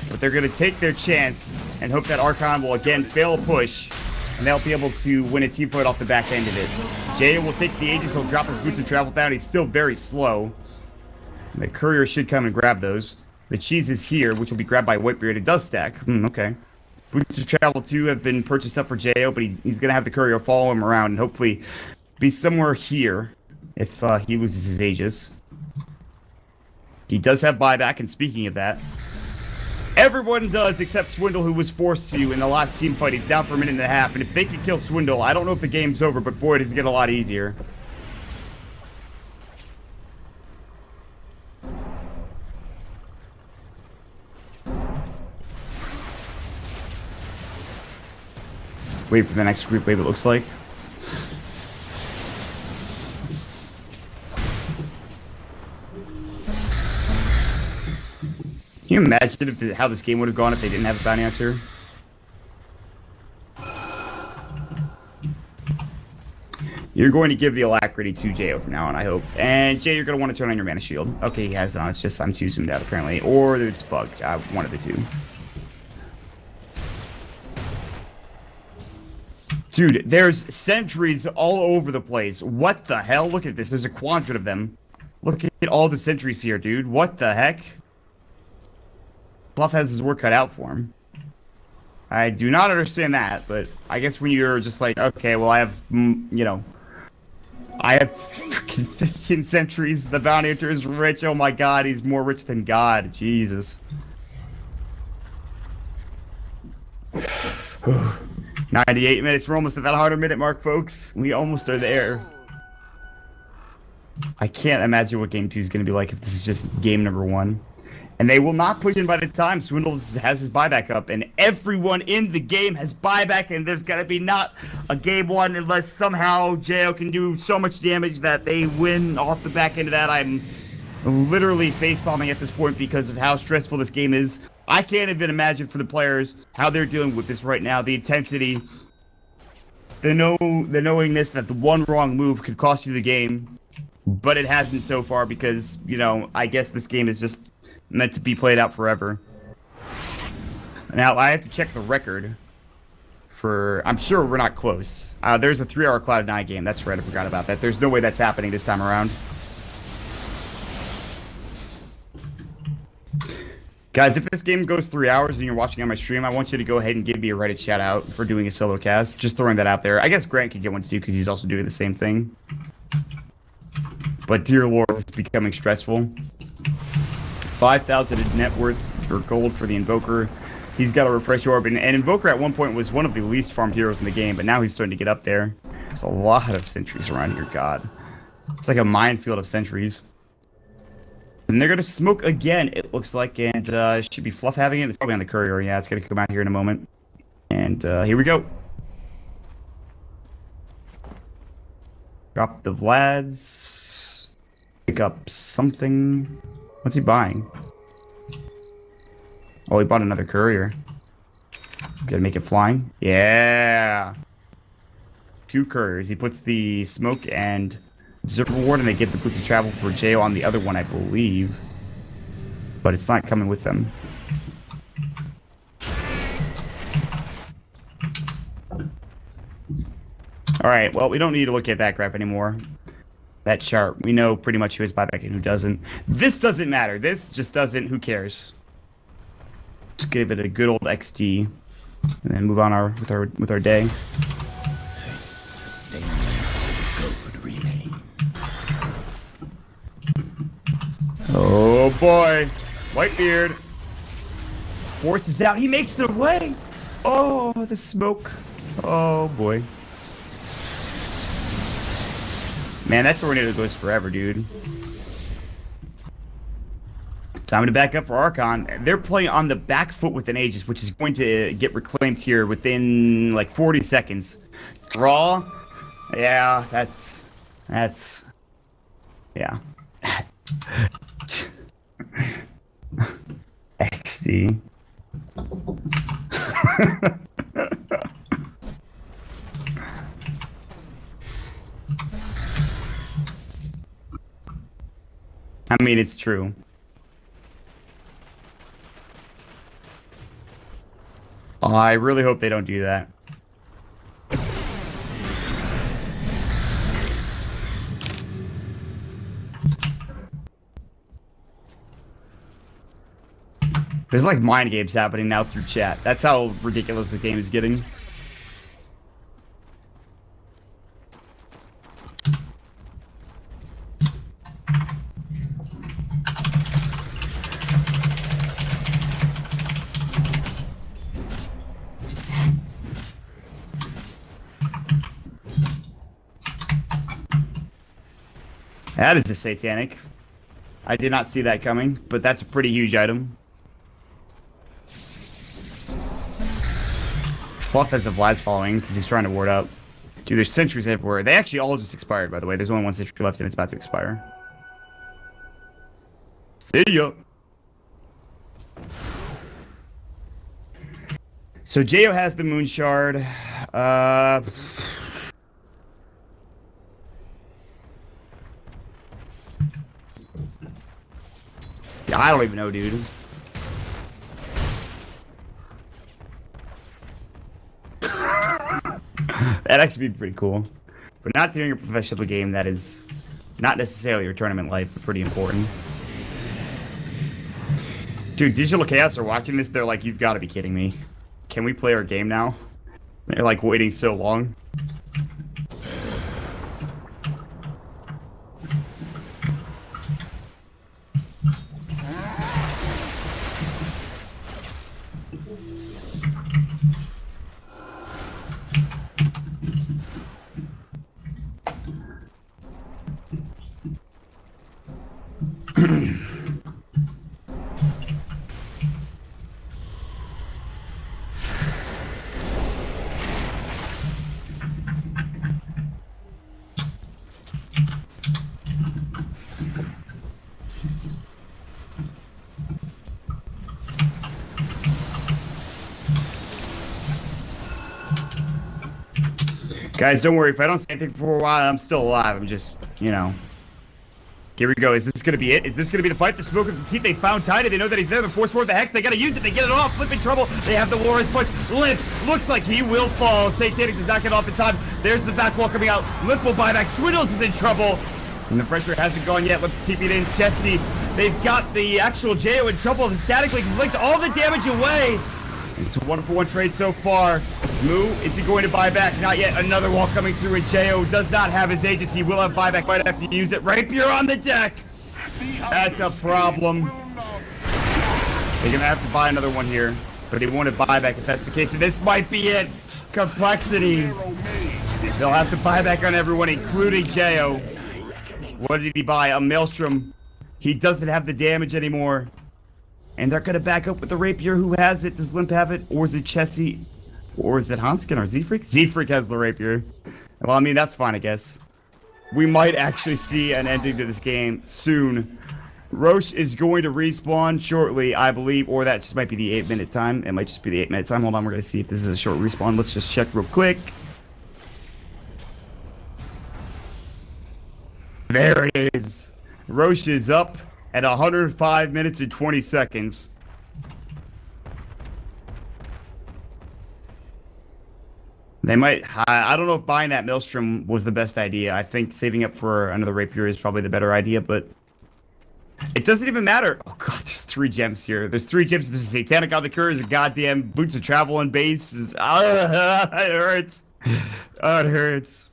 But they're gonna take their chance and hope that Archon will again fail a push, and they'll be able to win a team fight off the back end of it. Jo will take the Aegis. He'll drop his boots and travel down. He's still very slow. The courier should come and grab those. The cheese is here, which will be grabbed by Whitebeard. It does stack. Okay. Boots of Travel 2 have been purchased up for Jo, but he's going to have the courier follow him around and hopefully be somewhere here if he loses his Aegis. He does have buyback, and speaking of that, everyone does except Swindle, who was forced to in the last team fight. He's down for a minute and a half, and if they can kill Swindle, I don't know if the game's over, but boy, does it get a lot easier. Wait for the next group wave, it looks like. Can you imagine how this game would have gone if they didn't have a bounty hunter? You're going to give the alacrity to Jo from now on, I hope. And Jo, you're going to want to turn on your mana shield. Okay, he has it on. It's just I'm too zoomed out, apparently. Or it's bugged. One of the two. Dude, there's sentries all over the place. What the hell? Look at this. There's a quadrant of them. Look at all the sentries here, dude. What the heck? Fluff has his work cut out for him. I do not understand that, but I guess when you're just like, okay, well, I have, you know, I have freaking 15 sentries. The bounty hunter is rich. Oh my god, he's more rich than God. Jesus. 98 minutes. We're almost at that 100-minute mark, folks. We almost are there. I can't imagine what game 2 is going to be like if this is just game number 1. And they will not push in by the time Swindle has his buyback up. And everyone in the game has buyback. And there's got to be not a game 1 unless somehow Jo can do so much damage that they win off the back end of that. I'm literally facepalming at this point because of how stressful this game is. I can't even imagine for the players how they're dealing with this right now. The intensity, the knowingness that the one wrong move could cost you the game, but it hasn't so far because, you know, I guess this game is just meant to be played out forever. Now, I have to check the record for... I'm sure we're not close. There's a 3-hour Cloud9 game. That's right, I forgot about that. There's no way that's happening this time around. Guys, if this game goes 3 hours and you're watching on my stream, I want you to go ahead and give me a Reddit shout out for doing a solo cast. Just throwing that out there. I guess Grant could get one too because he's also doing the same thing. But dear Lord, it's becoming stressful. 5,000 net worth or gold for the Invoker. He's got a refresh orb, and Invoker at one point was one of the least farmed heroes in the game, but now he's starting to get up there. There's a lot of sentries around here, God. It's like a minefield of sentries. And they're going to smoke again, it looks like, and should be Fluff having it. It's probably on the courier. Yeah, it's going to come out here in a moment. And here we go. Drop the Vlads. Pick up something. What's he buying? Oh, he bought another courier. Did I make it flying? Yeah. 2 couriers. He puts the smoke and... Observer Ward, and they get the boots of travel for Jo on the other one, I believe. But it's not coming with them. Alright, well, we don't need to look at that crap anymore. That chart. We know pretty much who has buyback and who doesn't. This doesn't matter. This just doesn't. Who cares? Just give it a good old XD. And then move on with our day. Oh boy, Whitebeard. Forces out. He makes it away. Oh, the smoke. Oh, boy. Man, that tornado goes forever, dude. Time to back up for Archon. They're playing on the back foot with an Aegis, which is going to get reclaimed here within like 40 seconds. Draw. Yeah, that's yeah. XD. I mean, it's true. Oh, I really hope they don't do that. There's like mind games happening now through chat. That's how ridiculous the game is getting. That is a satanic. I did not see that coming, but that's a pretty huge item. Fluff has a Vlad's following because he's trying to ward up. Dude, there's sentries everywhere. They actually all just expired, by the way. There's only one sentry left and it's about to expire. See ya. So Jo has the Moon Shard. Yeah, I don't even know, dude. That'd actually be pretty cool. But not doing a professional game that is not necessarily your tournament life, but pretty important. Dude, Digital Chaos are watching this, they're like, you've got to be kidding me. Can we play our game now? They're like waiting so long. Guys, don't worry. If I don't say anything for a while, I'm still alive. I'm just, you know. Here we go. Is this going to be it? Is this going to be the fight? The smoke of the seat. They found Tiny. They know that he's there. The force forward the Hex. They got to use it. They get it off. Flip in trouble. They have the Warrior's Punch. Lips. Looks like he will fall. Satanic does not get off in time. There's the back wall coming out. Lip will buy back. Swindles is in trouble. And the pressure hasn't gone yet. Lips TP'd in. Chesty. They've got the actual Jo in trouble. Statically, he's linked all the damage away. It's a 1-for-1 trade so far. Moo, is he going to buy back? Not yet. Another wall coming through, and Jo does not have his Aegis. He will have buyback. Might have to use it. Rapier on the deck. That's a problem. They're going to have to buy another one here, but he won't have buyback if that's the case. And this might be it. compLexity. They'll have to buy back on everyone, including Jo. What did he buy? A Maelstrom. He doesn't have the damage anymore. And they're going to back up with the Rapier. Who has it? Does Limp have it? Or is it Chessie? Or is it Hanskin or Z-Freak? Z-Freak has the Rapier. Well, I mean, that's fine, I guess. We might actually see an ending to this game soon. Roche is going to respawn shortly, I believe. Or that just might be the 8-minute time. It might just be the 8-minute time. Hold on, we're going to see if this is a short respawn. Let's just check real quick. There it is. Roche is up at 105 minutes and 20 seconds. They might, I don't know if buying that Maelstrom was the best idea. I think saving up for another Rapier is probably the better idea, but it doesn't even matter. Oh god, there's 3 gems here. There's 3 gems. There's a Satanic on the curve. There's a goddamn Boots of Travel on base. It hurts. Oh, it hurts.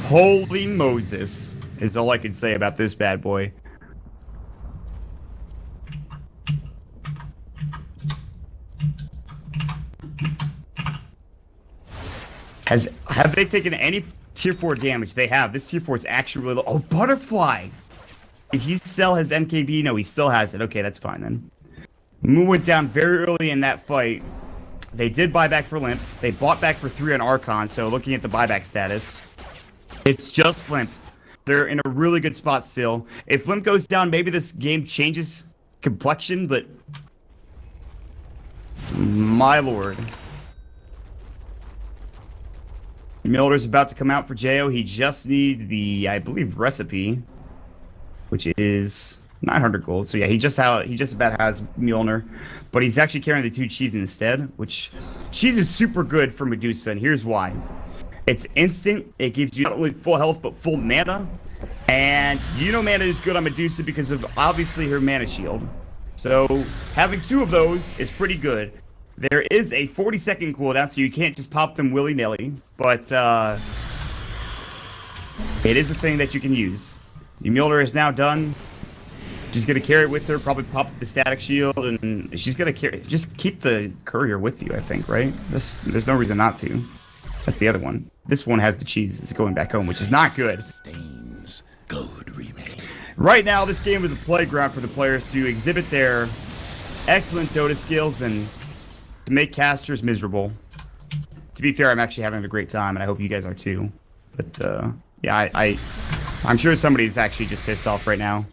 Holy Moses is all I can say about this bad boy. Have they taken any tier 4 damage? They have. This tier 4 is actually really low. Oh, Butterfly! Did he sell his MKB? No, he still has it. Okay, that's fine then. Moon went down very early in that fight. They did buy back for Limp. They bought back for 3 on Archon, so looking at the buyback status, it's just Limp. They're in a really good spot still. If Limp goes down, maybe this game changes complexion, but my lord. Miller's about to come out for Jo. He just needs the, I believe, recipe, which is 900 gold. So yeah, he just about has Mjolnir, but he's actually carrying the 2 cheese instead, which cheese is super good for Medusa, and here's why. It's instant. It gives you not only full health, but full mana. And you know mana is good on Medusa because of, obviously, her mana shield. So having 2 of those is pretty good. There is a 40-second cooldown, so you can't just pop them willy-nilly. But it is a thing that you can use. Mjolnir is now done. She's going to carry it with her, probably pop up the static shield, and she's going to carry. Just keep the courier with you, I think, right? There's no reason not to. That's the other one. This one has the cheese. It's going back home, which is not good. Stains. Good remake. Right now, this game is a playground for the players to exhibit their excellent Dota skills and to make casters miserable. To be fair, I'm actually having a great time, and I hope you guys are too. But yeah, I'm sure somebody's actually just pissed off right now.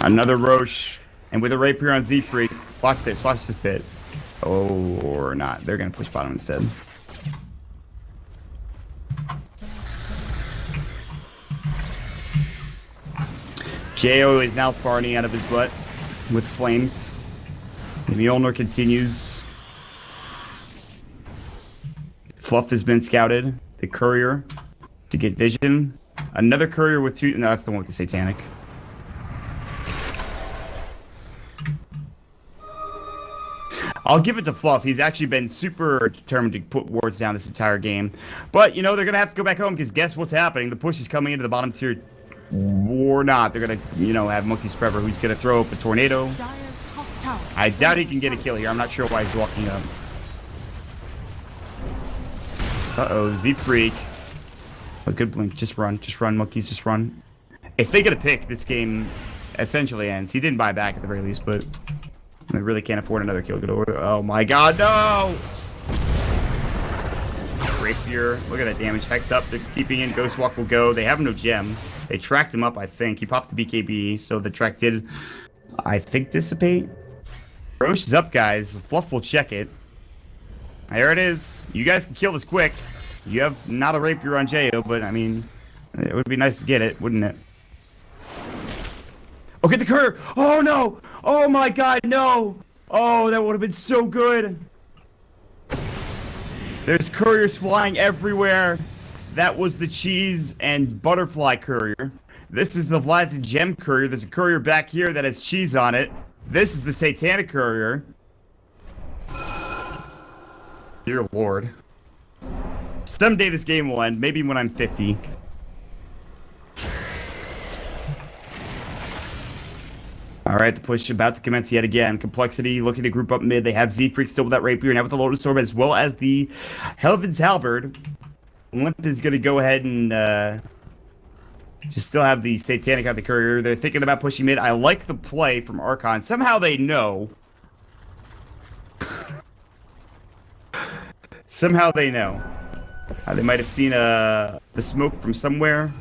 Another Roche, and with a rapier on Z-Freak. Watch this hit. Oh, or not. They're going to push bottom instead. Jo is now farting out of his butt with flames. The Mjolnir continues. Fluff has been scouted. The courier to get vision. Another courier with 2. No, that's the one with the satanic. I'll give it to Fluff. He's actually been super determined to put wards down this entire game. But, you know, they're going to have to go back home because guess what's happening? The push is coming into the bottom tier or not. They're going to, you know, have Monkeys Forever who's going to throw up a tornado. I doubt he can get a kill here. I'm not sure why he's walking up. Uh-oh, Z-Freak. A good blink. Just run, Monkeys, just run. If they get a pick, this game essentially ends. He didn't buy back at the very least, but they really can't afford another kill. Oh my god, no! Rapier. Look at that damage. Hex up. They're TPing in. Ghost Walk will go. They have no gem. They tracked him up, I think. He popped the BKB, so the track did, I think, dissipate. Roche is up, guys. Fluff will check it. There it is. You guys can kill this quick. You have not a rapier on Jo, but, I mean, it would be nice to get it, wouldn't it? Oh, get the courier! Oh, no! Oh, my God, no! Oh, that would have been so good! There's couriers flying everywhere. That was the cheese and butterfly courier. This is the Vlad's and Gem courier. There's a courier back here that has cheese on it. This is the satanic courier. Dear Lord. Someday this game will end. Maybe when I'm 50. Alright, the push about to commence yet again. compLexity looking to group up mid. They have Z-Freak still with that rapier, now with the Lotus Orb, as well as the Helvin's Halberd. Limp is going to go ahead and just still have the satanic on the courier. They're thinking about pushing mid. I like the play from Archon. Somehow they know. Somehow they know. They might have seen the smoke from somewhere.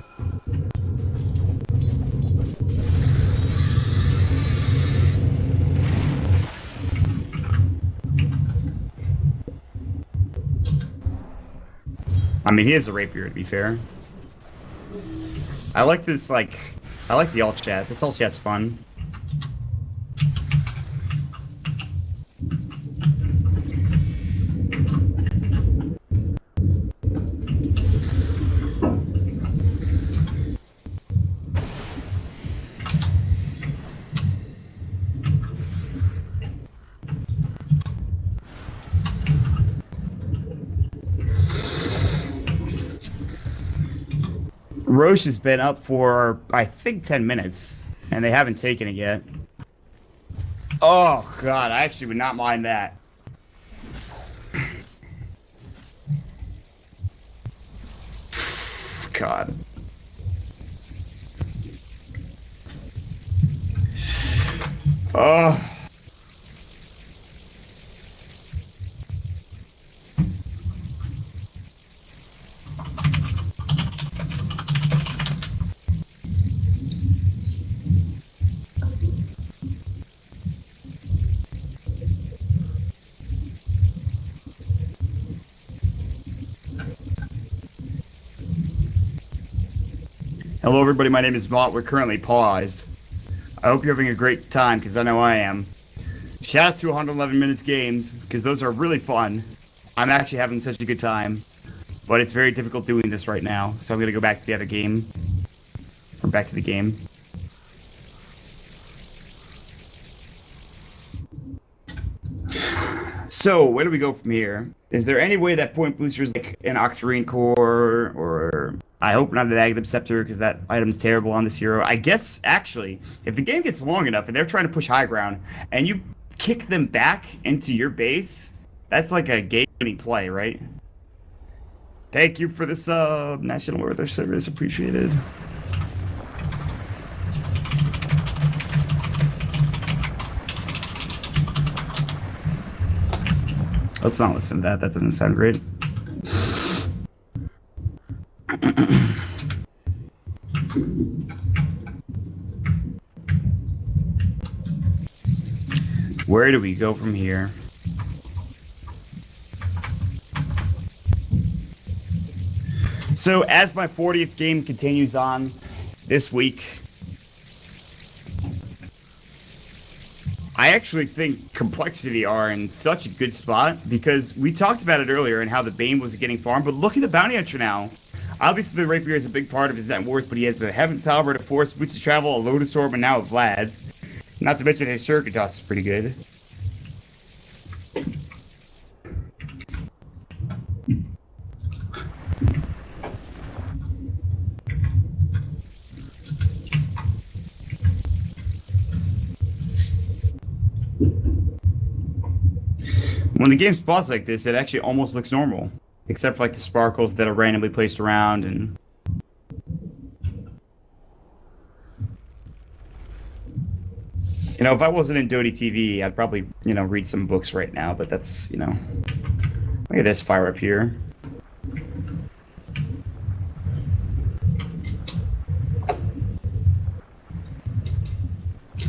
I mean, he has a rapier, to be fair. I like this, I like the alt chat. This alt chat's fun. Roche has been up for, I think, 10 minutes, and they haven't taken it yet. Oh, God, I actually would not mind that. God. Oh. Hello, everybody. My name is Mott. We're currently paused. I hope you're having a great time, because I know I am. Shouts to 111 minutes games, because those are really fun. I'm actually having such a good time, but it's very difficult doing this right now, so I'm going to go back to the other game. Or back to the game. So, where do we go from here? Is there any way that point boosters like an Octarine Core, or I hope not an Aghanim Scepter, because that item's terrible on this hero. I guess, actually, if the game gets long enough and they're trying to push high ground, and you kick them back into your base, that's like a game-winning play, right? Thank you for the sub, National Weather Service, appreciated. Let's not listen to that. That doesn't sound great. Where do we go from here? So, as my 40th game continues on this week, I actually think compLexity are in such a good spot, because we talked about it earlier and how the Bane was getting farmed, but look at the bounty hunter now. Obviously, the Rapier is a big part of his net worth, but he has a Heaven's Halberd, a Force, Boots of Travel, a Lotus Orb, and now a Vlad's. Not to mention his Circuit Toss is pretty good. When the game's paused like this, it actually almost looks normal. Except for like the sparkles that are randomly placed around and... You know, if I wasn't in Dota TV, I'd probably, you know, read some books right now, but that's, you know... Look at this fire up here.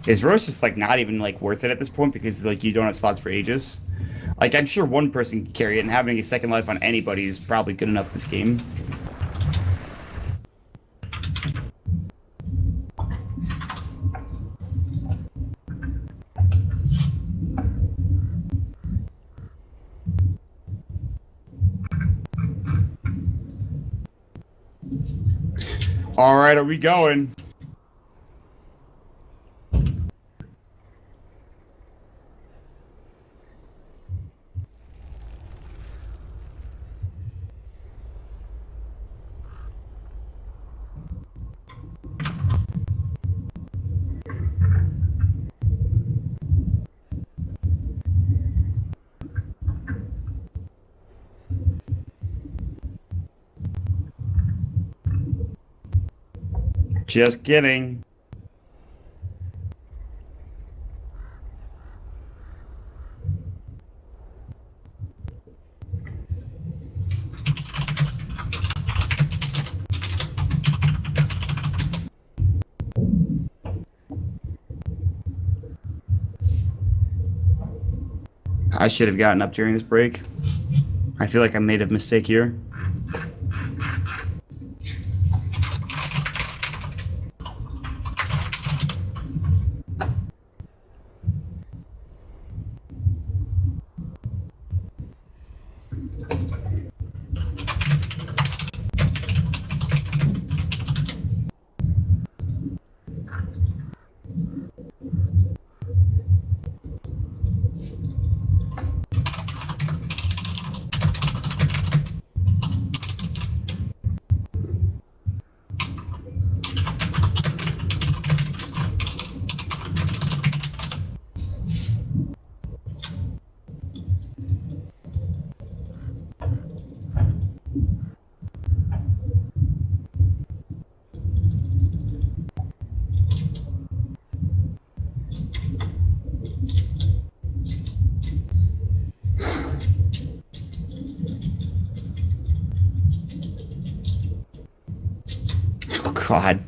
Is Rose just, like, not even, like, worth it at this point because, like, you don't have slots for Aegis? Like, I'm sure one person can carry it, and having a second life on anybody is probably good enough this game. Alright, are we going? Just kidding. I should have gotten up during this break. I feel like I made a mistake here. God.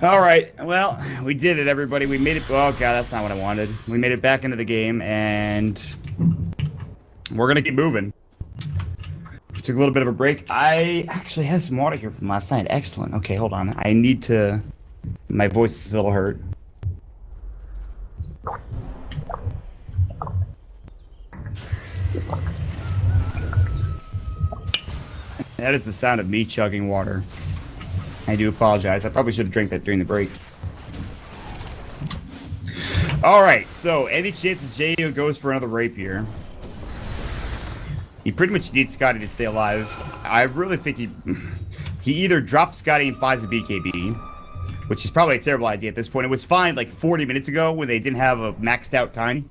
All right, well, we did it, everybody. We made it. Oh, God, that's not what I wanted. We made it back into the game, and we're going to keep moving. Took a little bit of a break. I actually have some water here from last night. Excellent. Okay, hold on. I need to... My voice is a little hurt. That is the sound of me chugging water. I do apologize. I probably should have drank that during the break. Alright, so any chances J.O. goes for another rapier? He pretty much needs Scotty to stay alive. I really think he either drops Scotty and finds a BKB, which is probably a terrible idea at this point. It was fine like 40 minutes ago when they didn't have a maxed out Tiny.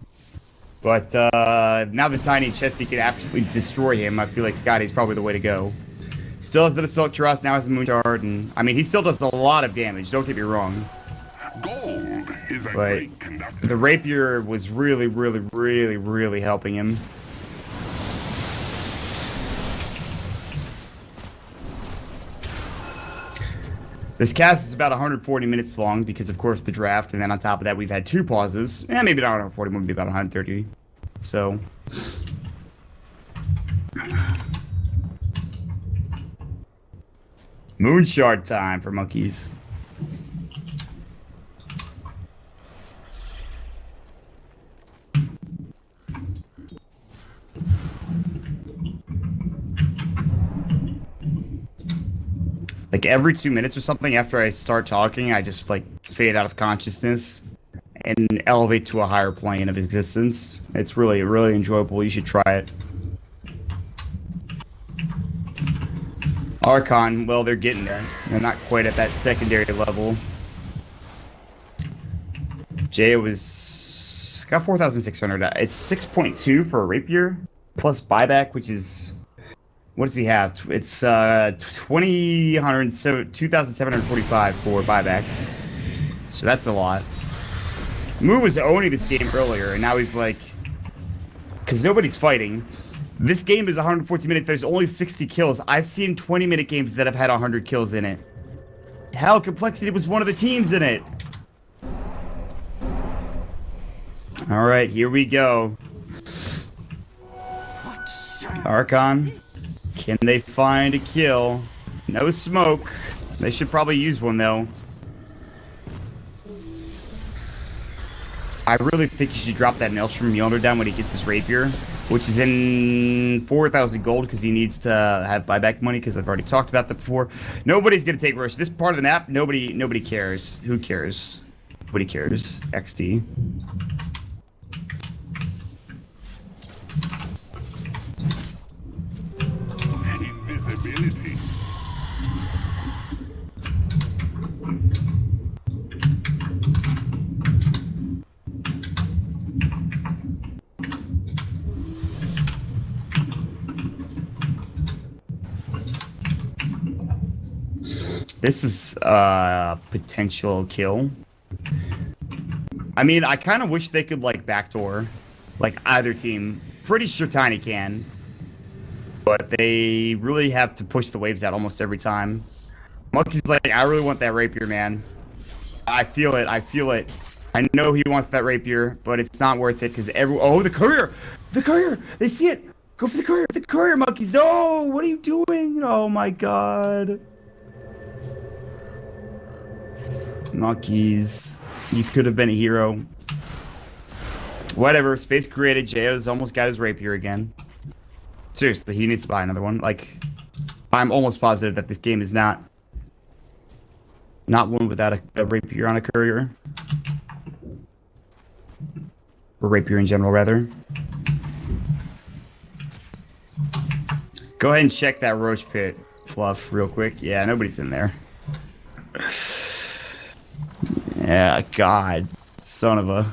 But now the Tiny and Chesty can absolutely destroy him. I feel like Scotty's probably the way to go. Still has the Assault Cuirass, now has the Moon Shard, and I mean he still does a lot of damage, don't get me wrong. Gold is a But great conductor. the rapier was really helping him. This cast is about 140 minutes long because of course the draft, and then on top of that we've had 2 pauses. Maybe not 140, maybe about 130. So Moon Shard time for monkeys. Like every 2 minutes or something after I start talking, I just like fade out of consciousness and elevate to a higher plane of existence. It's really enjoyable. You should try it. Archon, well, they're getting there. They're not quite at that secondary level. Jay was got 4,600. It's 6.2 for a rapier plus buyback, which is what does he have? It's 2,745 for buyback. So that's a lot. Moo was owning this game earlier, and now he's like, because nobody's fighting. This game is 140 minutes. There's only 60 kills. I've seen 20-minute games that have had 100 kills in it. Hell, compLexity was one of the teams in it. All right, here we go. Archon, can they find a kill? No smoke. They should probably use one, though. I really think you should drop that Maelstrom Mjolnir down when he gets his rapier, which is in 4,000 gold because he needs to have buyback money because I've already talked about that before. Nobody's going to take Roche. This part of the map, nobody cares. Who cares? Nobody cares. XD. Invisibility. This is a potential kill. I mean, I kind of wish they could, like, backdoor, like, either team. Pretty sure Tiny can. But they really have to push the waves out almost every time. Monkey's like, I really want that rapier, man. I feel it. I feel it. I know he wants that rapier, but it's not worth it because oh, the courier! The courier! They see it! Go for the courier! The courier, monkeys! No! What are you doing? Oh, my God. Monkeys. You could have been a hero. Whatever. Space created. J.O.'s almost got his rapier again. Seriously, he needs to buy another one. Like, I'm almost positive that this game is not one without a rapier on a courier. Or rapier in general, rather. Go ahead and check that Roche pit, Fluff, real quick. Yeah, nobody's in there. Yeah, God. Son of a...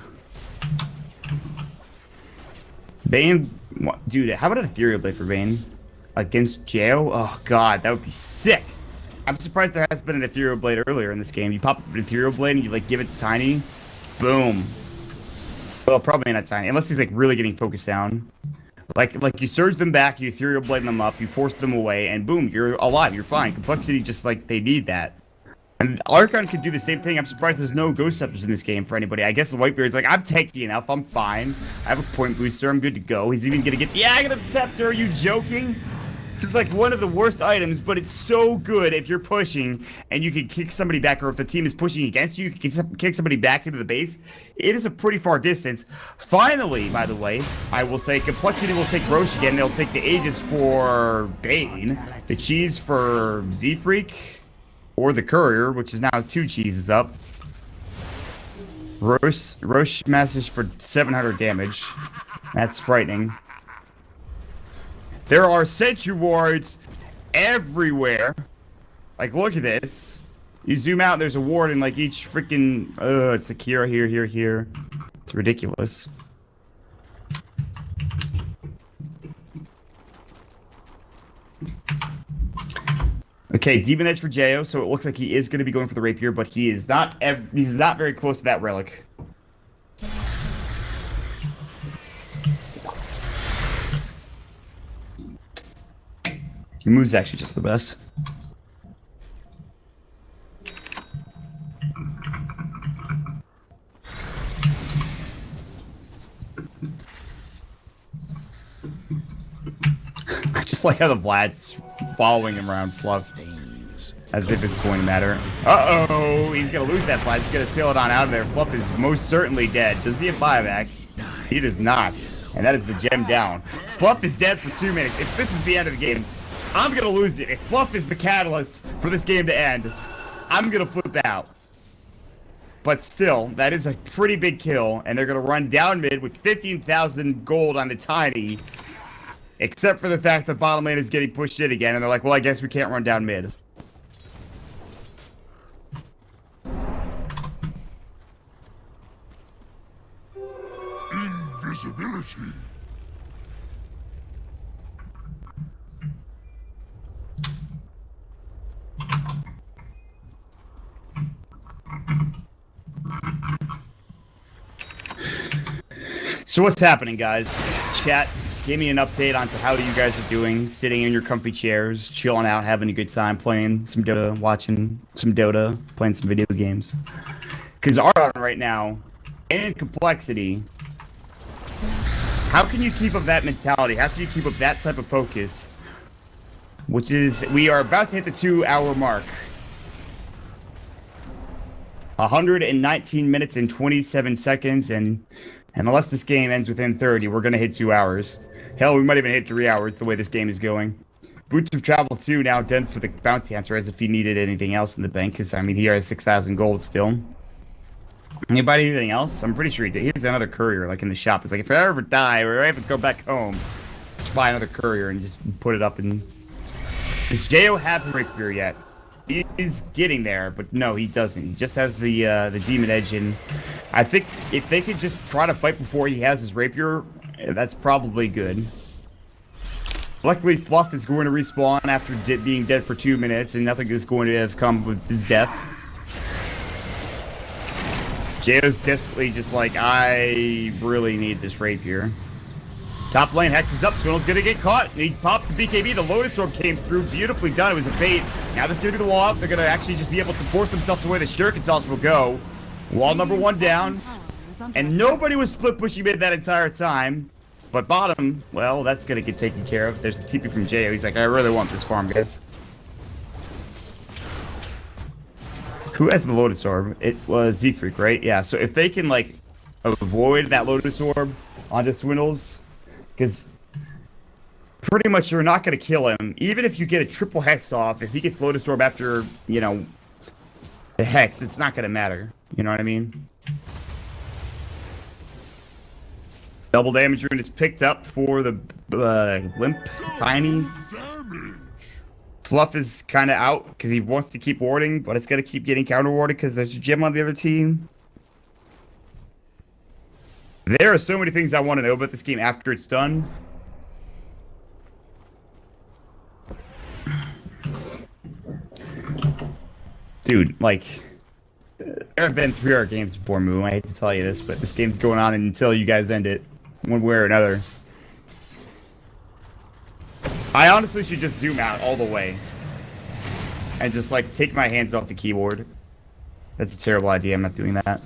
Bane... Dude, how about an Ethereal Blade for Bane? Against Jao? Oh, God, that would be sick. I'm surprised there hasn't been an Ethereal Blade earlier in this game. You pop up an Ethereal Blade and you, like, give it to Tiny. Boom. Well, probably not Tiny, unless he's, like, really getting focused down. Like you surge them back, you Ethereal Blade them up, you force them away, and boom, you're alive, you're fine. compLexity just, like, they need that. And Archon could do the same thing. I'm surprised there's no Ghost Scepters in this game for anybody. I guess the Whitebeard's like, I'm tanky enough, I'm fine. I have a point booster, I'm good to go. He's even gonna get the Aghanim Scepter, are you joking? This is like one of the worst items, but it's so good if you're pushing and you can kick somebody back, or if the team is pushing against you, you can kick somebody back into the base. It is a pretty far distance. Finally, by the way, I will say compLexity will take Roche again. They'll take the Aegis for Bane, the Cheese for Z-Freak, or the Courier, which is now 2 cheeses up. Roche Masters for 700 damage. That's frightening. There are sentry wards everywhere. Like, look at this. You zoom out, there's a ward in, like, each freaking... it's a Kira here. It's ridiculous. Okay, Demon Edge for Jao, so it looks like he is going to be going for the Rapier, but he's not very close to that relic. Your move's actually just the best. I just like how the Vlad's following him around Fluff. As if it's going to matter. Uh-oh! He's gonna lose that Vlad. He's gonna sail it on out of there. Fluff is most certainly dead. Does he have buyback? He does not. And that is the gem down. Fluff is dead for 2 minutes. If this is the end of the game, I'm gonna lose it. If Fluff is the catalyst for this game to end, I'm gonna flip out. But still, that is a pretty big kill, and they're gonna run down mid with 15,000 gold on the Tiny. Except for the fact that bottom lane is getting pushed in again, and they're like, well, I guess we can't run down mid. Invisibility. So what's happening, guys? Chat, give me an update onto how you guys are doing, sitting in your comfy chairs, chilling out, having a good time, playing some Dota, watching some Dota, playing some video games. Because Archon right now, and compLexity, how can you keep up that mentality? How can you keep up that type of focus? Which is, we are about to hit the 2-hour mark. 119 minutes and 27 seconds, and unless this game ends within 30, we're going to hit 2 hours. Hell, we might even hit 3 hours the way this game is going. Boots of Travel 2 now done for the bounty hunter, as if he needed anything else in the bank, because, I mean, he has 6,000 gold still. Anybody anything else? I'm pretty sure he did. He has another courier, like, in the shop. It's like, if I ever die, or I have to go back home, just buy another courier and just put it up in... Does Jao have the Rapier yet? He's getting there, but no, he doesn't. He just has the Demon Edge, and I think if they could just try to fight before he has his Rapier, that's probably good. Luckily, Fluff is going to respawn after being dead for 2 minutes, and nothing is going to have come with his death. Jao's desperately just like, I really need this Rapier. Top lane, Hex is up, SumaiL's gonna get caught. He pops the BKB, the Lotus Orb came through, beautifully done, it was a bait. Now there's gonna be the wall up, they're gonna actually just be able to force themselves away, the Shuriken will go. Wall number 1 down, and nobody was split pushing mid that entire time. But bottom, well, that's gonna get taken care of. There's the TP from Jao, he's like, I really want this farm, guys. Who has the Lotus Orb? It was Z-Freak, right? Yeah, so if they can, like, avoid that Lotus Orb onto SumaiL's, because pretty much you're not going to kill him. Even if you get a triple Hex off, if he gets Lotus Orb after, you know, the Hex, it's not going to matter. You know what I mean? Double damage rune is picked up for the Limp Tiny. Fluff is kind of out because he wants to keep warding, but it's going to keep getting counter-warded because there's a gem on the other team. There are so many things I want to know about this game after it's done. Dude, like, there have been 3-hour games before Moo. I hate to tell you this, but this game's going on until you guys end it, one way or another. I honestly should just zoom out all the way and just, like, take my hands off the keyboard. That's a terrible idea. I'm not doing that.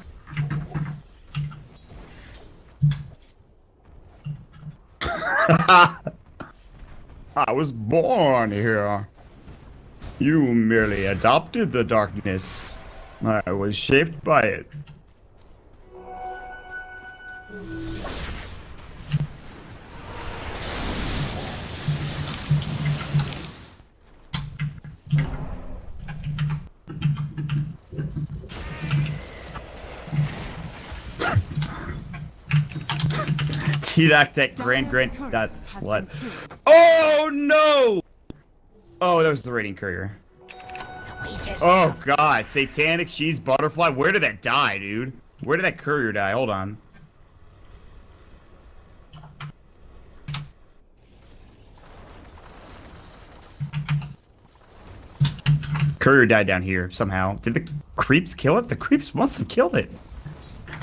I was born here. You merely adopted the darkness. I was shaped by it. T-Doc Grand dot slut. Oh no! Oh, that was the raiding courier. Oh god, satanic cheese butterfly. Where did that die, dude? Where did that courier die? Hold on. Courier died down here somehow. Did the creeps kill it? The creeps must have killed it.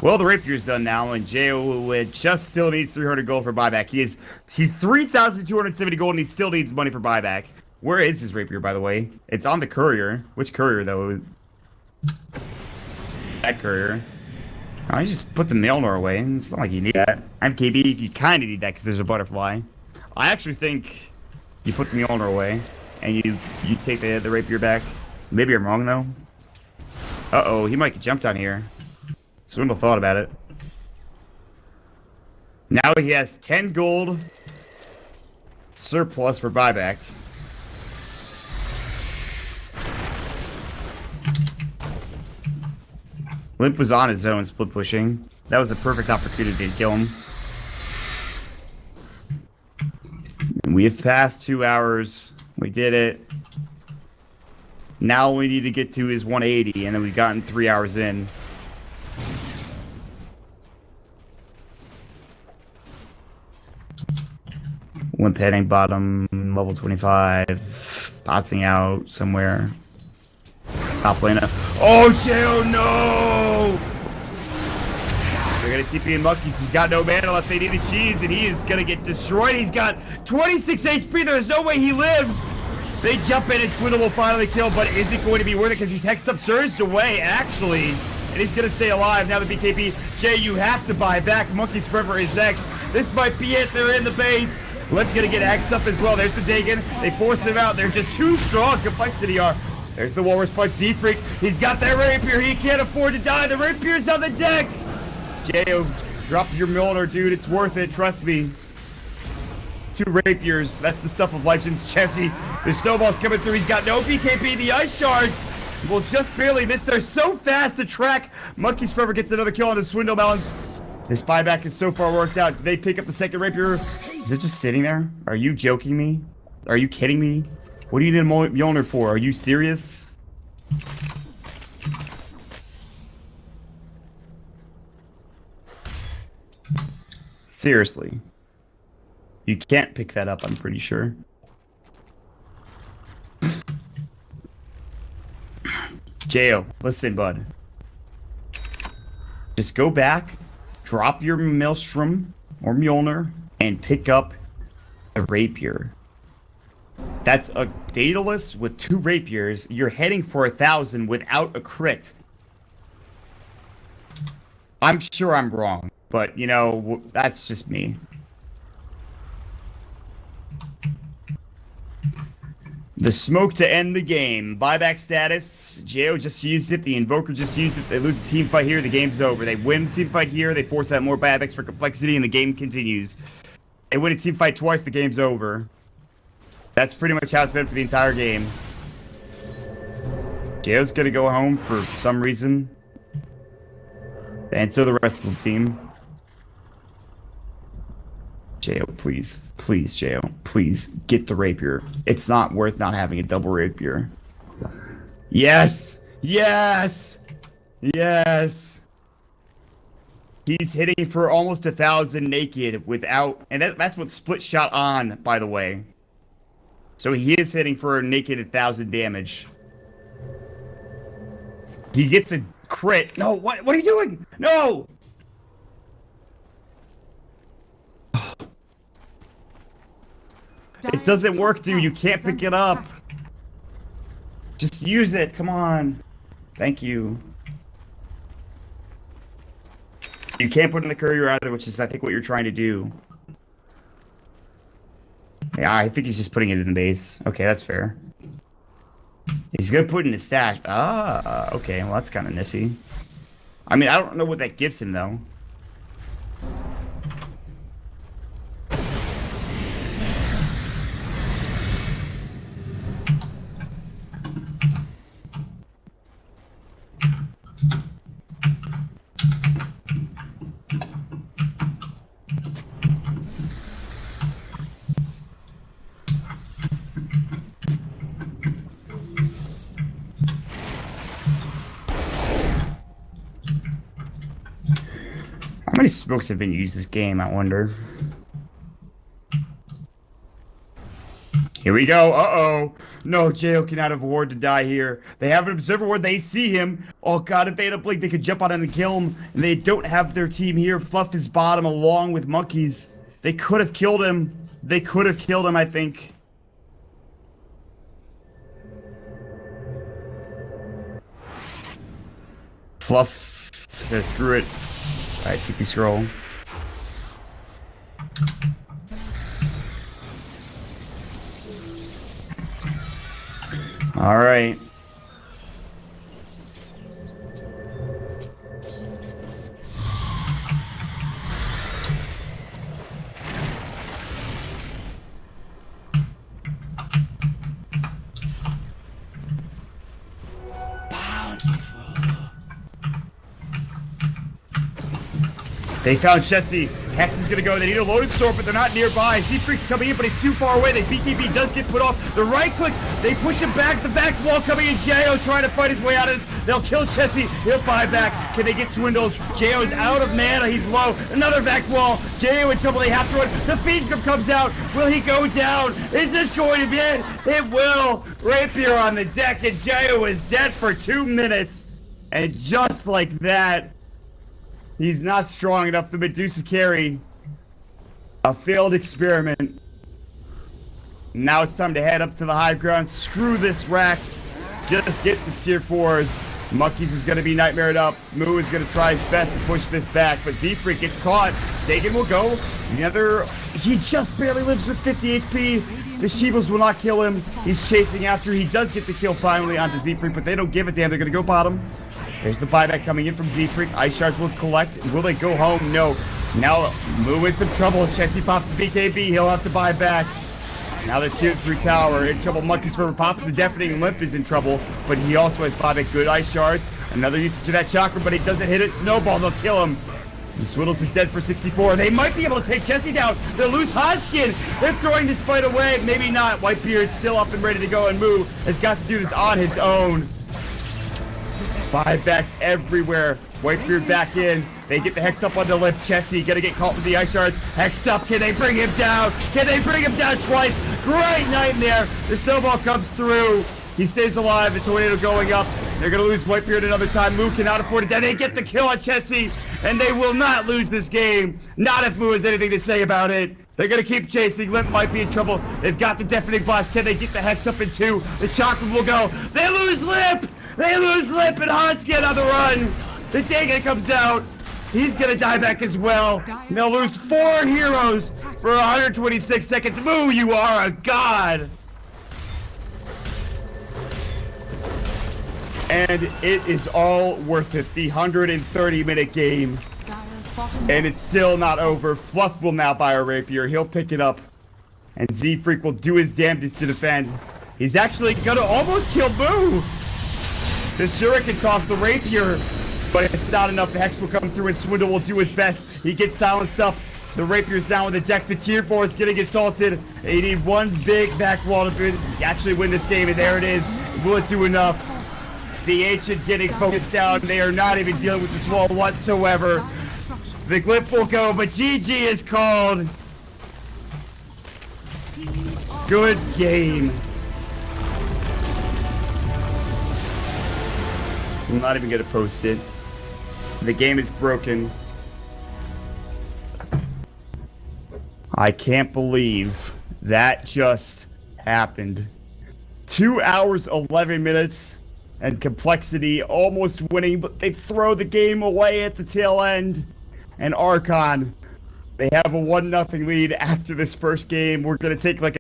Well, the rapier's done now, and J.O. just still needs 300 gold for buyback. He's 3,270 gold, and he still needs money for buyback. Where is his rapier, by the way? It's on the courier. Which courier, though? That courier. Oh, you just put the Mjolnir away. It's not like you need that. I'm KB. You kind of need that because there's a butterfly. I actually think you put the Mjolnir away, and you take the rapier back. Maybe I'm wrong, though. Uh-oh, he might get jumped on here. Swindle thought about it. Now he has 10 gold surplus for buyback. Limp was on his own split pushing. That was a perfect opportunity to kill him. And we have passed 2 hours. We did it. Now all we need to get to is 180, and then we've gotten 3 hours in. Limp heading bottom, level 25, botsing out somewhere. Top lane up. Oh, J.O. no! They're gonna TP in monkeys. He's got no mana left. They need the cheese, and he is gonna get destroyed. He's got 26 HP. There's no way he lives. They jump in, and Swindle will finally kill, but is it going to be worth it? Because he's hexed up, surged away, actually. And he's gonna stay alive. Now the BKB. Jay, you have to buy back. Monkeys Forever is next. This might be it. They're in the base. Limp's gonna get axed up as well. There's the Dagon. They force him out. They're just too strong. Complexity are. There's the Walrus Punch. Z-Freak. He's got that rapier. He can't afford to die. The rapier's on the deck. J.O., drop your Mjolnir, dude. It's worth it. Trust me. 2 rapiers. That's the stuff of legends. Chessie. The snowball's coming through. He's got no BKB. The ice shards will just barely miss. They're so fast to track. Monkeys Forever gets another kill on the Swindle Melons. This buyback is so far worked out. Did they pick up the second rapier? Is it just sitting there? Are you joking me? Are you kidding me? What do you need a Mjolnir for? Are you serious? Seriously. You can't pick that up, I'm pretty sure. J.O., listen, bud. Just go back, drop your Maelstrom or Mjolnir, and pick up a rapier. That's a Daedalus with 2 rapiers. You're heading for 1,000 without a crit. I'm sure I'm wrong, but, you know, that's just me. The smoke to end the game. Buyback status. J.O. just used it. The Invoker just used it. They lose a team fight here. The game's over. They win a team fight here. They force out more buybacks for complexity, and the game continues. They win a team fight twice. The game's over. That's pretty much how it's been for the entire game. J.O.'s gonna go home for some reason. And so the rest of the team. J.O., please. Please, J.O. Please, get the rapier. It's not worth not having a double rapier. Yes! Yes! Yes! He's hitting for almost 1,000 naked without... And that's with split shot on, by the way. So he is hitting for a naked 1,000 damage. He gets a crit. No, what are you doing? No! It doesn't work, dude. You can't pick it up. Just use it. Come on. Thank you. You can't put in the courier either, which is, I think, what you're trying to do. Yeah, I think he's just putting it in the base. Okay, that's fair. He's gonna put it in his stash. Ah, okay. Well, that's kind of nifty. I mean, I don't know what that gives him, though. How many smokes have been used this game, I wonder? Here we go. Uh-oh. No, Jo cannot afford to die here. They have an observer where they see him. Oh, God, if they had a blink, they could jump on him and kill him. And they don't have their team here. Fluff is bottom along with monkeys. They could have killed him. They could have killed him, I think. Fluff says, screw it. Alright, CP scroll. Alright. They found Chessie. Hex is gonna go. They need a loaded sword, but they're not nearby. Z-Freak's coming in, but he's too far away. The BKB does get put off. The right click, they push him back. The back wall coming in. Jo trying to fight his way out of this. They'll kill Chessie. He'll buy back. Can they get Swindles? Jo is out of mana. He's low. Another back wall. Jo in trouble. They have to run. The Fiend Grip comes out. Will he go down? Is this going to be it? It will. Rapier on the deck, and Jo is dead for 2 minutes. And just like that, he's not strong enough. The Medusa carry. A failed experiment. Now it's time to head up to the high ground. Screw this Rax. Just get the tier 4s. Monkeys is going to be nightmared up. Moo is going to try his best to push this back, but Z-Freak gets caught. Dagon will go. Another... He just barely lives with 50 HP. The Shivas will not kill him. He's chasing after. He does get the kill finally onto Z-Freak, but they don't give it to him. They're going to go bottom. There's the buyback coming in from Z-Freak. Ice Shards will collect. Will they go home? No. Now, Moo in some trouble. Chessie pops the BKB. He'll have to buy back. Now the tier 3 tower in trouble. Monkeys for pops the deafening limp is in trouble, but he also has buyback. Good Ice Shards. Another usage of that chakra, but he doesn't hit it. Snowball, they'll kill him. And Swiddles is dead for 64. They might be able to take Chessie down. They'll lose Hodskin. They're throwing this fight away. Maybe not. Whitebeard's still up and ready to go, and Moo has got to do this on his own. Buybacks everywhere. Whitebeard back in. They get the Hex up on the left. Chessie gonna get caught with the Ice Shards. Hexed up. Can they bring him down? Can they bring him down twice? Great nightmare. The snowball comes through. He stays alive. The tornado going up. They're gonna lose Whitebeard another time. Moo cannot afford it. They get the kill on Chessie, and they will not lose this game. Not if Moo has anything to say about it. They're gonna keep chasing. Limp might be in trouble. They've got the deafening blast. Can they get the Hex up in 2? The chakra will go. They lose Limp. They lose Limp, and Hodskin on the run. The Dagon comes out. He's gonna die back as well. And they'll lose 4 heroes for 126 seconds. Moo, you are a god. And it is all worth it. The 130-minute game. And it's still not over. Fluff will now buy a rapier. He'll pick it up. And Z-Freak will do his damnedest to defend. He's actually gonna almost kill Moo. The Shuriken toss the rapier, but it's not enough. The Hex will come through and Swindle will do his best. He gets silenced up. The Rapier's down with the deck. The tier 4 is getting assaulted. They need one big back wall to actually win this game, and there it is. Will it do enough? The Ancient getting focused down. They are not even dealing with this wall whatsoever. The Glyph will go, but GG is called. Good game. I'm not even going to post it. The game is broken. I can't believe that just happened. 2 hours, 11 minutes, and compLexity almost winning, but they throw the game away at the tail end. And Archon, they have a 1-0 lead after this first game. We're going to take like